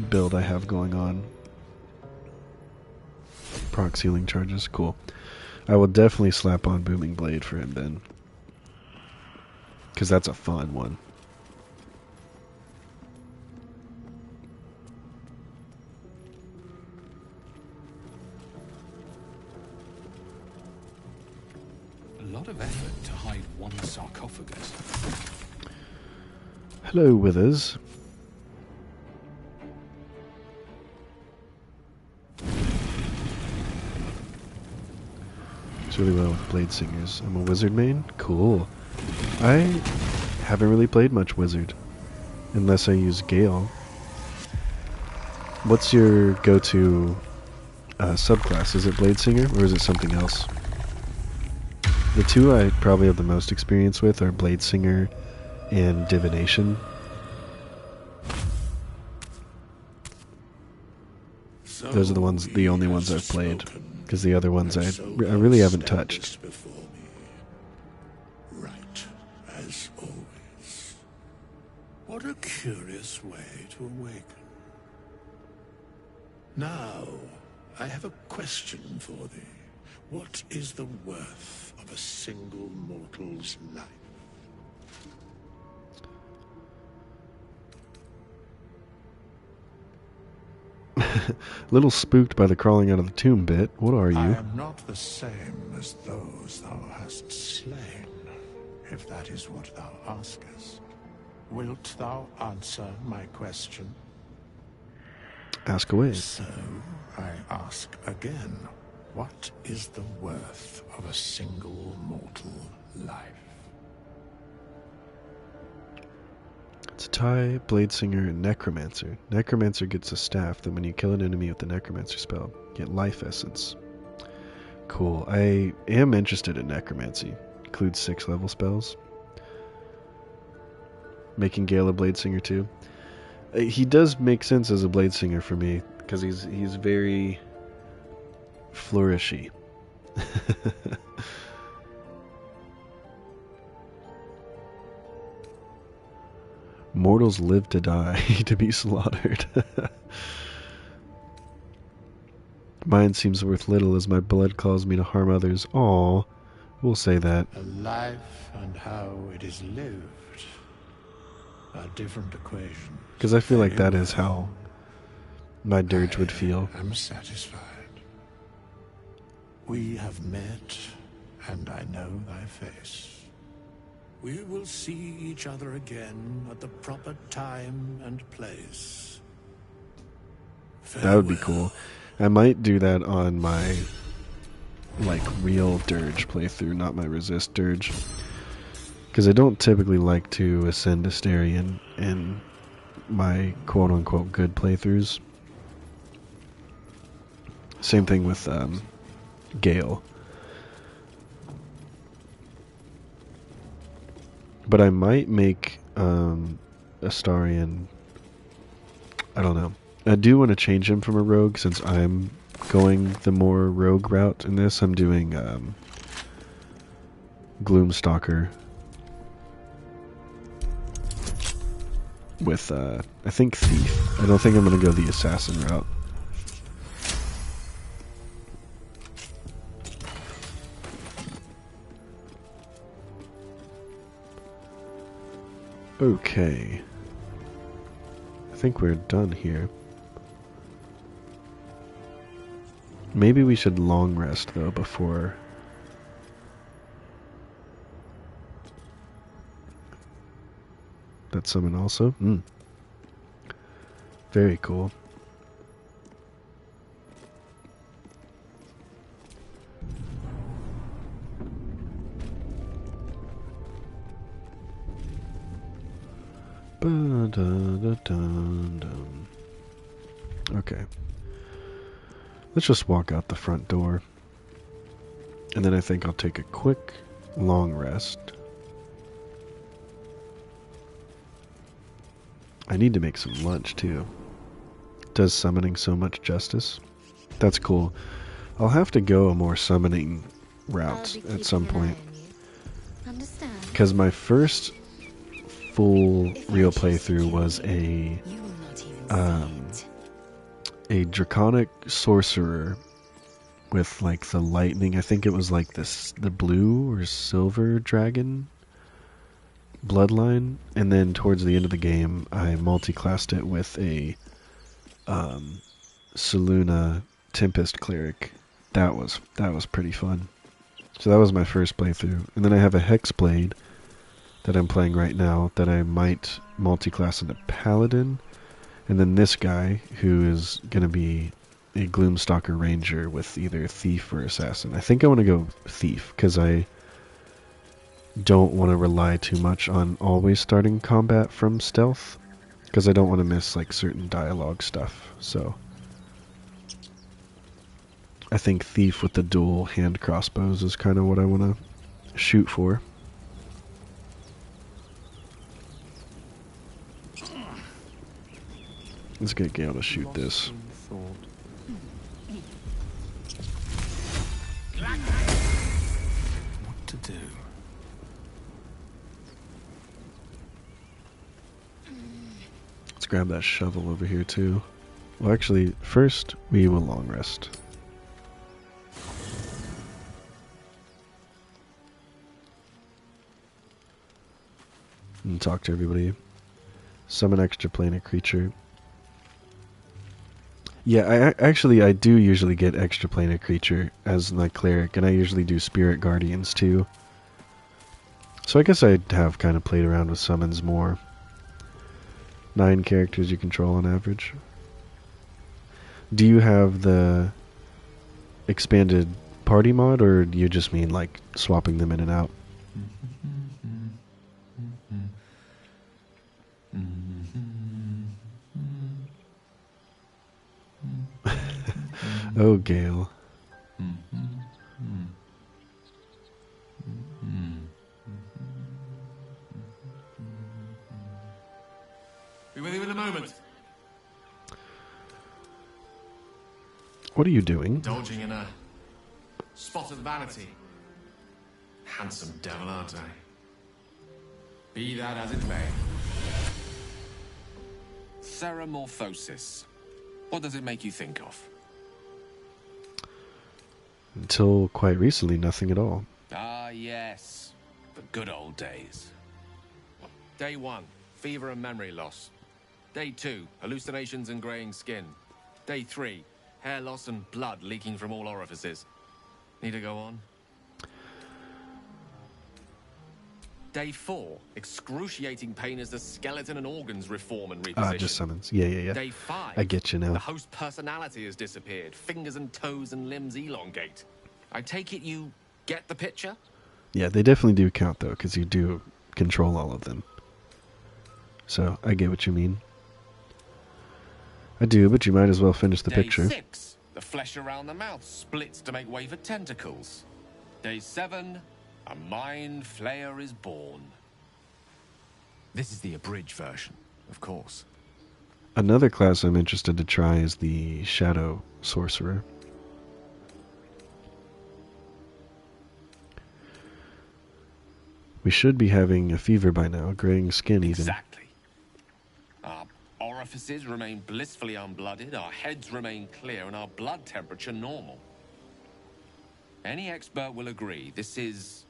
build I have going on. Proc healing charges, cool. I will definitely slap on Booming Blade for him then. Because that's a fun one. A lot of effort to hide one sarcophagus. Hello, Withers. It's really well with Blade Singers. I'm a Wizard main? Cool. I haven't really played much Wizard. Unless I use Gale. What's your go-to subclass? Is it Blade Singer or is it something else? The two I probably have the most experience with are Blade Singer and Divination. Those are the only ones I've played, because the other ones I really haven't touched. Right, as always. What a curious way to awaken. Now, I have a question for thee. What is the worth of a single mortal's life? Little spooked by the crawling out of the tomb bit. What are you? I am not the same as those thou hast slain, if that is what thou askest. Wilt thou answer my question? Ask away. So, I ask again, what is the worth of a single mortal life? It's Ty, Blade Singer, and Necromancer. Necromancer gets a staff that when you kill an enemy with the Necromancer spell, get life essence. Cool. I am interested in Necromancy. Includes 6 level spells. Making Gale a Blade Singer too. He does make sense as a Blade Singer for me, because he's very flourishy. Mortals live to die, to be slaughtered. Mine seems worth little as my blood calls me to harm others. Aw, we'll say that. A life and how it is lived are different equations. Because I feel like Very that is how my dirge would feel. I'm satisfied. We have met, and I know thy face. We will see each other again at the proper time and place. That would be cool. I might do that on my, like, real dirge playthrough, not my resist dirge. Because I don't typically like to ascend Astarion in my quote-unquote good playthroughs. Same thing with Gale. But I might make Astarion, I don't know. I do want to change him from a rogue since I'm going the more rogue route in this. I'm doing gloomstalker with I think thief. I don't think I'm going to go the assassin route. Okay. I think we're done here. Maybe we should long rest, though, before... That summon also? Very cool. Okay. Let's just walk out the front door. And then I think I'll take a quick, long rest. I need to make some lunch, too. Does summoning so much justice? That's cool. I'll have to go a more summoning route at some point. Because my first full real playthrough was a draconic sorcerer with like the lightning. I think it was like the blue or silver dragon bloodline, and then towards the end of the game I multi-classed it with a Selûne Tempest cleric. That was pretty fun. So that was my first playthrough, and then I have a Hexblade that I'm playing right now that I might multi-class into Paladin, and then this guy who is going to be a Gloomstalker Ranger with either Thief or Assassin. I think I want to go Thief because I don't want to rely too much on always starting combat from stealth, because I don't want to miss like certain dialogue stuff. So I think Thief with the dual hand crossbows is kind of what I want to shoot for. Let's get Gale to shoot this. What to do? Let's grab that shovel over here too. Well, actually, first we will long rest. And talk to everybody. Summon extra planar creature. Yeah, I do usually get extra planar creature as my cleric, and I usually do spirit guardians too. So I guess I have kind of played around with summons more. 9 characters you control on average. Do you have the expanded party mod, or do you just mean like swapping them in and out? Oh, Gale. Be with you in a moment. What are you doing? Indulging in a spot of vanity. Handsome devil, aren't I? Be that as it may. Ceramorphosis. What does it make you think of? Until quite recently, nothing at all. Ah, yes. The good old days. Day 1, fever and memory loss. Day 2, hallucinations and greying skin. Day 3, hair loss and blood leaking from all orifices. Need to go on? Day 4, excruciating pain as the skeleton and organs reform and reposition. Ah, just summons. Yeah. Day 5, I get you now. the host personality has disappeared. Fingers and toes and limbs elongate. I take it you get the picture? Yeah, they definitely do count, though, because you do control all of them. So, I get what you mean. I do, but you might as well finish the picture. Day 6, the flesh around the mouth splits to make way for tentacles. Day 7, a mind flayer is born. This is the abridged version, of course. Another class I'm interested to try is the Shadow Sorcerer. We should be having a fever by now, graying skin even. Exactly. Our orifices remain blissfully unblooded, our heads remain clear, and our blood temperature normal. Any expert will agree this is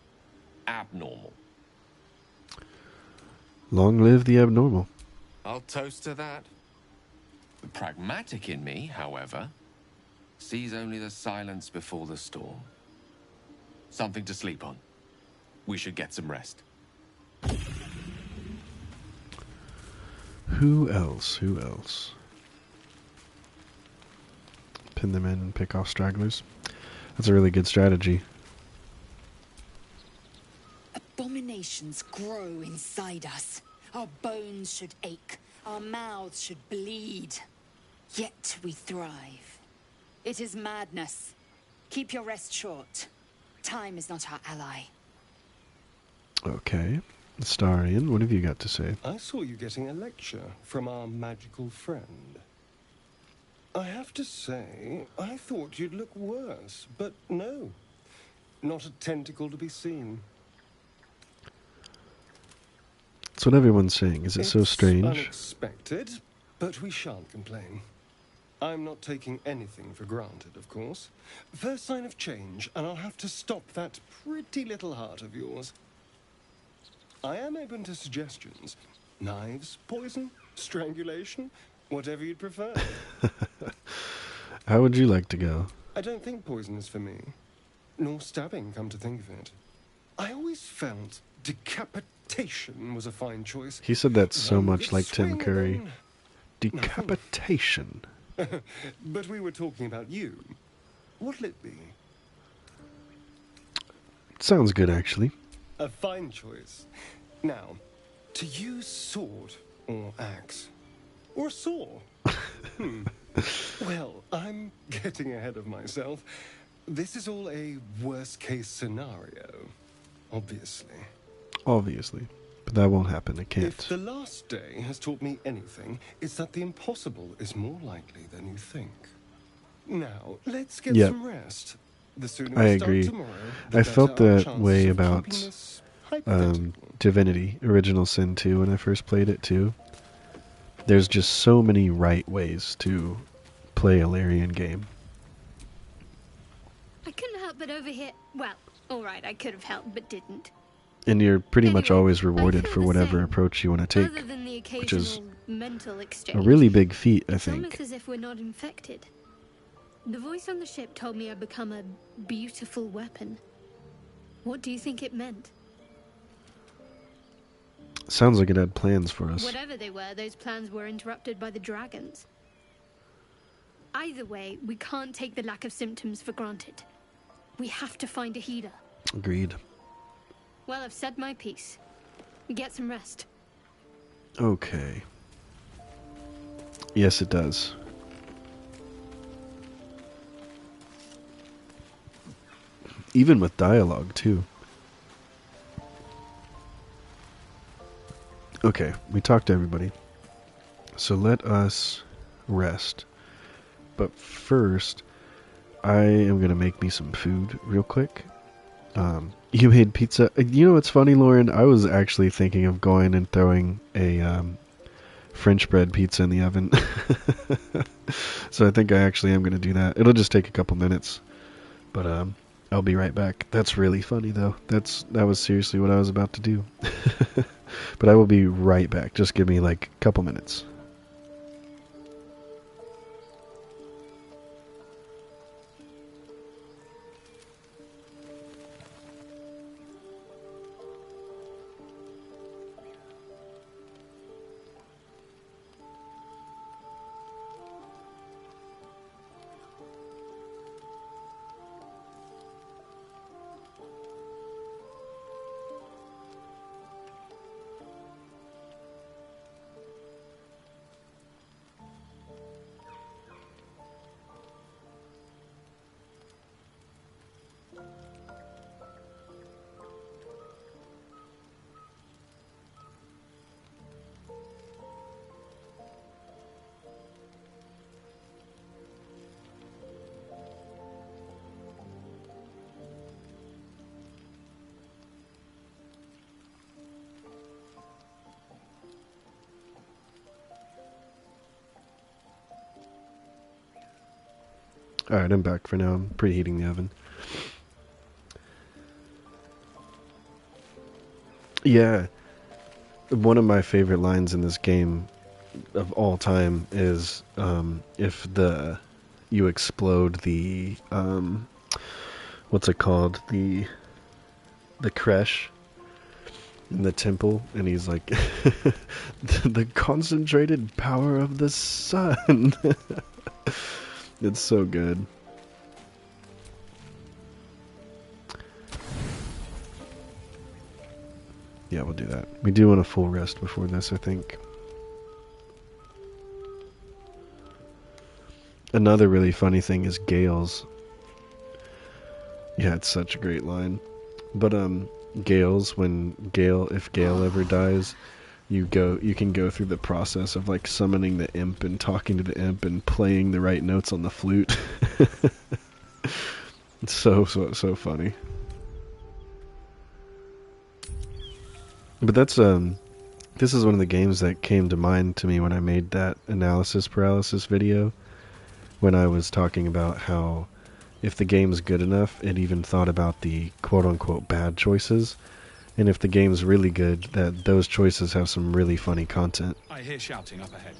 abnormal. Long live the abnormal. I'll toast to that. The pragmatic in me, however, sees only the silence before the storm. Something to sleep on. We should get some rest. Who else? Pin them in and pick off stragglers. That's a really good strategy. Abominations grow inside us. Our bones should ache. Our mouths should bleed. Yet we thrive. It is madness. Keep your rest short. Time is not our ally. Okay. Astarion, what have you got to say? I saw you getting a lecture from our magical friend. I have to say, I thought you'd look worse, but no. Not a tentacle to be seen. That's what everyone's saying. Is it so strange? Unexpected, but we shan't complain. I'm not taking anything for granted, of course. First sign of change, and I'll have to stop that pretty little heart of yours. I am open to suggestions. Knives, poison, strangulation, whatever you'd prefer. How would you like to go? I don't think poison is for me. Nor stabbing, come to think of it. I always felt decapitation was a fine choice. He said that so One much good like Tim swing Curry. and Decapitation. But we were talking about you. What'll it be? Sounds good, actually. A fine choice. Now, to use sword or axe or saw. Well, I'm getting ahead of myself. This is all a worst-case scenario, obviously. Obviously. But that won't happen. It can't. If the last day has taught me anything, it's that the impossible is more likely than you think. Now, let's get some rest. The sooner I we agree. start tomorrow, the I better felt our that chances way of about keeping this hypothetical. Divinity, Original Sin 2, when I first played it too. There's just so many right ways to play a Larian game. I couldn't help but overhear. Well, alright, I could have helped, but didn't. And you're pretty much Anyway, always I rewarded feel for the whatever same. approach you want to take, Other than the which is occasional mental a exchange. really big feat, I It's think. almost as if we're not infected. The voice on the ship told me I'd become a beautiful weapon. What do you think it meant? Sounds like it had plans for us. Whatever they were, those plans were interrupted by the dragons. Either way, we can't take the lack of symptoms for granted. We have to find a healer. Agreed. Well, I've said my piece. Get some rest. Okay. Yes, it does. Even with dialogue, too. Okay, we talked to everybody. So let us rest. But first, I am going to make me some food real quick. You made pizza. You know what's funny, Lauren? I was actually thinking of going and throwing a French bread pizza in the oven. So I think I actually am going to do that. It'll just take a couple minutes. But I'll be right back. That's really funny, though. That was seriously what I was about to do. But I will be right back. Just give me like a couple minutes. Alright, I'm back for now. I'm preheating the oven. Yeah. One of my favorite lines in this game of all time is if you explode the what's it called? The creche in the temple, and he's like the concentrated power of the sun. It's so good. Yeah, we'll do that. We do want a full rest before this, I think. Another really funny thing is Gale's. Yeah, it's such a great line. But Gale's, if Gale ever dies, you can go through the process of like summoning the imp and talking to the imp and playing the right notes on the flute. It's so funny. But that's this is one of the games that came to mind to me when I made that analysis paralysis video, when I was talking about how if the game's good enough, it even thought about the quote-unquote bad choices, and if the game's really good, that those choices have some really funny content. I hear shouting up ahead.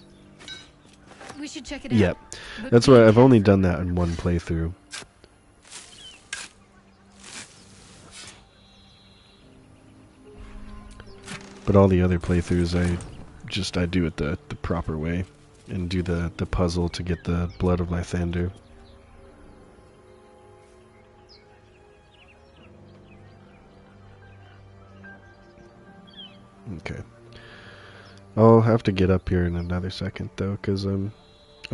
We should check it out. Yep. That's why I've only done that in one playthrough. But all the other playthroughs, I do it the proper way, and do the puzzle to get the blood of Lathander. Okay. I'll have to get up here in another second though, because I'm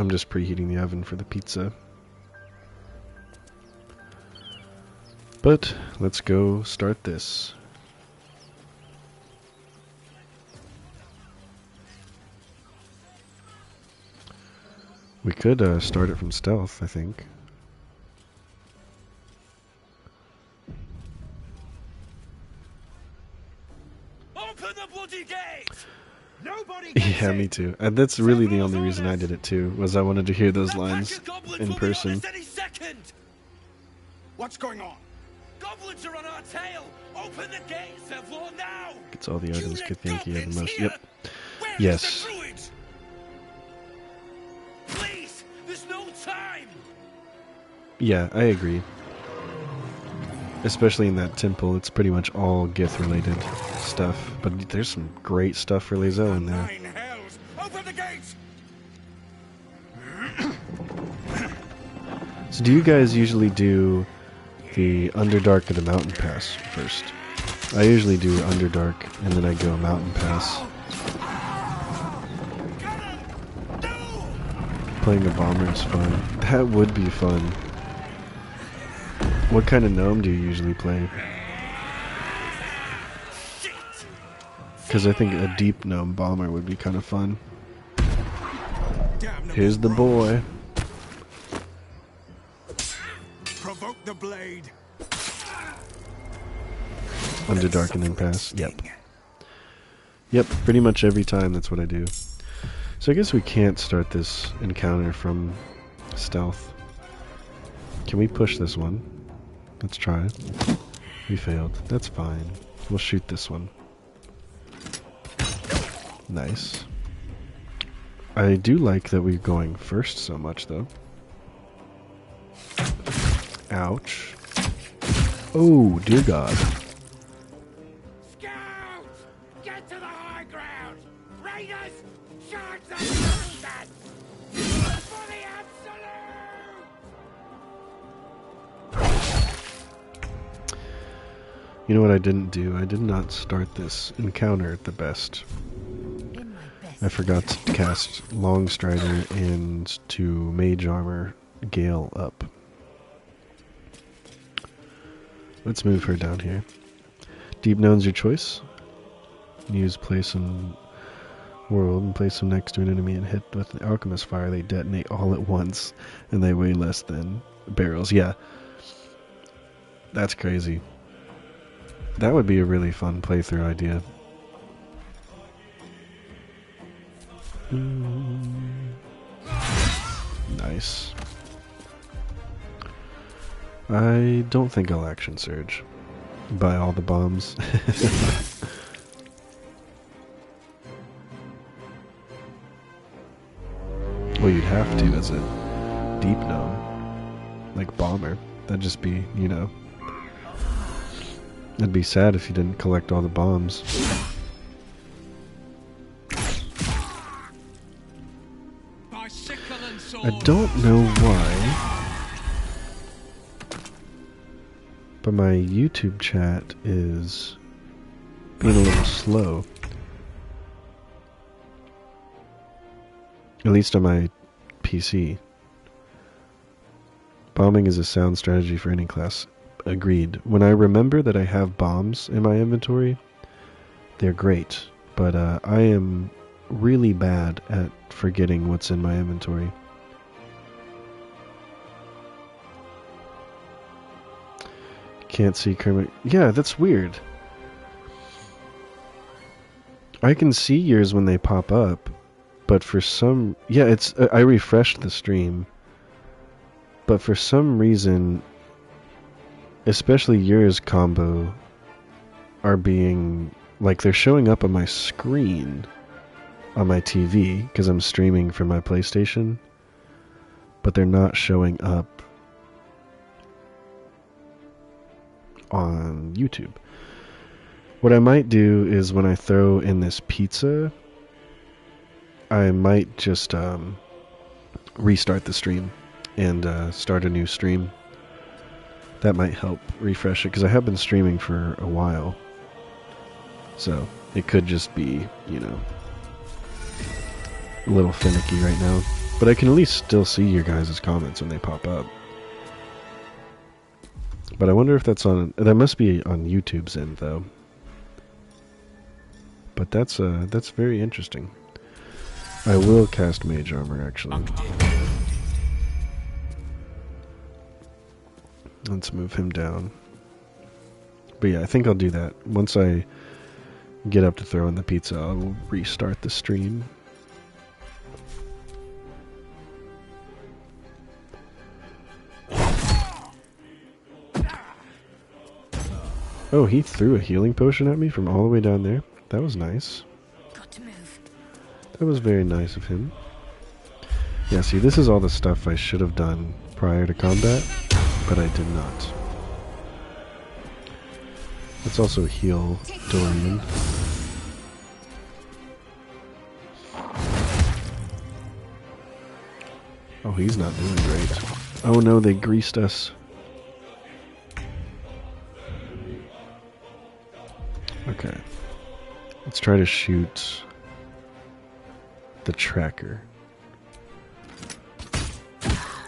just preheating the oven for the pizza. But let's go start this. We could start it from stealth, I think. Open the bloody gate! Nobody Yeah, me too. And that's really the only reason I did it too, was I wanted to hear those lines in person. What's going on? Goblins are on our tail! Open the gate, Zevlor, now! Gets all the items Kathanki had the most. Yep. Yes. Please! There's no time! Yeah, I agree. Especially in that temple, it's pretty much all Gith related stuff. But there's some great stuff for Lae'zel in there. Open the gates! So do you guys usually do the Underdark or the Mountain Pass first? I usually do Underdark, and then I go Mountain Pass. Playing a bomber is fun. That would be fun. What kind of gnome do you usually play? Because I think a deep gnome bomber would be kind of fun. Here's the boy. the blade. Underdark and then pass. Yep. Yep, pretty much every time that's what I do. So I guess we can't start this encounter from stealth. Can we push this one? Let's try it. We failed. That's fine. We'll shoot this one. Nice. I do like that we're going first so much, though. Ouch. Oh, dear God. Scouts! Get to the high ground! Raiders! Charge the mountain! For the absolute! You know what I didn't do? I did not start this encounter at the best. I forgot to cast Longstrider and to Mage Armor Gale up. Let's move her down here. Deep Known's your choice. Use place them world and place them next to an enemy and hit with the Alchemist Fire. They detonate all at once and they weigh less than barrels. Yeah. That's crazy. That would be a really fun playthrough idea. Nice. I don't think I'll action surge. Buy all the bombs. Well, you'd have to as a deep gnome. Like bomber. That'd just be, you know. It'd be sad if you didn't collect all the bombs. I don't know why, but my YouTube chat is being a little slow. At least on my PC. Bombing is a sound strategy for any class. Agreed. When I remember that I have bombs in my inventory, they're great. But I am really bad at forgetting what's in my inventory. Can't see Kermit. Yeah, that's weird. I can see yours when they pop up, but for some... Yeah, it's... I refreshed the stream, but for some reason, especially yours combo, are being... Like, they're showing up on my screen, on my TV, because I'm streaming from my PlayStation, but they're not showing up on YouTube. What I might do is when I throw in this pizza, I might just restart the stream and start a new stream. That might help refresh it, because I have been streaming for a while. So it could just be, you know, a little finicky right now. But I can at least still see your guys' comments when they pop up. But I wonder if that's on... That must be on YouTube's end, though. But that's very interesting. I will cast Mage Armor, actually. Let's move him down. But yeah, I think I'll do that. Once I get up to throwing the pizza, I'll restart the stream. Oh, he threw a healing potion at me from all the way down there. That was nice. Got to move. That was very nice of him. Yeah, see, this is all the stuff I should have done prior to combat, but I did not. Let's also heal Dorian. Oh, he's not doing great. Oh no, they greased us. Okay. Let's try to shoot the tracker.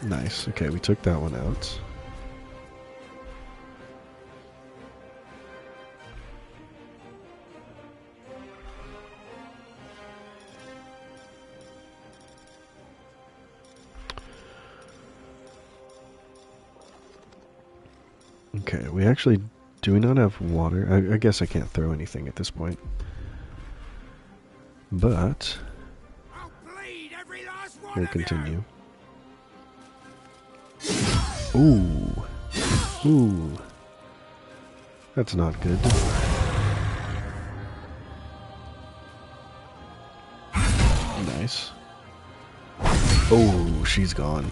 Nice. Okay, we took that one out. Okay, we actually do not have water. I guess I can't throw anything at this point. But we'll continue. Ooh. Ooh. That's not good. Nice. Oh, she's gone.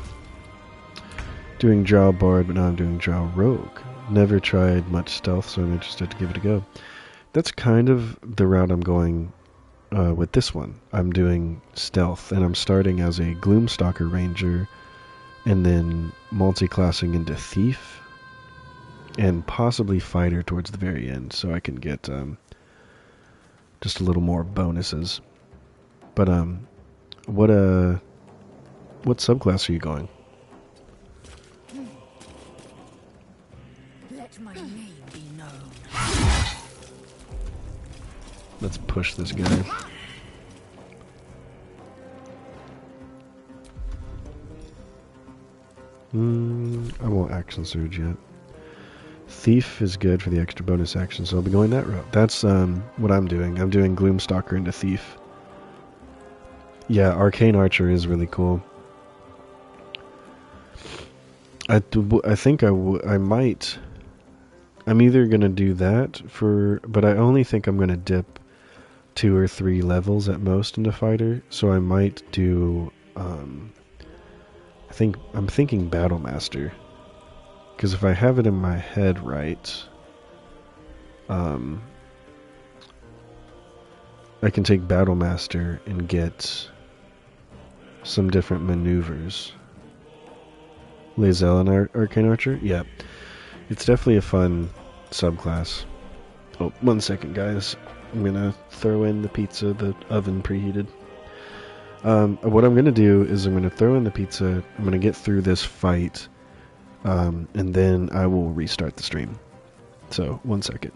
Doing drow bard, but now I'm doing drow rogue. Never tried much stealth, so I'm interested to give it a go. That's kind of the route I'm going with this one. I'm doing stealth, and I'm starting as a gloomstalker ranger, and then multi-classing into thief, and possibly fighter towards the very end, so I can get just a little more bonuses. But what subclass are you going? Let my name be known. Let's push this guy. I won't action surge yet. Thief is good for the extra bonus action, so I'll be going that route. That's what I'm doing. I'm doing Gloomstalker into Thief. Yeah, Arcane Archer is really cool. I think I might... I'm either going to do that but I only think I'm going to dip 2 or 3 levels at most into Fighter, so I might do... I'm thinking Battlemaster. Because if I have it in my head right, I can take Battlemaster and get some different maneuvers. Lae'zel and Arcane Archer? Yeah. It's definitely a fun subclass. Oh, 1 second, guys. I'm going to throw in the pizza, the oven preheated. What I'm going to do is I'm going to throw in the pizza, I'm going to get through this fight, and then I will restart the stream. So, 1 second.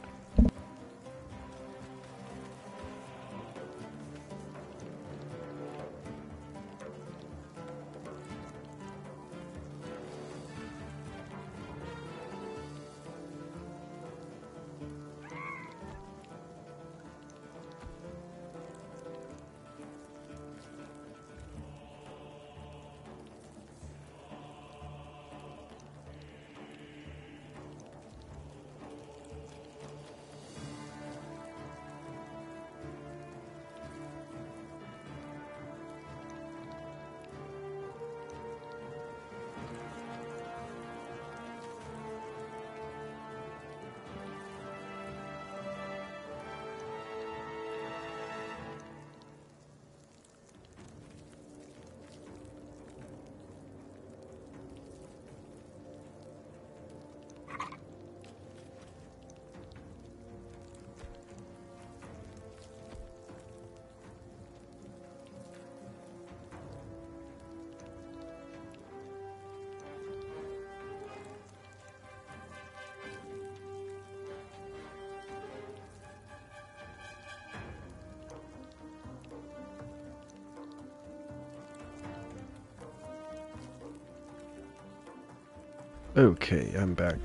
Okay, I'm back.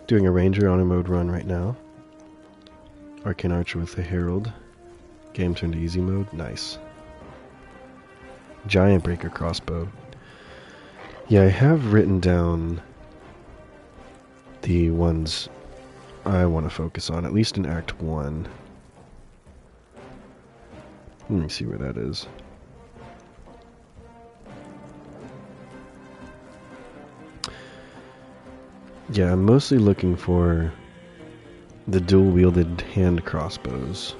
Doing a Ranger Honor Mode run right now. Arcane Archer with the Herald. Game turned to easy mode. Nice. Giant Breaker Crossbow. Yeah, I have written down the ones I want to focus on, at least in Act 1. Let me see where that is. Yeah, I'm mostly looking for the dual-wielded hand crossbows.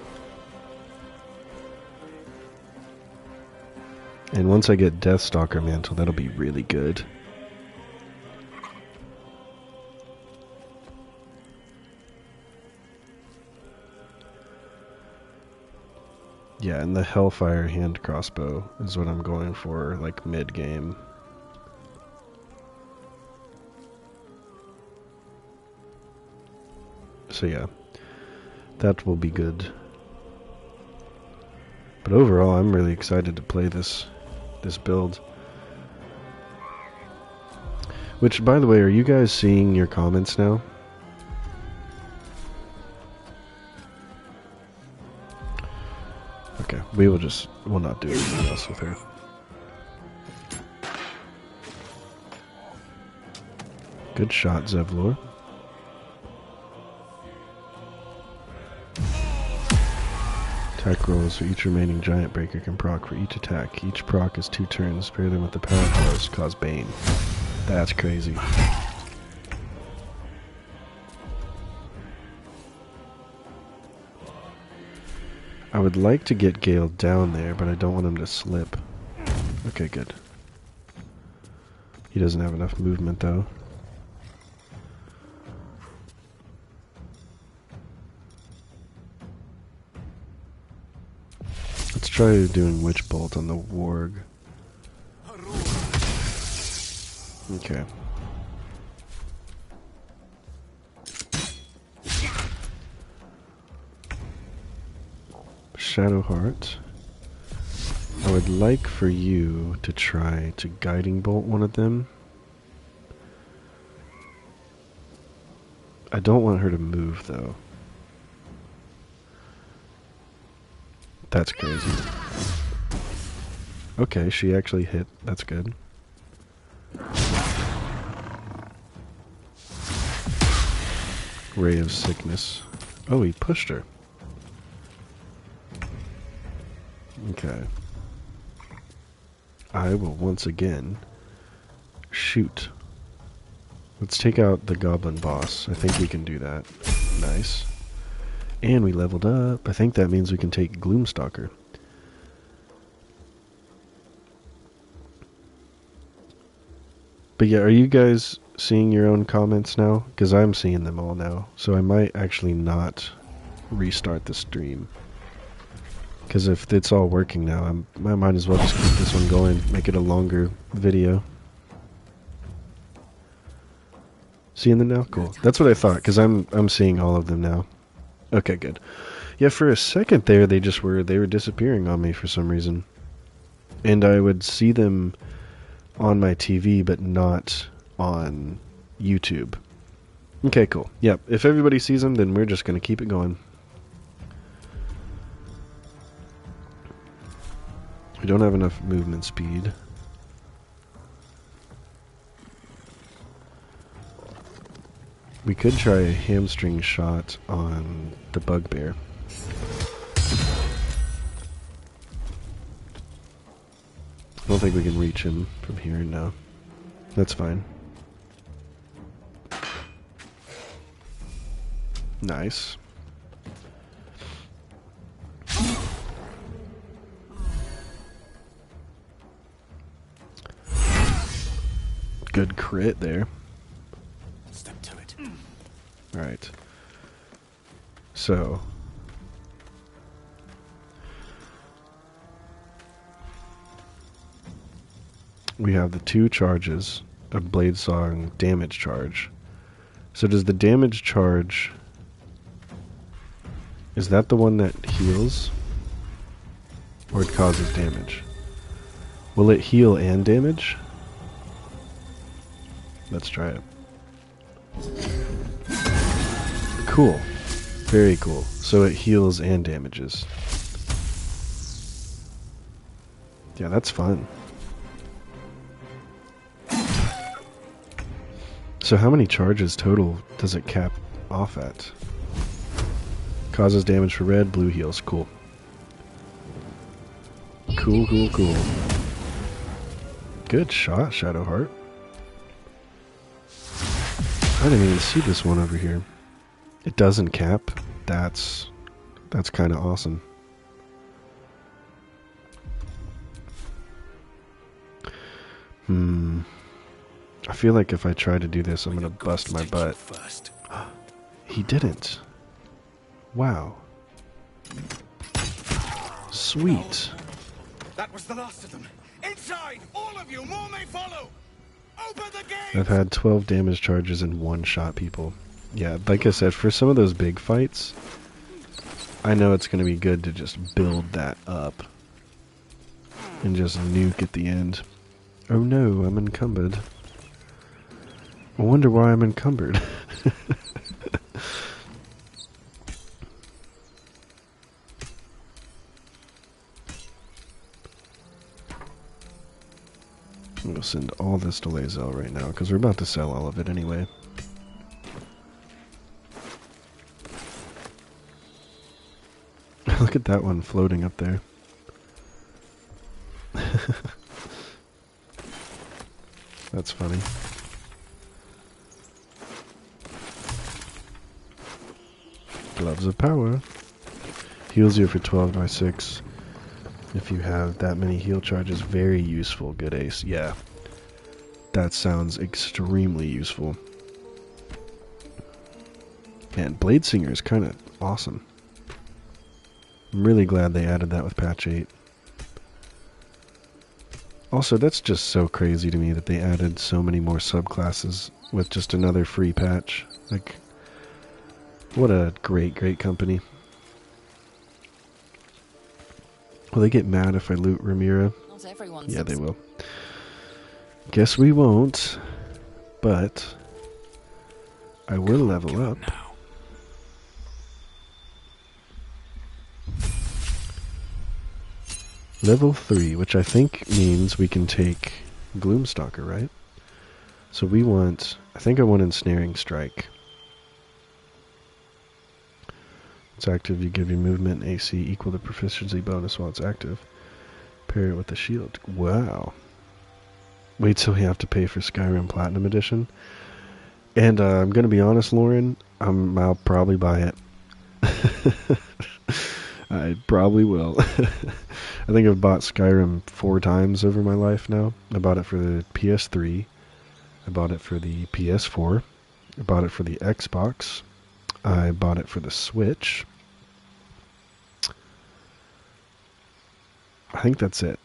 And once I get Deathstalker Mantle, that'll be really good. Yeah, and the Hellfire hand crossbow is what I'm going for, like, mid-game. So yeah, that will be good. But overall, I'm really excited to play this build. Which, by the way, are you guys seeing your comments now? Okay, we'll not do anything else with her. Good shot, Zevlor. Attack rolls for each remaining giant breaker can proc for each attack. Each proc is 2 turns. Pair them with the power powers to cause bane. That's crazy. I would like to get Gale down there, but I don't want him to slip. Okay, good. He doesn't have enough movement, though. Let's try doing Witch Bolt on the Warg. Okay. Shadowheart. I would like for you to try to Guiding Bolt one of them. I don't want her to move, though. That's crazy. Okay, she actually hit. That's good. Ray of Sickness. Oh, he pushed her. Okay. I will once again shoot. Let's take out the goblin boss. I think we can do that. Nice. And we leveled up. I think that means we can take Gloomstalker. But yeah, are you guys seeing your own comments now? Because I'm seeing them all now. So I might actually not restart the stream. Because if it's all working now, I might as well just keep this one going. Make it a longer video. Seeing them now? Cool. That's what I thought, because I'm seeing all of them now. Okay, good. Yeah, for a second there, they were disappearing on me for some reason. And I would see them on my TV, but not on YouTube. Okay, cool. Yep, if everybody sees them, then we're just going to keep it going. We don't have enough movement speed. We could try a hamstring shot on the bugbear. I don't think we can reach him from here now. That's fine. Nice. Good crit there. Step to it. Alright. So. We have the 2 charges of Bladesong damage charge. So does the damage charge... Is that the one that heals? Or it causes damage? Will it heal and damage? Let's try it. Cool. Very cool. So it heals and damages. Yeah, that's fun. So how many charges total does it cap off at? Causes damage for red, blue heals. Cool. Cool, cool, cool. Good shot, Shadowheart. I didn't even see this one over here. It doesn't cap. That's kind of awesome. I feel like if I try to do this, I'm gonna bust my butt. He didn't. Wow. Sweet. That was the last of them. Inside! All of you! More may follow! Open the gate! I've had 12 damage charges and one-shot people. Yeah, like I said, for some of those big fights, I know it's going to be good to just build that up. And just nuke at the end. Oh no, I'm encumbered. I wonder why I'm encumbered. I'm going to send all this to Lae'zel right now, because we're about to sell all of it anyway. Look at that one floating up there. That's funny. Gloves of Power. Heals you for 12/6. If you have that many heal charges, very useful. Good ace. Yeah. That sounds extremely useful. Man, Bladesinger is kind of awesome. I'm really glad they added that with patch 8. Also, that's just so crazy to me that they added so many more subclasses with just another free patch. Like, what a great, great company. Will they get mad if I loot Ramira? Yeah, they will. Guess we won't, but I will level up. Level 3, which I think means we can take Gloomstalker, right? So we want, I think I want Ensnaring Strike. It's active, you give your movement and AC equal to proficiency bonus while it's active. Pair it with the shield. Wow. Wait till we have to pay for Skyrim Platinum Edition. And I'm going to be honest, Lauren, I'll probably buy it. I probably will. I think I've bought Skyrim 4 times over my life now. I bought it for the PS3. I bought it for the PS4. I bought it for the Xbox. I bought it for the Switch. I think that's it.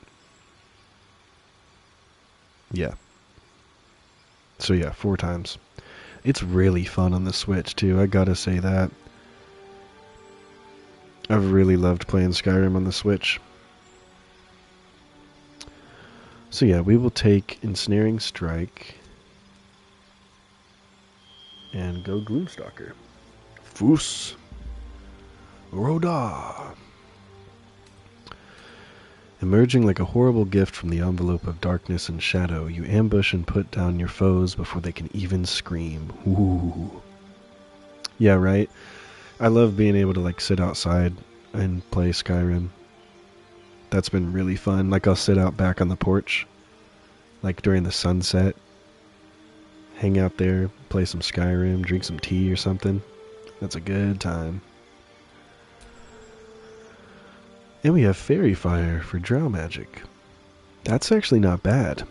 Yeah. So yeah, 4 times. It's really fun on the Switch too, I gotta say that. I've really loved playing Skyrim on the Switch. So yeah, we will take Ensnaring Strike and go Gloomstalker. Foos. Roda. Emerging like a horrible gift from the envelope of darkness and shadow, you ambush and put down your foes before they can even scream. Ooh. Yeah, right? I love being able to like sit outside and play Skyrim. That's been really fun. Like I'll sit out back on the porch, like during the sunset, hang out there, play some Skyrim, drink some tea or something. That's a good time. And we have Fairy Fire for drow magic. That's actually not bad.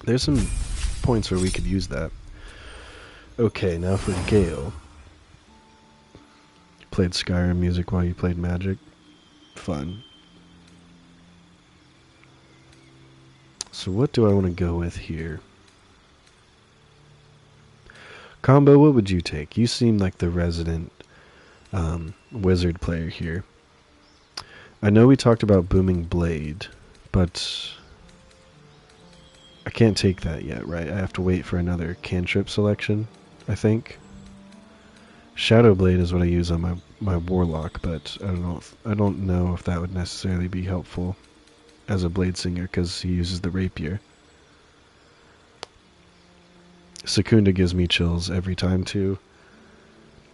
There's some points where we could use that. Okay, now for Gale. You played Skyrim music while you played Magic. Fun. So what do I want to go with here? Combo, what would you take? You seem like the resident wizard player here. I know we talked about Booming Blade, but I can't take that yet, right? I have to wait for another cantrip selection, I think. Shadowblade is what I use on my warlock, but I don't know if that would necessarily be helpful as a blade singer because he uses the rapier. Secunda gives me chills every time too.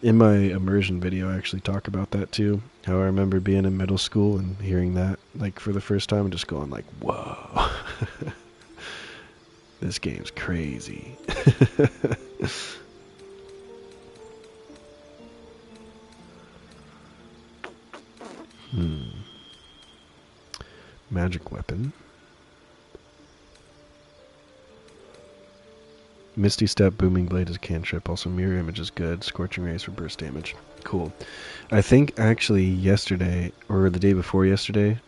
In my immersion video I actually talk about that too. How I remember being in middle school and hearing that like for the first time and just going like, whoa. This game's crazy. Magic weapon. Misty Step, Booming Blade is a cantrip. Also Mirror Image is good. Scorching Rays for burst damage. Cool. I think actually yesterday, or the day before yesterday,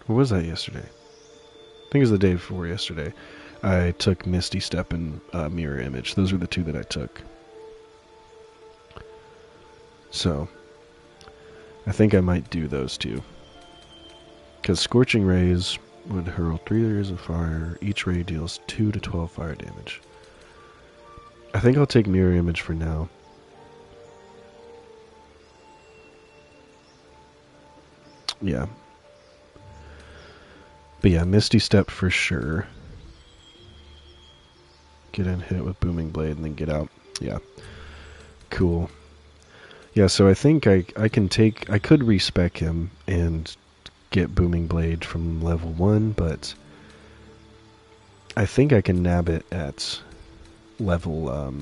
or was that yesterday? I think it was the day before yesterday. I took Misty Step and Mirror Image. Those were the 2 that I took. So, I think I might do those two. Because Scorching Rays would hurl 3 rays of fire. Each ray deals 2 to 12 fire damage. I think I'll take Mirror Image for now. Yeah. But yeah, Misty Step for sure. Get in, hit it with Booming Blade, and then get out. Yeah. Cool. Yeah, so I think I could respec him and get Booming Blade from level 1, but I think I can nab it at level,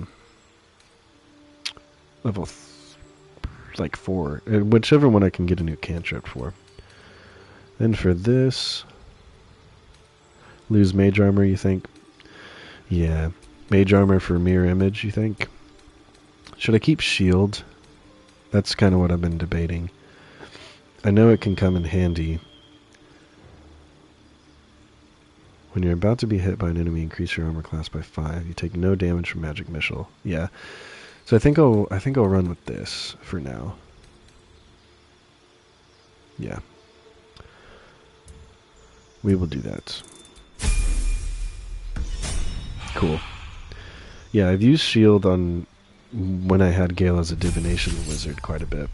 like 4. Whichever one I can get a new cantrip for. Then for this, lose Mage Armor, you think? Yeah. Mage Armor for Mirror Image, you think? Should I keep Shield? That's kind of what I've been debating. I know it can come in handy. When you're about to be hit by an enemy, increase your armor class by 5. You take no damage from magic missile. Yeah. So I think I'll run with this for now. Yeah. We will do that. Cool. Yeah, I've used Shield on when I had Gale as a divination wizard quite a bit.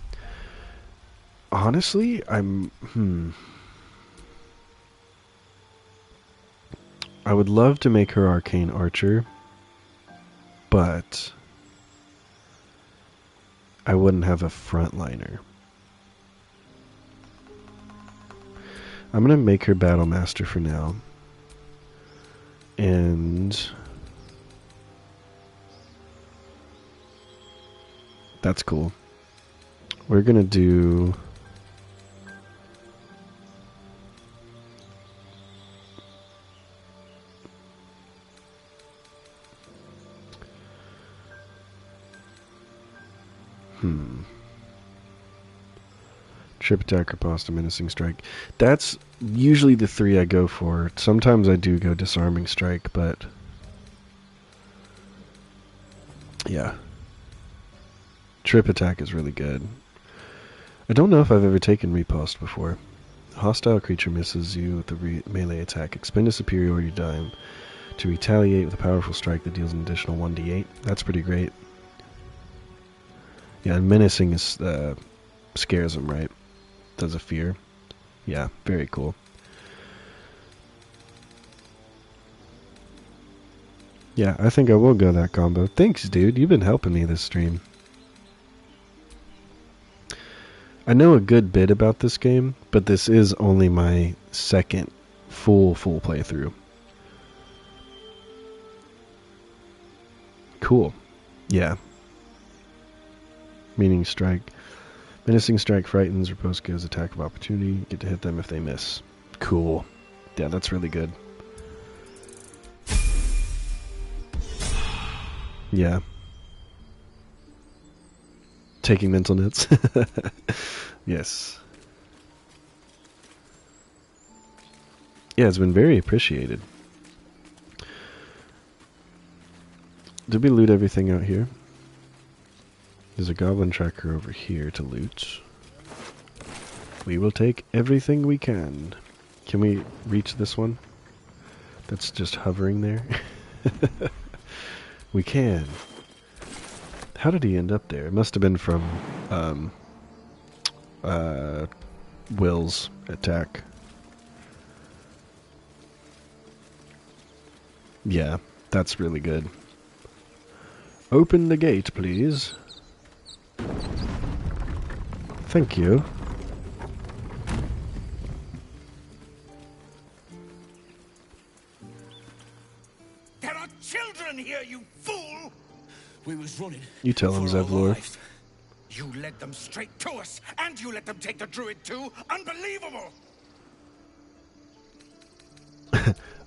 Honestly, I would love to make her Arcane Archer, but I wouldn't have a frontliner. I'm going to make her Battle Master for now. And that's cool. We're going to do Trip Attack, Riposte, Menacing Strike. That's usually the 3 I go for. Sometimes I do go Disarming Strike, but yeah. Trip Attack is really good. I don't know if I've ever taken Riposte before. Hostile creature misses you with a melee attack. Expend a superiority die to retaliate with a powerful strike that deals an additional 1d8. That's pretty great. Yeah, and Menacing is, scares him, right? Does a fear. Yeah, very cool. Yeah, I think I will go that combo. Thanks, dude. You've been helping me this stream. I know a good bit about this game, but this is only my second full playthrough. Cool. Yeah. Meaning Strike. Menacing Strike frightens, Riposte gives attack of opportunity. You get to hit them if they miss. Cool. Yeah, that's really good. Yeah. Taking mental notes. Yes. Yeah, it's been very appreciated. Did we loot everything out here? There's a goblin tracker over here to loot. We will take everything we can. Can we reach this one? That's just hovering there. We can. How did he end up there? It must have been from Will's attack. Yeah, that's really good. Open the gate, please. Thank you. There are children here, you fool! We was running. You tell him, Zevlor. You led them straight to us, and you let them take the druid too? Unbelievable!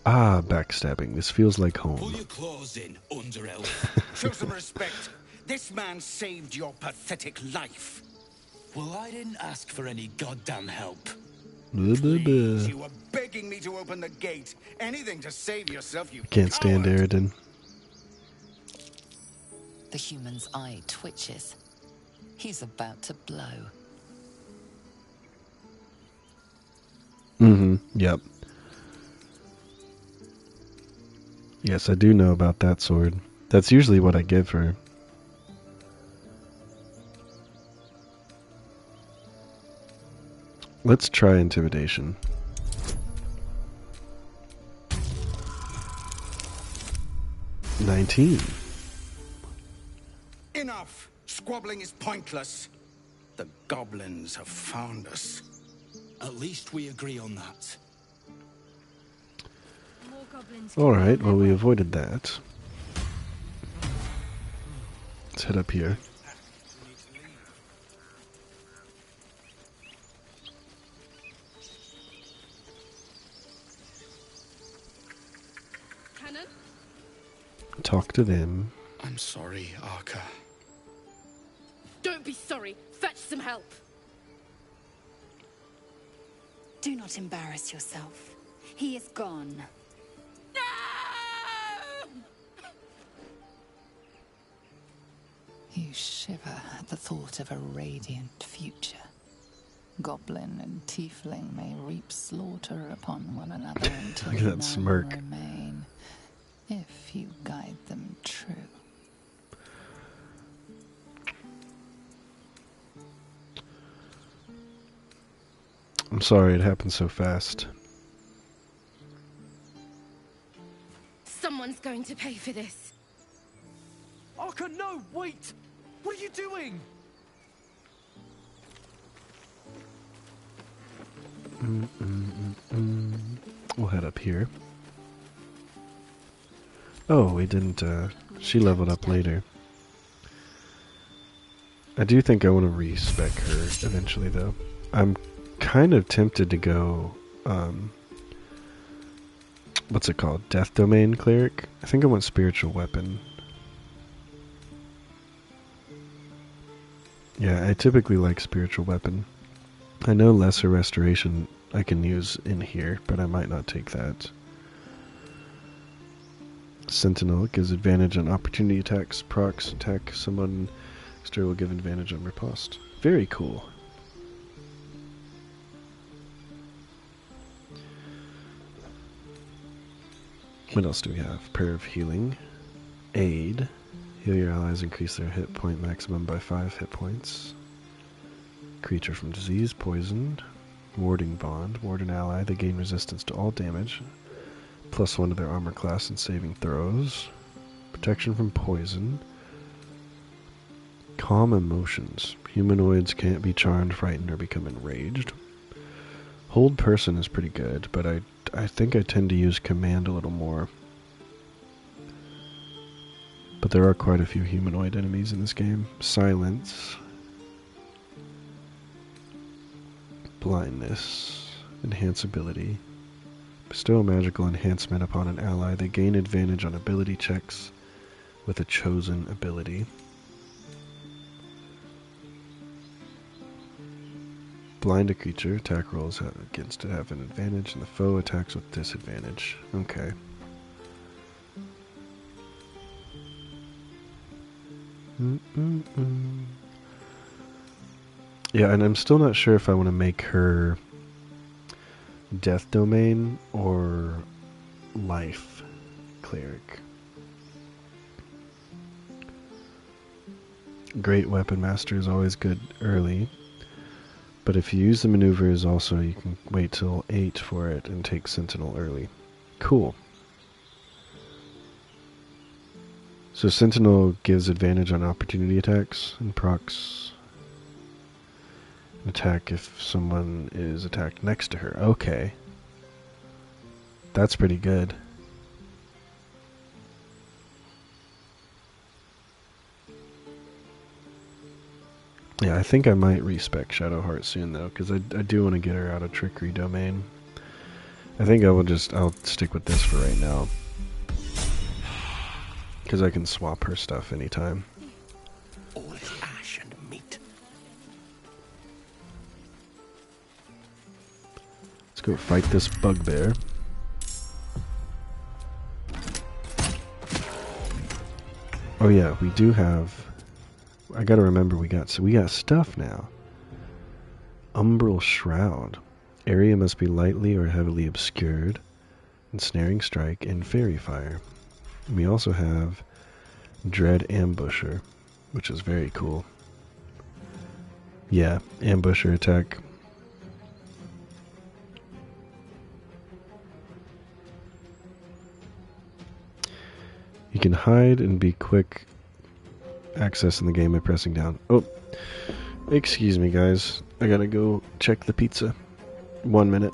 Ah, backstabbing. This feels like home. Pull your claws in, underelf. Show some respect. This man saved your pathetic life. Well, I didn't ask for any goddamn help. Please, you were begging me to open the gate. Anything to save yourself, you Can't stand Aridin. The human's eye twitches. He's about to blow. Mm-hmm. Yep. Yes, I do know about that sword. That's usually what I give her. Let's try intimidation. $19. Enough! Squabbling is pointless. The goblins have found us. At least we agree on that. Alright, well, we avoided that. Let's head up here. Cannon? Talk to them. I'm sorry, Arca. Don't be sorry. Fetch some help. Do not embarrass yourself. He is gone. You shiver at the thought of a radiant future. Goblin and tiefling may reap slaughter upon one another until Look at that none smirk. remain, if you guide them true. I'm sorry it happened so fast. Someone's going to pay for this. Arca, no! Wait! What are you doing? We'll head up here. Oh, we didn't, she leveled up later. I do think I want to respec her eventually, though. I'm kind of tempted to go, what's it called? Death Domain Cleric? I think I want Spiritual Weapon. Yeah, I typically like Spiritual Weapon. I know Lesser Restoration I can use in here, but I might not take that. Sentinel gives advantage on opportunity attacks, procs, attack someone extra will give advantage on riposte. Very cool. What else do we have? Prayer of Healing. Aid. Heal your allies, increase their hit point maximum by 5 hit points. Creature from disease, poison. Warding Bond. Ward an ally, they gain resistance to all damage. +1 to their armor class and saving throws. Protection from poison. Calm emotions. Humanoids can't be charmed, frightened, or become enraged. Hold person is pretty good, but I think I tend to use command a little more. But there are quite a few humanoid enemies in this game. Silence. Blindness. Enhanceability. Bestow a magical enhancement upon an ally. They gain advantage on ability checks with a chosen ability. Blind a creature. Attack rolls against it have an advantage, and the foe attacks with disadvantage. Okay. Yeah, and I'm still not sure if I want to make her Death Domain or Life Cleric. Great Weapon Master is always good early, but if you use the maneuvers also, you can wait till 8 for it and take Sentinel early. Cool. So Sentinel gives advantage on opportunity attacks and procs. Attack if someone is attacked next to her. Okay. That's pretty good. Yeah, I think I might respec Shadowheart soon though, because I do want to get her out of Trickery Domain. I think I'll stick with this for right now. Because I can swap her stuff anytime. All is ash and meat. Let's go fight this bugbear. Oh yeah, we do have... I gotta remember we got stuff now. Umbral Shroud. Area must be lightly or heavily obscured. Ensnaring strike and fairy fire. We also have Dread Ambusher, which is very cool. Yeah, ambusher attack. You can hide and be quick access in the game by pressing down. Oh, excuse me guys. I gotta go check the pizza. 1 minute.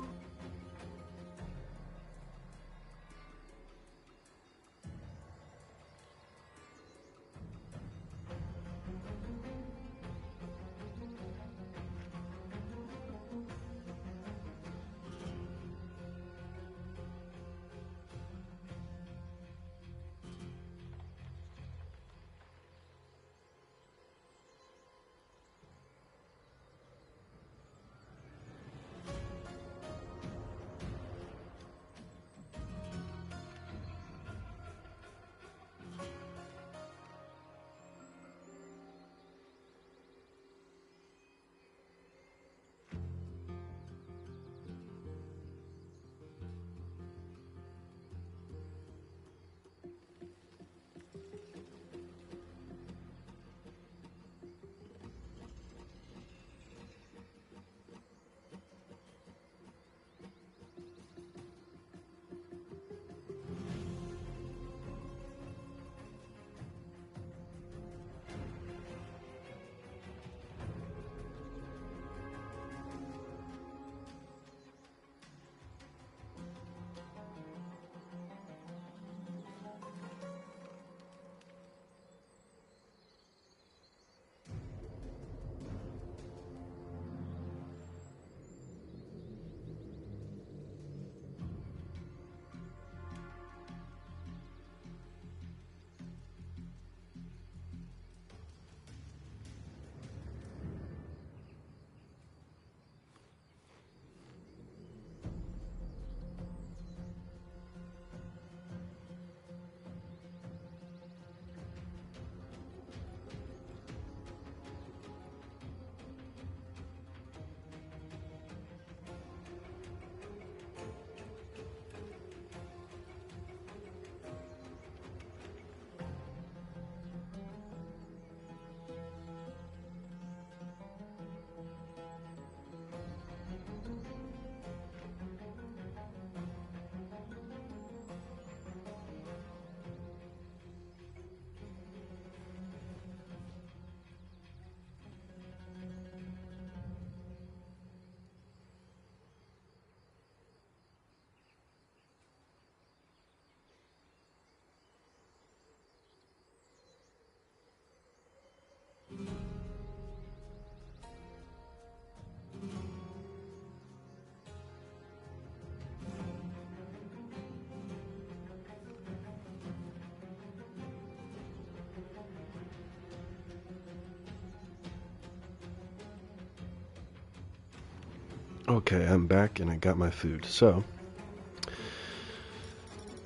Okay, I'm back and I got my food. So,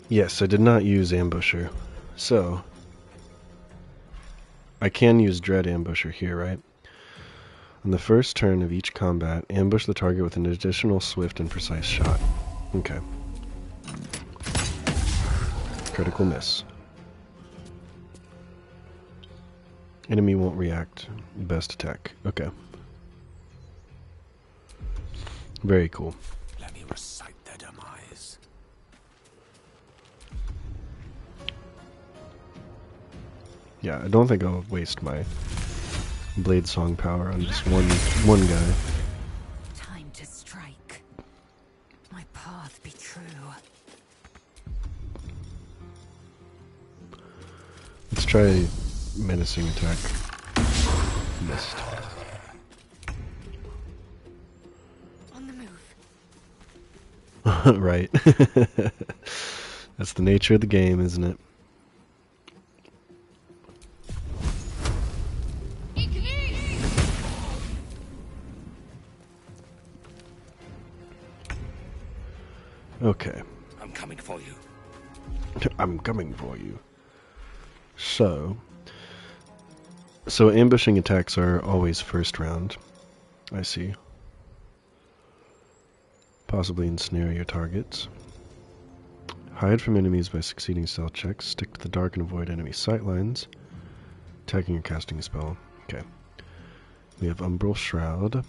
yes, I did not use Ambusher. So, I can use Dread Ambusher here, right? On the first turn of each combat, ambush the target with an additional swift and precise shot. Okay. Critical miss. Enemy won't react. Best attack. Okay. Very cool. Let me recite their demise. Yeah, I don't think I'll waste my blade song power on just one guy. Time to strike. My path be true. Let's try menacing attack. Missed. On the move. Right. That's the nature of the game, isn't it? Okay. I'm coming for you. I'm coming for you. So ambushing attacks are always first round. I see. Possibly ensnare your targets. Hide from enemies by succeeding stealth checks. Stick to the dark and avoid enemy sightlines. Attacking or casting a spell. Okay. We have Umbral Shroud.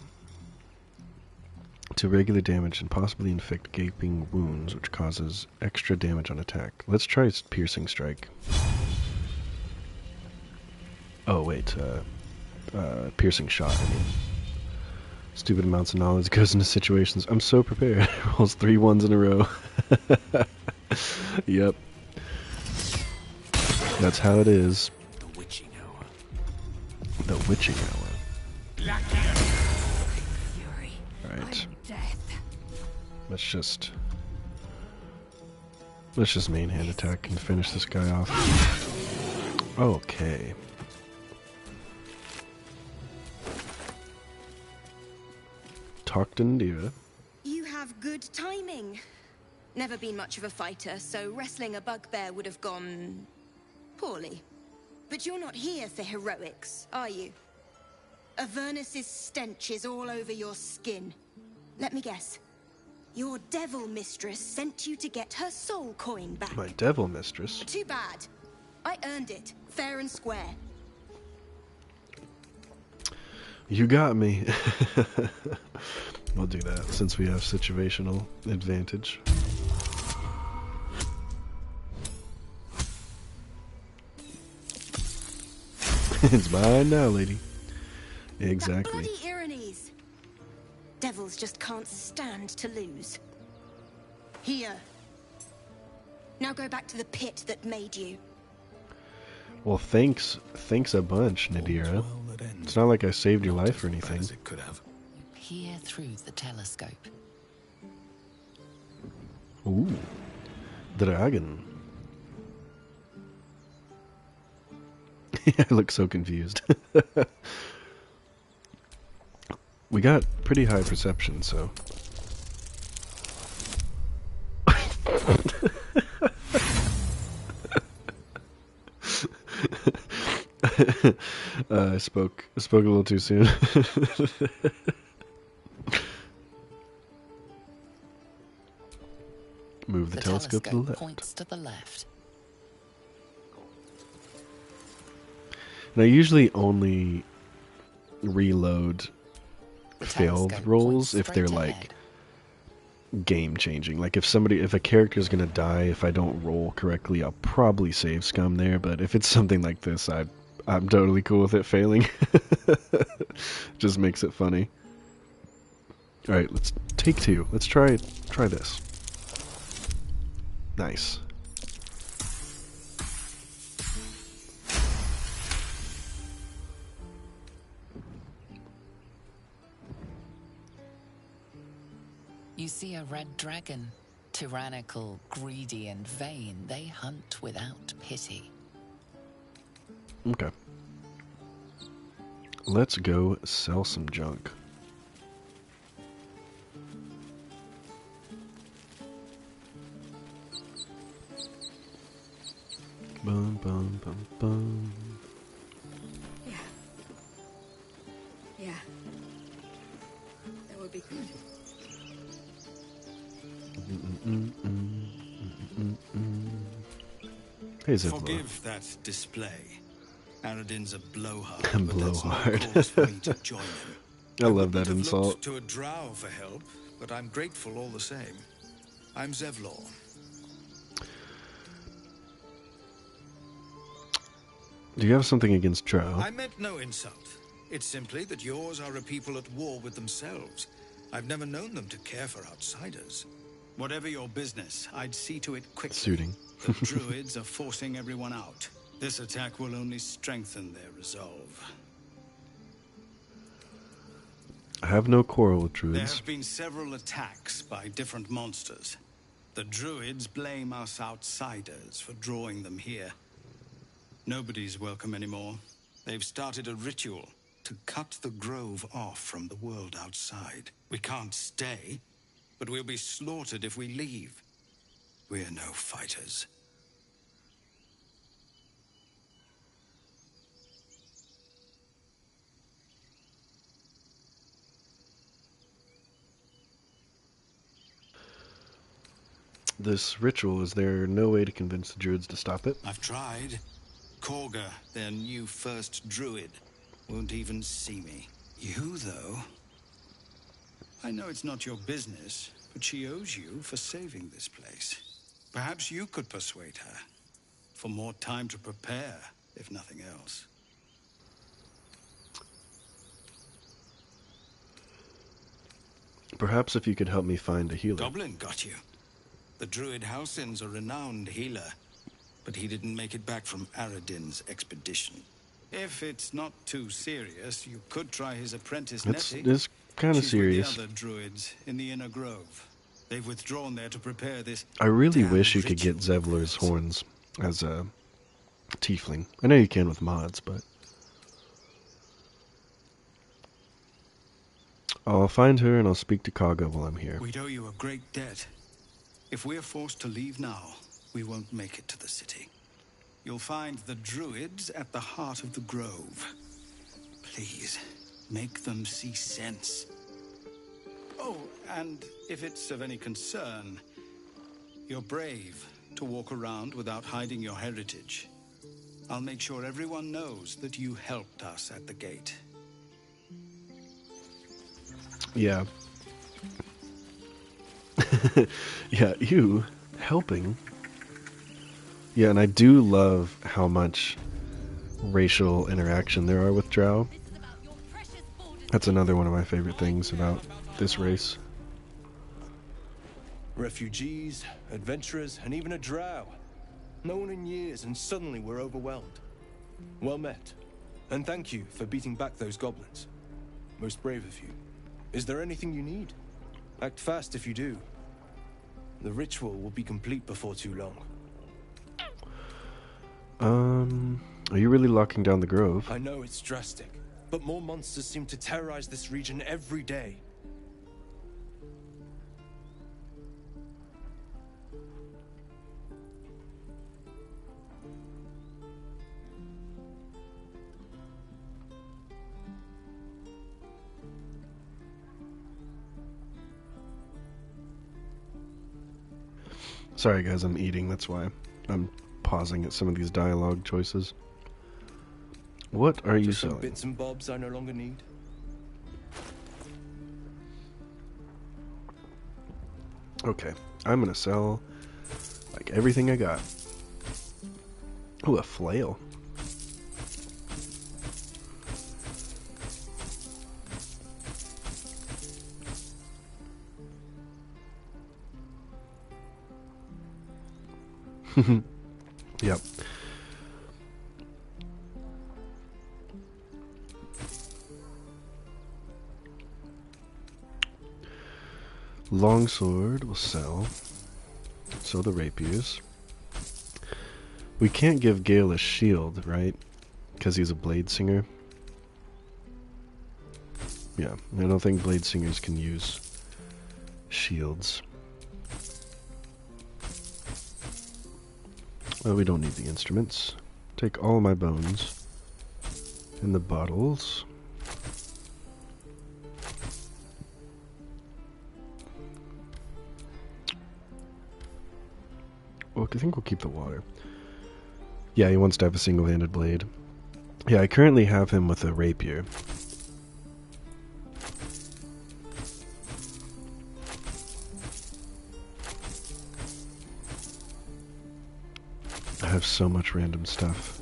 To regular damage and possibly inflict gaping wounds, which causes extra damage on attack. Let's try Piercing Strike. Oh, wait. Piercing Shot, I mean. Stupid amounts of knowledge goes into situations. I'm so prepared. Rolls 3 ones in a row. Yep. That's how it is. The witching hour. The witching hour. Alright. Let's just main hand attack and finish this guy off. Okay. Talk to Nadira. You have good timing. Never been much of a fighter, so wrestling a bugbear would have gone poorly. But you're not here for heroics, are you? Avernus's stench is all over your skin. Let me guess. Your devil mistress sent you to get her soul coin back. My devil mistress? Too bad. I earned it, fair and square. You got me. We'll do that since we have situational advantage. It's mine now, lady. Exactly. That bloody Irenes. Devils just can't stand to lose. Here. Now go back to the pit that made you. Well, thanks a bunch, Nadira. It's not like I saved your life or anything. It could have. Peer through the telescope. Ooh, dragon. I look so confused. We got pretty high perception, so. I spoke a little too soon. Move the telescope to the left. Points to the left. And I usually only reload failed rolls if they're like game changing. Like if a character's gonna die if I don't roll correctly, I'll probably save scum there, but if it's something like this, I'm totally cool with it failing. Just makes it funny. Alright, let's take 2. Let's try this. Nice. You see a red dragon. Tyrannical, greedy, and vain, they hunt without pity. Okay. Let's go sell some junk. Bum, bum, bum, bum. Yeah. Yeah. That would be good. Hey, Zevlor. Forgive that display. Aradin's a blowhard. Blowhard. I love that insult. To a drow for help, but I'm grateful all the same. I'm Zevlor. Do you have something against drow? I meant no insult. It's simply that yours are a people at war with themselves. I've never known them to care for outsiders. Whatever your business, I'd see to it quickly. Suiting. The druids are forcing everyone out. This attack will only strengthen their resolve. I have no quarrel with druids. There have been several attacks by different monsters. The druids blame us outsiders for drawing them here. Nobody's welcome anymore. They've started a ritual to cut the grove off from the world outside. We can't stay, but we'll be slaughtered if we leave. We're no fighters. this ritual, is there no way to convince the druids to stop it? I've tried. Korga, their new first druid, won't even see me. You, though? I know it's not your business, but she owes you for saving this place. Perhaps you could persuade her. For more time to prepare, if nothing else. Perhaps if you could help me find a healer. Goblin got you. The druid Halsin's a renowned healer, but he didn't make it back from Aradin's expedition. If it's not too serious, you could try his apprentice Nettie. It's kind of She's serious. with the other druids in the Inner Grove. They've withdrawn there to prepare this. I really wish you could get Zevlor's horns as a tiefling. I know you can with mods, but I'll find her and I'll speak to Kaga while I'm here. We owe you a great debt. If we're forced to leave now, we won't make it to the city. You'll find the druids at the heart of the grove. Please, make them see sense. Oh, and if it's of any concern, you're brave to walk around without hiding your heritage. I'll make sure everyone knows that you helped us at the gate. Yeah. Yeah, you helping. Yeah, and I do love how much racial interaction there are with drow. That's another one of my favorite things about this race. Refugees, adventurers, and even a drow. No one in years, and suddenly we're overwhelmed. Well met. And thank you for beating back those goblins. Most brave of you. Is there anything you need? Act fast if you do. The ritual will be complete before too long. Are you really locking down the grove? I know it's drastic, but more monsters seem to terrorize this region every day. Sorry guys, I'm eating, that's why I'm pausing at some of these dialogue choices. What are you Just some selling? bits and bobs I no longer need. Okay, I'm gonna sell like everything I got. Ooh, a flail. Yep. Longsword will sell. So the rapiers. We can't give Gale a shield, right? Because he's a blade singer. Yeah, I don't think blade singers can use shields. Well, we don't need the instruments. Take all my bones in the bottles. Well, I think we'll keep the water. Yeah, he wants to have a single-handed blade. Yeah, I currently have him with a rapier. I have so much random stuff.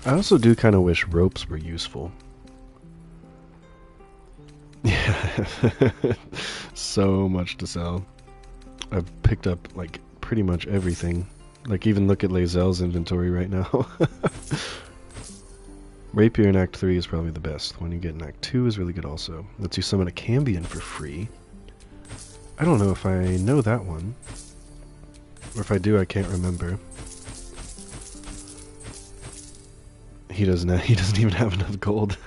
I also do kind of wish ropes were useful. Yeah, so much to sell. I've picked up like pretty much everything. Like even look at Lae'zel's inventory right now. Rapier in Act 3 is probably the best. The one you get in Act 2 is really good also. Lets you summon a Cambion for free. I don't know if I know that one. Or if I do, I can't remember. He doesn't even have enough gold.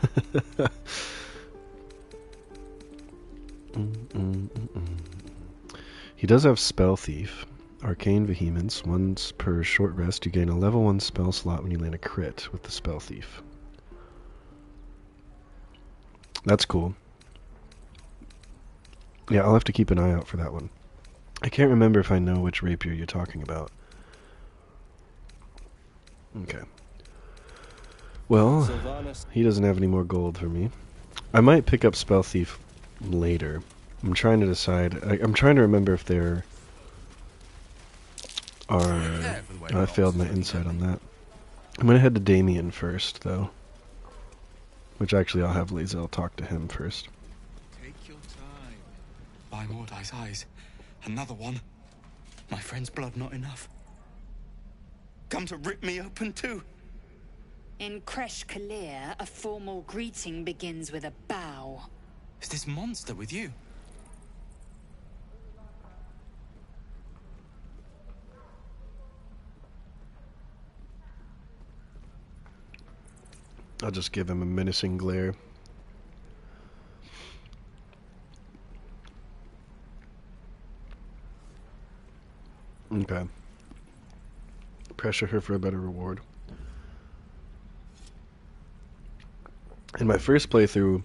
He does have Spell Thief. Arcane Vehemence. Once per short rest, you gain a level 1 spell slot when you land a crit with the Spell Thief. That's cool. Yeah, I'll have to keep an eye out for that one. I can't remember if I know which rapier you're talking about. Okay. Well, he doesn't have any more gold for me. I might pick up Spell Thief later. I'm trying to decide. I'm trying to remember if there are... Oh, I failed my insight on that. I'm going to head to Damien first, though. Which actually I'll have Lae'zel talk to him first. Take your time. By Mordai's eyes. Another one. My friend's blood not enough. Come to rip me open too. In Kresh Kalir, a formal greeting begins with a bow. Is this monster with you? I'll just give him a menacing glare. Okay. Pressure her for a better reward. In my first playthrough,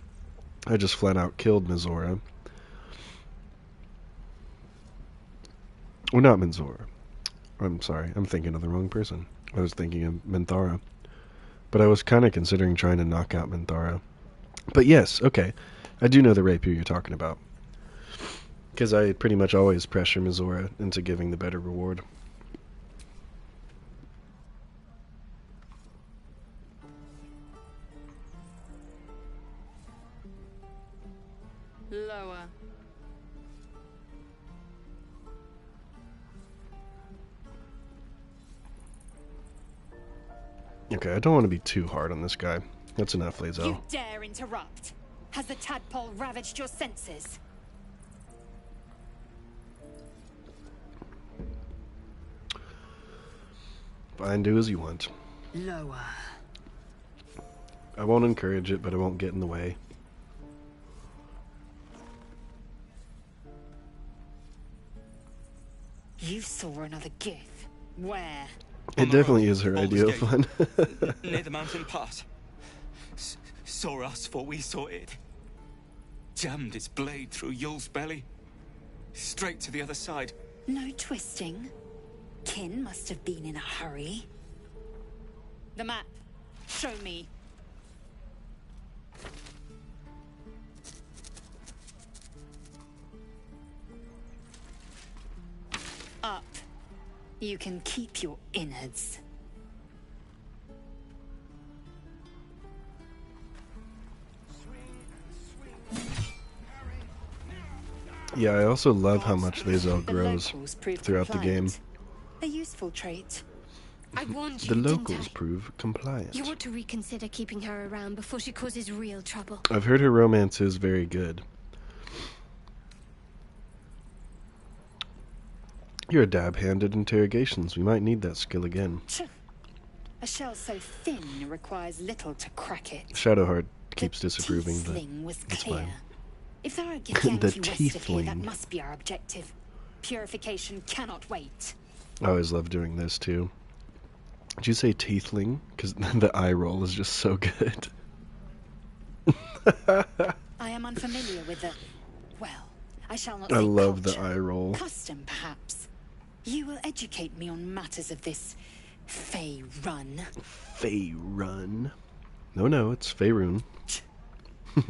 I just flat out killed Mizora. Or not Mizora. I'm sorry, I'm thinking of the wrong person. I was thinking of Minthara. But I was kind of considering trying to knock out Minthara. But yes, okay. I do know the rapier you're talking about. Because I pretty much always pressure Mizora into giving the better reward. Lower. Okay, I don't want to be too hard on this guy. That's enough, Lae'zel. You dare interrupt? Has the tadpole ravaged your senses? Fine, do as you want. Lower. I won't encourage it, but I won't get in the way. You saw another gif. Where? It definitely is her idea of fun. Near the mountain pass. Saw us for we saw it. Jammed its blade through Yul's belly. Straight to the other side. No twisting. Kin must have been in a hurry. The map. Show me. Up. You can keep your innards. Yeah, I also love how much Lae'zel grows throughout the game. A useful trait. I warned The you, locals didn't prove compliant. I? You ought to reconsider keeping her around before she causes real trouble. I've heard her romance is very good. You're a dab-hand at interrogations. We might need that skill again. A shell so thin requires little to crack it. Shadowheart keeps disapproving, but Tiefling was it's clear. fine. If there are a The Githyanki west of here, that tiefling. must be our objective. Purification cannot wait. I always love doing this, too. Did you say teethling? Because the eye roll is just so good. I am unfamiliar with the... Well, I shall not I say love culture. the eye roll. Custom, perhaps. You will educate me on matters of this... Fey run. Fey run. No, it's Faerun. What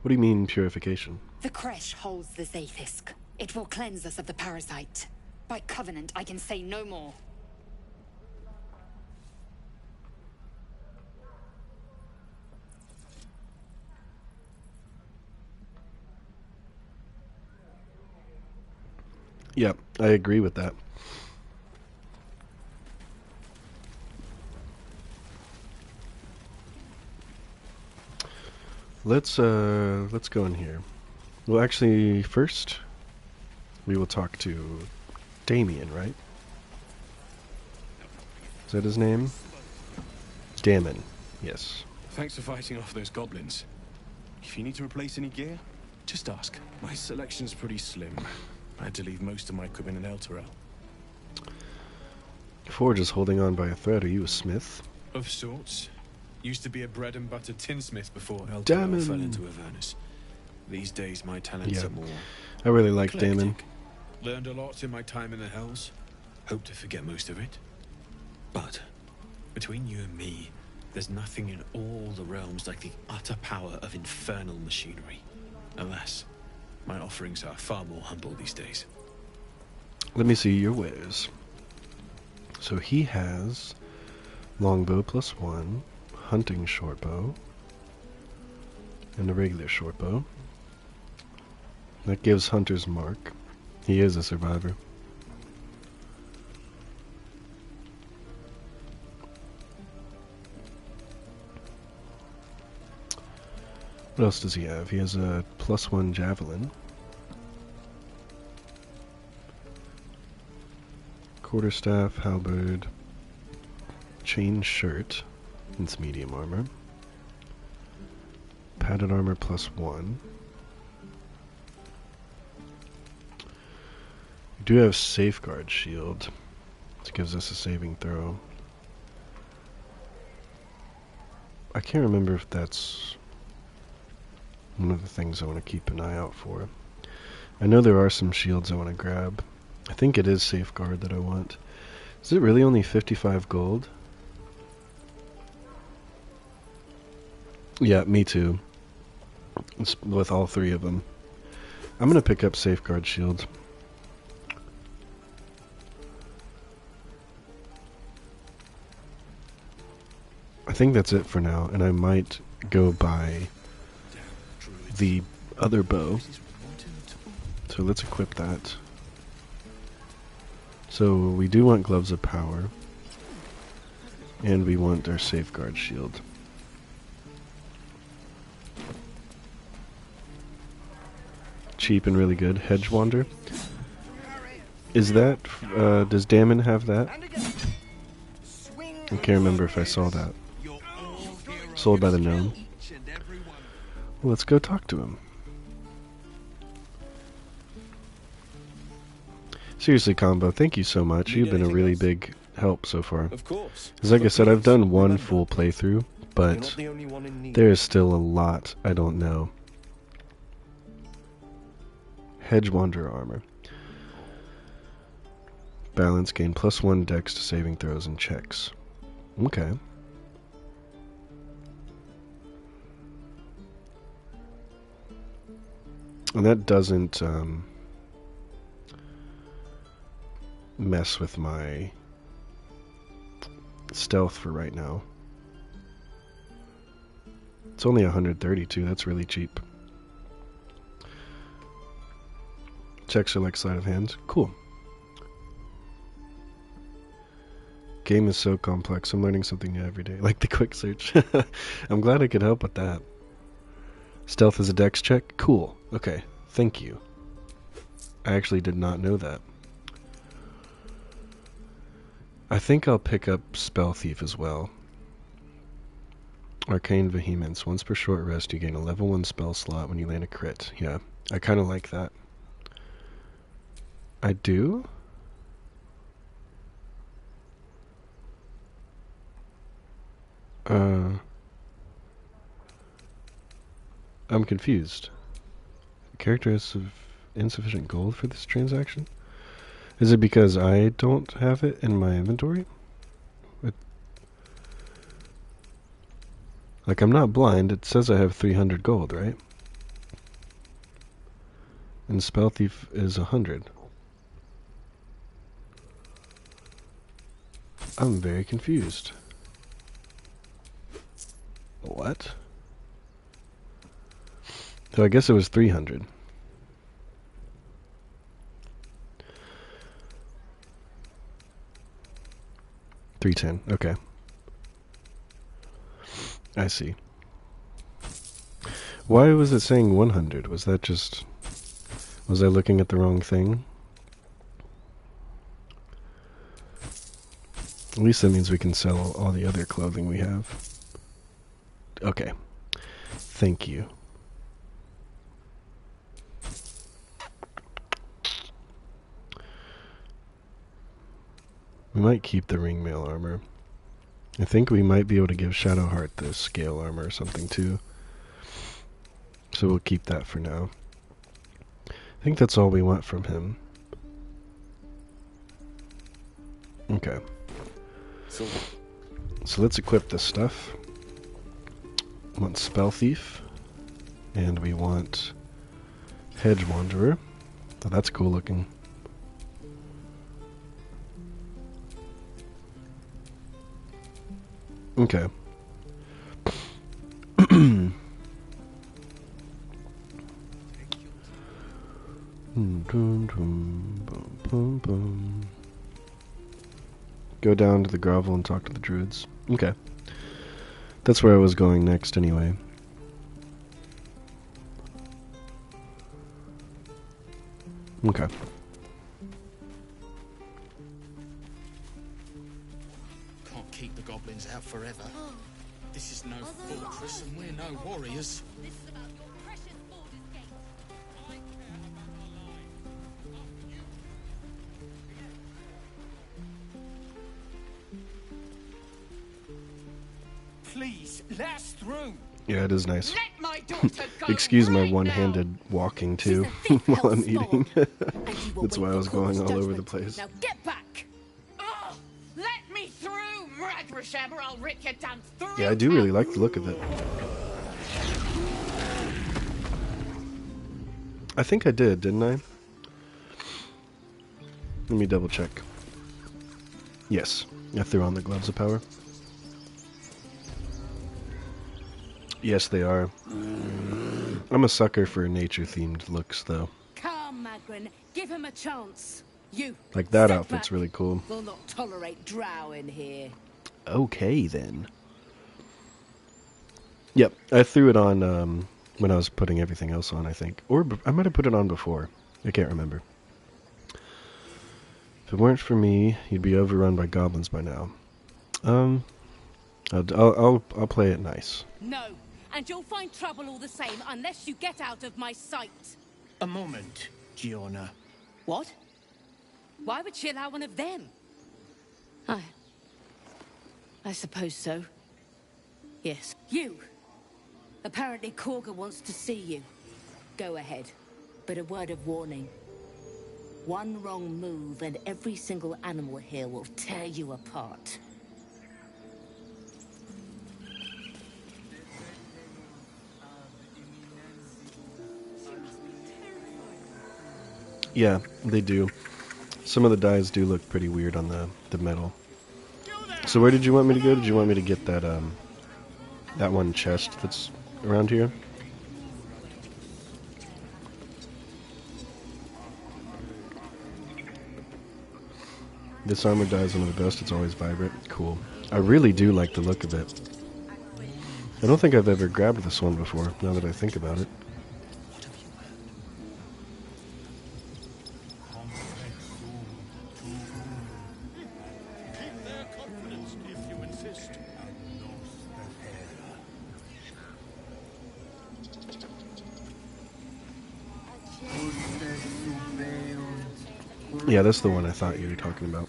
do you mean, purification? The Kresh holds the Zaithisk. It will cleanse us of the parasite. By covenant, I can say no more. Yeah, I agree with that. Let's go in here. Well, actually, first we will talk to Damien, right? Is that his name? Damon. Yes. Thanks for fighting off those goblins. If you need to replace any gear, just ask. My selection's pretty slim. I had to leave most of my equipment in Elturel. Forge is holding on by a thread. Are you a smith? Of sorts. Used to be a bread and butter tinsmith before Damn Elturel it. fell into Avernus. These days my talents Yeah. are more I really like eclectic. Damon. Learned a lot in my time in the Hells. Hope to forget most of it. But between you and me, there's nothing in all the realms like the utter power of infernal machinery. Alas, my offerings are far more humble these days. Let me see your wares. So he has longbow +1, hunting shortbow, and a regular shortbow. That gives Hunter's Mark. He is a survivor. What else does he have? He has a +1 javelin, quarterstaff, halberd, chain shirt, it's medium armor, padded armor +1. We do have safeguard shield, which gives us a saving throw. I can't remember if that's one of the things I want to keep an eye out for. I know there are some shields I want to grab. I think it is safeguard that I want. Is it really only 55 gold? Yeah, me too. It's with all three of them. I'm going to pick up safeguard shield. I think that's it for now, and I might go buy the other bow. So let's equip that. So we do want gloves of power, and we want our safeguard shield. Cheap and really good. Hedge Wander. Is that, does Damon have that? I can't remember if I saw that. Sold by the gnome. Well, let's go talk to him. Seriously, Combo, thank you so much. You've been a really big help so far. Of course. Because like I said, I've done one full playthrough, but there is still a lot I don't know. Hedge Wanderer armor. Balance gain +1 dex to saving throws and checks. Okay. And that doesn't mess with my stealth for right now. It's only 132, that's really cheap. Checks are like sleight of hand. Cool. Game is so complex. I'm learning something new every day. Like the quick search. I'm glad I could help with that. Stealth is a dex check? Cool. Okay. Thank you. I actually did not know that. I think I'll pick up Spell Thief as well. Arcane Vehemence. Once per short rest, you gain a level 1 spell slot when you land a crit. Yeah, I kind of like that. I do? I'm confused. The character has insufficient gold for this transaction? Is it because I don't have it in my inventory? Like, I'm not blind. It says I have 300 gold, right? And Spell Thief is 100. I'm very confused. What? So I guess it was 300. $310. Okay. I see. Why was it saying 100? Was that just... Was I looking at the wrong thing? At least that means we can sell all the other clothing we have. Okay. Thank you. We might keep the ringmail armor. I think we might be able to give Shadowheart the scale armor or something too. So we'll keep that for now. I think that's all we want from him. Okay. So let's equip this stuff. We want Spell Thief. And we want Hedge Wanderer. Oh, that's cool looking. Okay. Go down to the grovel and talk to the druids. Okay. That's where I was going next anyway. Okay. Can't keep the goblins out forever. This is no fortress and we're no warriors. This is about your precious Baldurs Gate. Please, let us through. Yeah, it is nice. Let my daughter go. Excuse my one-handed walking too while I'm eating. That's why I was going all over the place. Now get back. Oh, let me through, Mradrasham, or I'll rip your damn throat. Yeah, I do really like the look of it. I think I did, didn't I? Let me double check. Yes, I threw on the gloves of power. Yes, they are. I'm a sucker for nature-themed looks, though. Come, Magrin, give him a chance. You. Like that step outfit's back. really cool. We'll not tolerate drow in here. Okay, then. Yep, I threw it on when I was putting everything else on, I think. Or I might have put it on before. I can't remember. If it weren't for me, you'd be overrun by goblins by now. I'll play it nice. No, and you'll find trouble all the same unless you get out of my sight. A moment, Giona. What? Why would she allow one of them? I suppose so. Yes. You! Apparently Korga wants to see you. Go ahead. But a word of warning. One wrong move and every single animal here will tear you apart. Yeah, they do. Some of the dyes do look pretty weird on the metal. So where did you want me to go? Did you want me to get that that one chest that's around here? This armor dye is one of the best. It's always vibrant. Cool. I really do like the look of it. I don't think I've ever grabbed this one before, now that I think about it. Yeah, that's the one I thought you were talking about.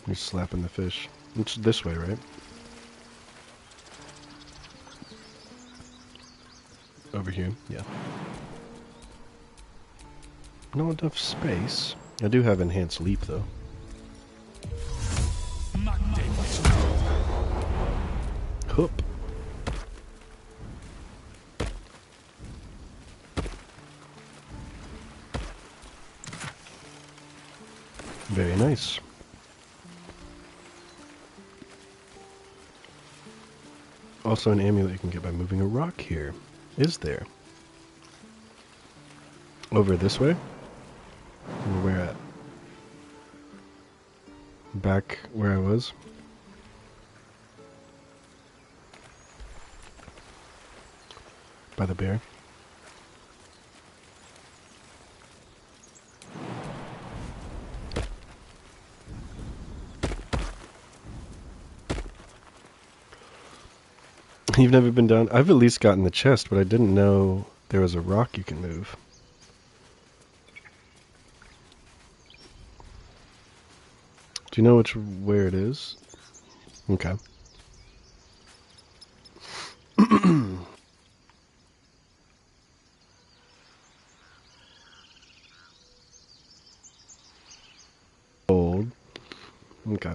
You're slapping the fish. It's this way, right? Over here, yeah. No enough space. I do have enhanced leap, though. Hoop. Very nice. Also an amulet you can get by moving a rock here. Is there? Over this way? Or where at? Back where I was? By the bear. You've never been down? I've at least gotten the chest, but I didn't know there was a rock you can move. Do you know where it is? Okay. Old. Okay.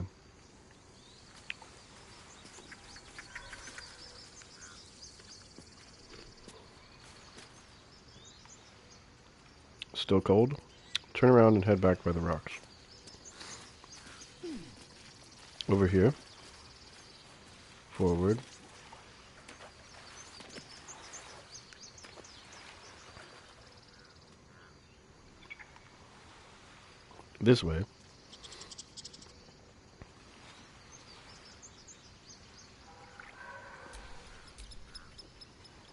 Still cold? Turn around and head back by the rocks. Over here. Forward. This way.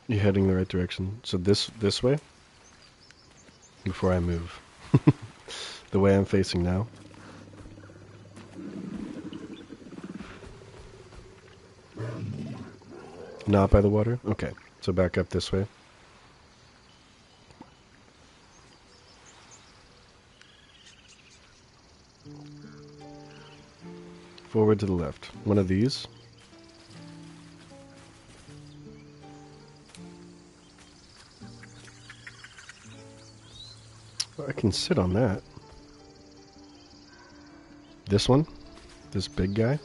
You're heading the right direction. So this way? Before I move. The way I'm facing now. Not by the water? Okay. So back up this way. Forward to the left. One of these. I can sit on that. This one? This big guy?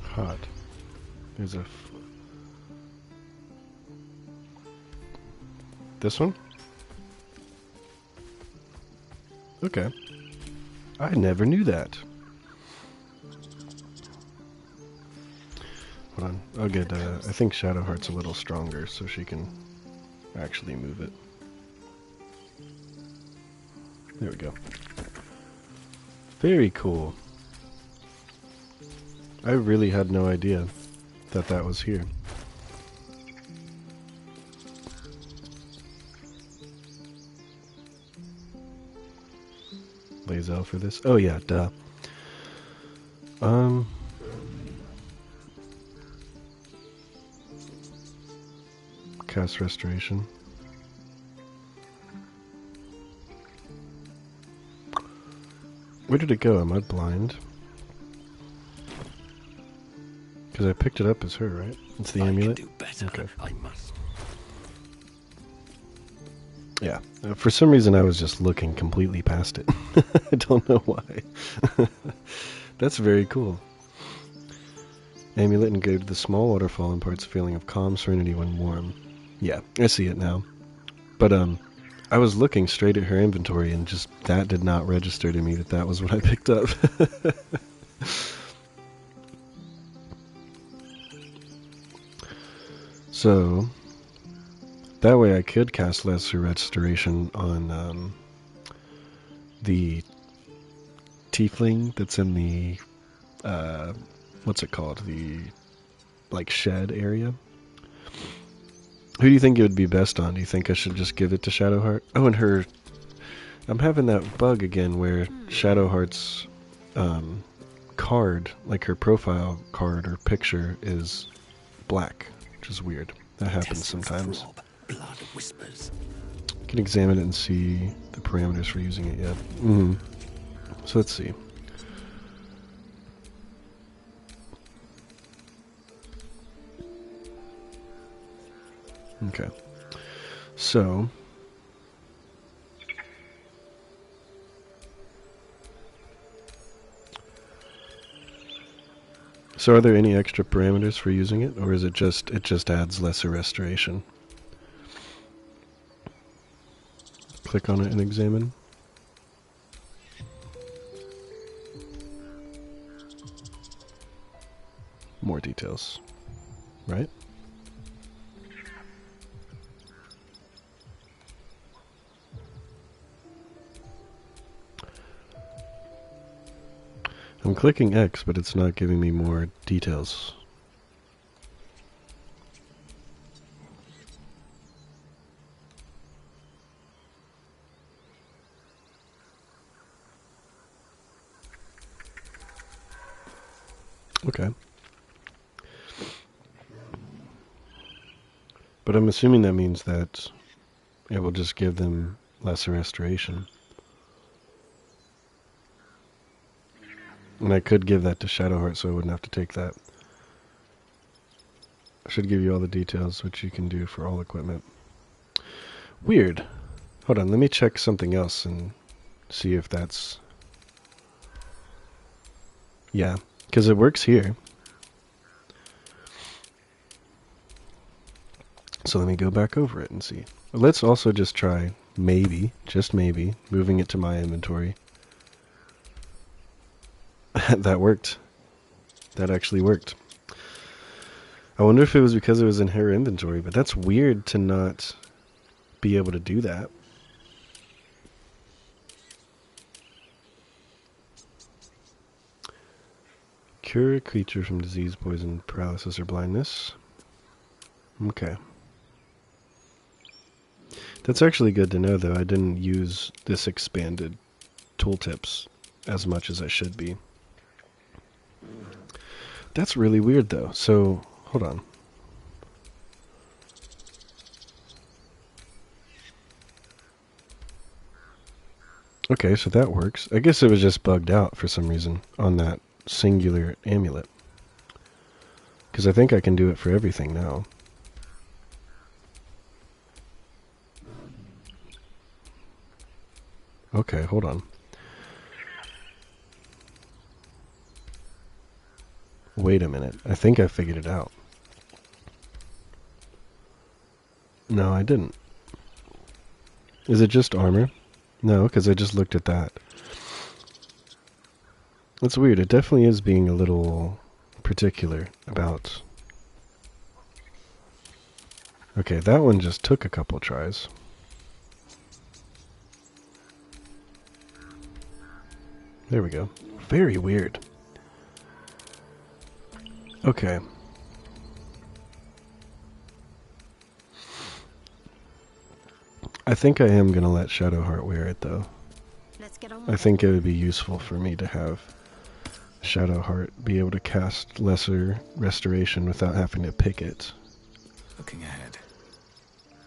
Hot. There's a... This one? Okay. I never knew that. Hold on. I'll get, I think Shadowheart's a little stronger, so she can actually move it. There we go. Very cool. I really had no idea that that was here. Lae'zel for this? Oh yeah, duh. Cast Restoration. Where did it go? Am I blind? Because I picked it up as her, right? It's the amulet? Can do better. Okay. I must. Yeah. For some reason I was just looking completely past it. I don't know why. That's very cool. Amulet and go to the small waterfall imparts a feeling of calm serenity when warm. Yeah, I see it now. But, I was looking straight at her inventory and just that did not register to me that that was what I picked up. So, that way I could cast Lesser Restoration on the tiefling that's in the, what's it called? The, like, shed area. Who do you think it would be best on? Do you think I should just give it to Shadowheart? Oh, and her... I'm having that bug again where Shadowheart's card, like her profile card or picture, is black, which is weird. That happens sometimes. Blood whispers. I can examine it and see the parameters for using it yet. So let's see. Okay. So are there any extra parameters for using it, or is it just adds lesser restoration? Click on it and examine. More details, right? I'm clicking X, but it's not giving me more details. Okay. But I'm assuming that means that it will just give them lesser restoration. And I could give that to Shadowheart so I wouldn't have to take that. I should give you all the details, which you can do for all equipment. Weird. Hold on, let me check something else and see if that's... Yeah, because it works here. So let me go back over it and see. Let's also just try, maybe, just maybe, moving it to my inventory. That worked. That actually worked. I wonder if it was because it was in her inventory, but that's weird to not be able to do that. Cure a creature from disease, poison, paralysis, or blindness. Okay. That's actually good to know, though. I didn't use this expanded tooltips as much as I should be. That's really weird, though. So, hold on. Okay, so that works. I guess it was just bugged out for some reason on that singular amulet. Because I think I can do it for everything now. Okay, hold on. Wait a minute. I think I figured it out. No, I didn't. Is it just armor? No, because I just looked at that. That's weird. It definitely is being a little particular about... Okay, that one just took a couple tries. There we go. Very weird. Okay. I think I am going to let Shadowheart wear it, though. Let's get on. I think it would be useful for me to have Shadowheart be able to cast lesser restoration without having to pick it. Looking ahead.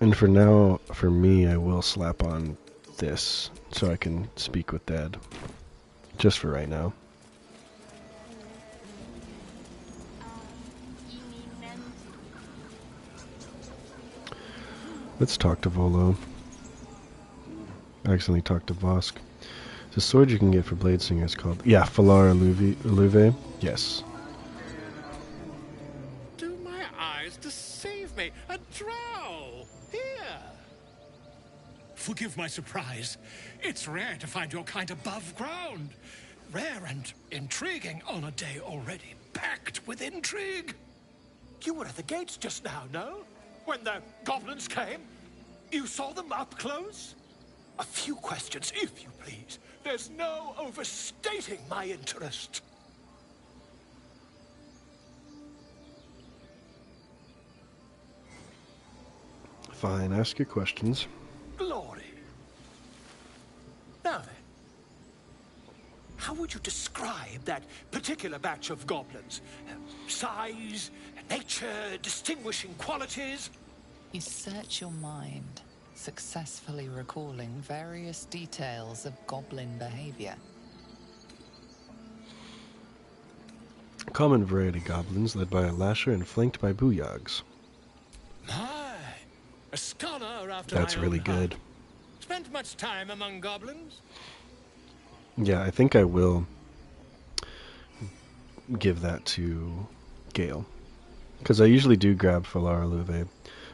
And for now, for me, I will slap on this so I can speak with Dad. Just for right now. Let's talk to Volo. I accidentally talked to Vosk. It's a sword you can get for blade singers called... Yeah, Falar Luve. Yes. Do my eyes deceive me? A drow! Here! Forgive my surprise. It's rare to find your kind above ground. Rare and intriguing on a day already packed with intrigue. You were at the gates just now, no? When the goblins came? You saw them up close? A few questions, if you please. There's no overstating my interest. Fine, ask your questions. Glory. Now then, how would you describe that particular batch of goblins? Size, nature, distinguishing qualities? You search your mind, successfully recalling various details of goblin behavior. Common variety goblins led by a lasher and flanked by booyags. My, a scholar after That's my really own heart. good. Spent much time among goblins? Yeah, I think I will give that to Gale. Because I usually do grab Falar Luve.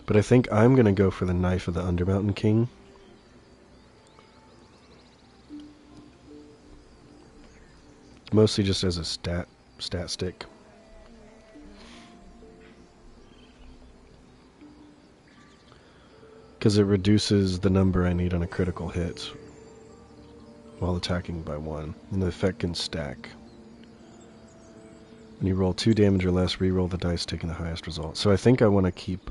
But I think I'm going to go for the Knife of the Undermountain King. Mostly just as a stat stick. Because it reduces the number I need on a critical hit while attacking by 1. And the effect can stack. When you roll 2 damage or less, re-roll the dice taking the highest result. So I think I want to keep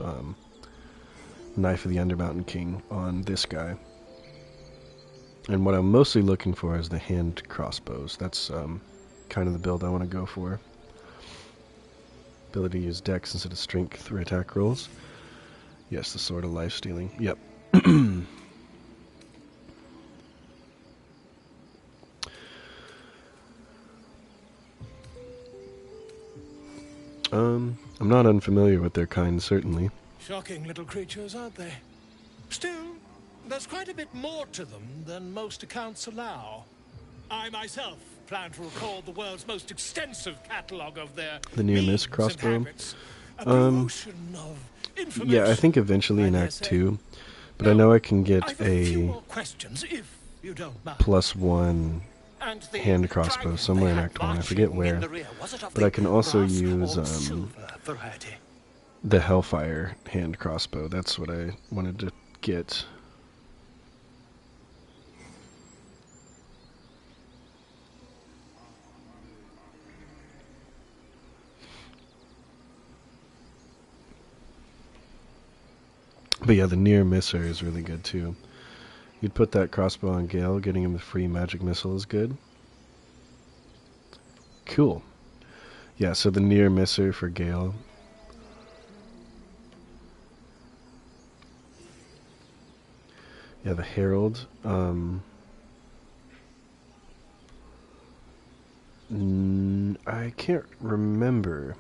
Knife of the Undermountain King on this guy. And what I'm mostly looking for is the hand crossbows. That's kind of the build I want to go for. Ability to use dex instead of strength for attack rolls. Yes, the Sword of Life Stealing. Yep. I'm not unfamiliar with their kind, certainly. Shocking little creatures, aren't they? Still, there's quite a bit more to them than most accounts allow. I myself plan to record the world's most extensive catalogue of their The near miss means crossbow. and habits. A blue ocean of information. Yeah, I think eventually in Act 2, but I know I can get a questions, if you don't mind. +1 hand crossbow somewhere in Act 1. I forget where, but I can also use the Hellfire hand crossbow. That's what I wanted to get. But yeah, the near misser is really good too. You'd put that crossbow on Gale, getting him the free magic missile is good. Cool. Yeah, so the near misser for Gale. Yeah, the Herald. I can't remember.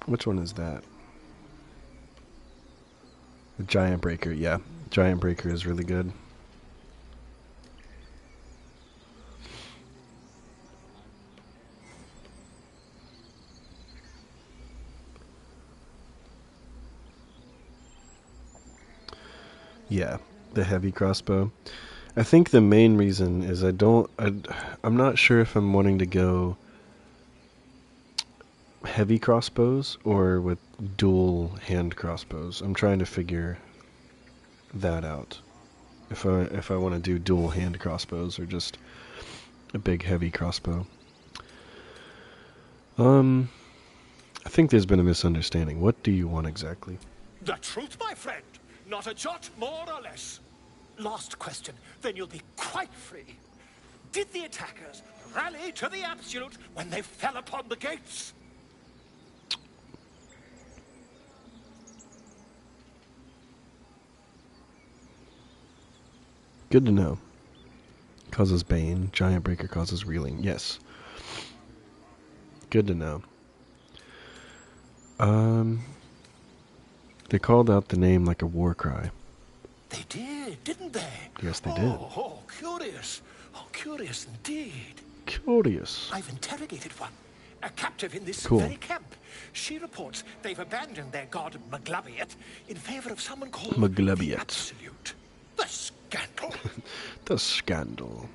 Which one is that? The Giant Breaker, yeah. Giant Breaker is really good. Yeah, the heavy crossbow. I think the main reason is I'm not sure if I'm wanting to go heavy crossbows or with dual hand crossbows. I'm trying to figure that out. If I want to do dual hand crossbows or just a big heavy crossbow. I think there's been a misunderstanding. What do you want exactly? The truth, my friend. Not a jot more or less. Last question, then you'll be quite free. Did the attackers rally to the absolute when they fell upon the gates? Good to know. Causes Bane. Giant Breaker causes Reeling. Yes. Good to know. They called out the name like a war cry. They did, didn't they? Yes, they did. Oh, curious. Oh, curious indeed. Curious. I've interrogated one. A captive in this Cool. very camp. She reports they've abandoned their god Maglabiat in favor of someone called Maglabiat. Absolute. The scandal. The scandal.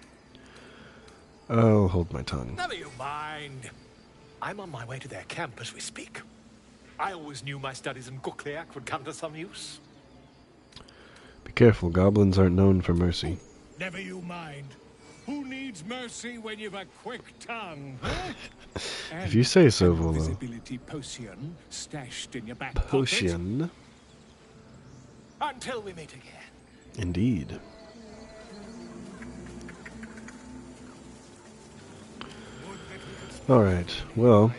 I'll hold my tongue. Never you mind. I'm on my way to their camp as we speak. I always knew my studies in Gukliak would come to some use. Be careful, goblins aren't known for mercy. Never you mind. Who needs mercy when you've a quick tongue? Huh? If you say so, Volo. Invisibility potion stashed in your back Potion. pocket. Until we meet again. Indeed. Alright, well,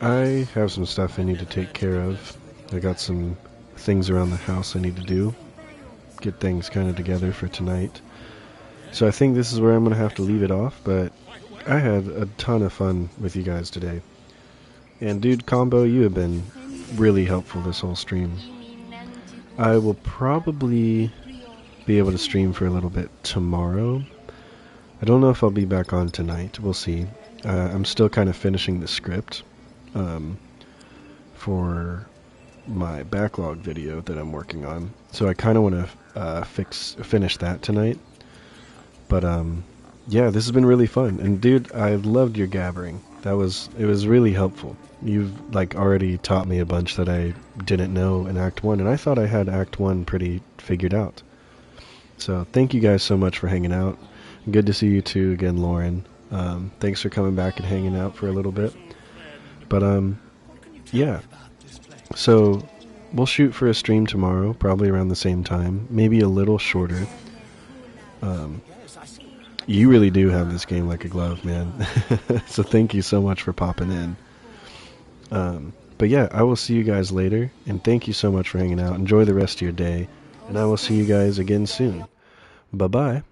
I have some stuff I need to take care of. I got some things around the house I need to do. Get things kind of together for tonight. So I think this is where I'm going to have to leave it off, but I had a ton of fun with you guys today. And dude, Combo, you have been really helpful this whole stream. I will probably be able to stream for a little bit tomorrow. I don't know if I'll be back on tonight. We'll see. I'm still kind of finishing the script for my backlog video that I'm working on. So I kind of want to finish that tonight. But yeah, this has been really fun. And dude, I loved your gabbering. It was really helpful. You've like already taught me a bunch that I didn't know in Act 1, and I thought I had Act 1 pretty figured out. So thank you guys so much for hanging out. Good to see you too again, Lauren. Thanks for coming back and hanging out for a little bit. But yeah. So we'll shoot for a stream tomorrow, probably around the same time, maybe a little shorter. You really do have this game like a glove, man. So thank you so much for popping in. But yeah, I will see you guys later, and thank you so much for hanging out. Enjoy the rest of your day, and I will see you guys again soon. Bye-bye.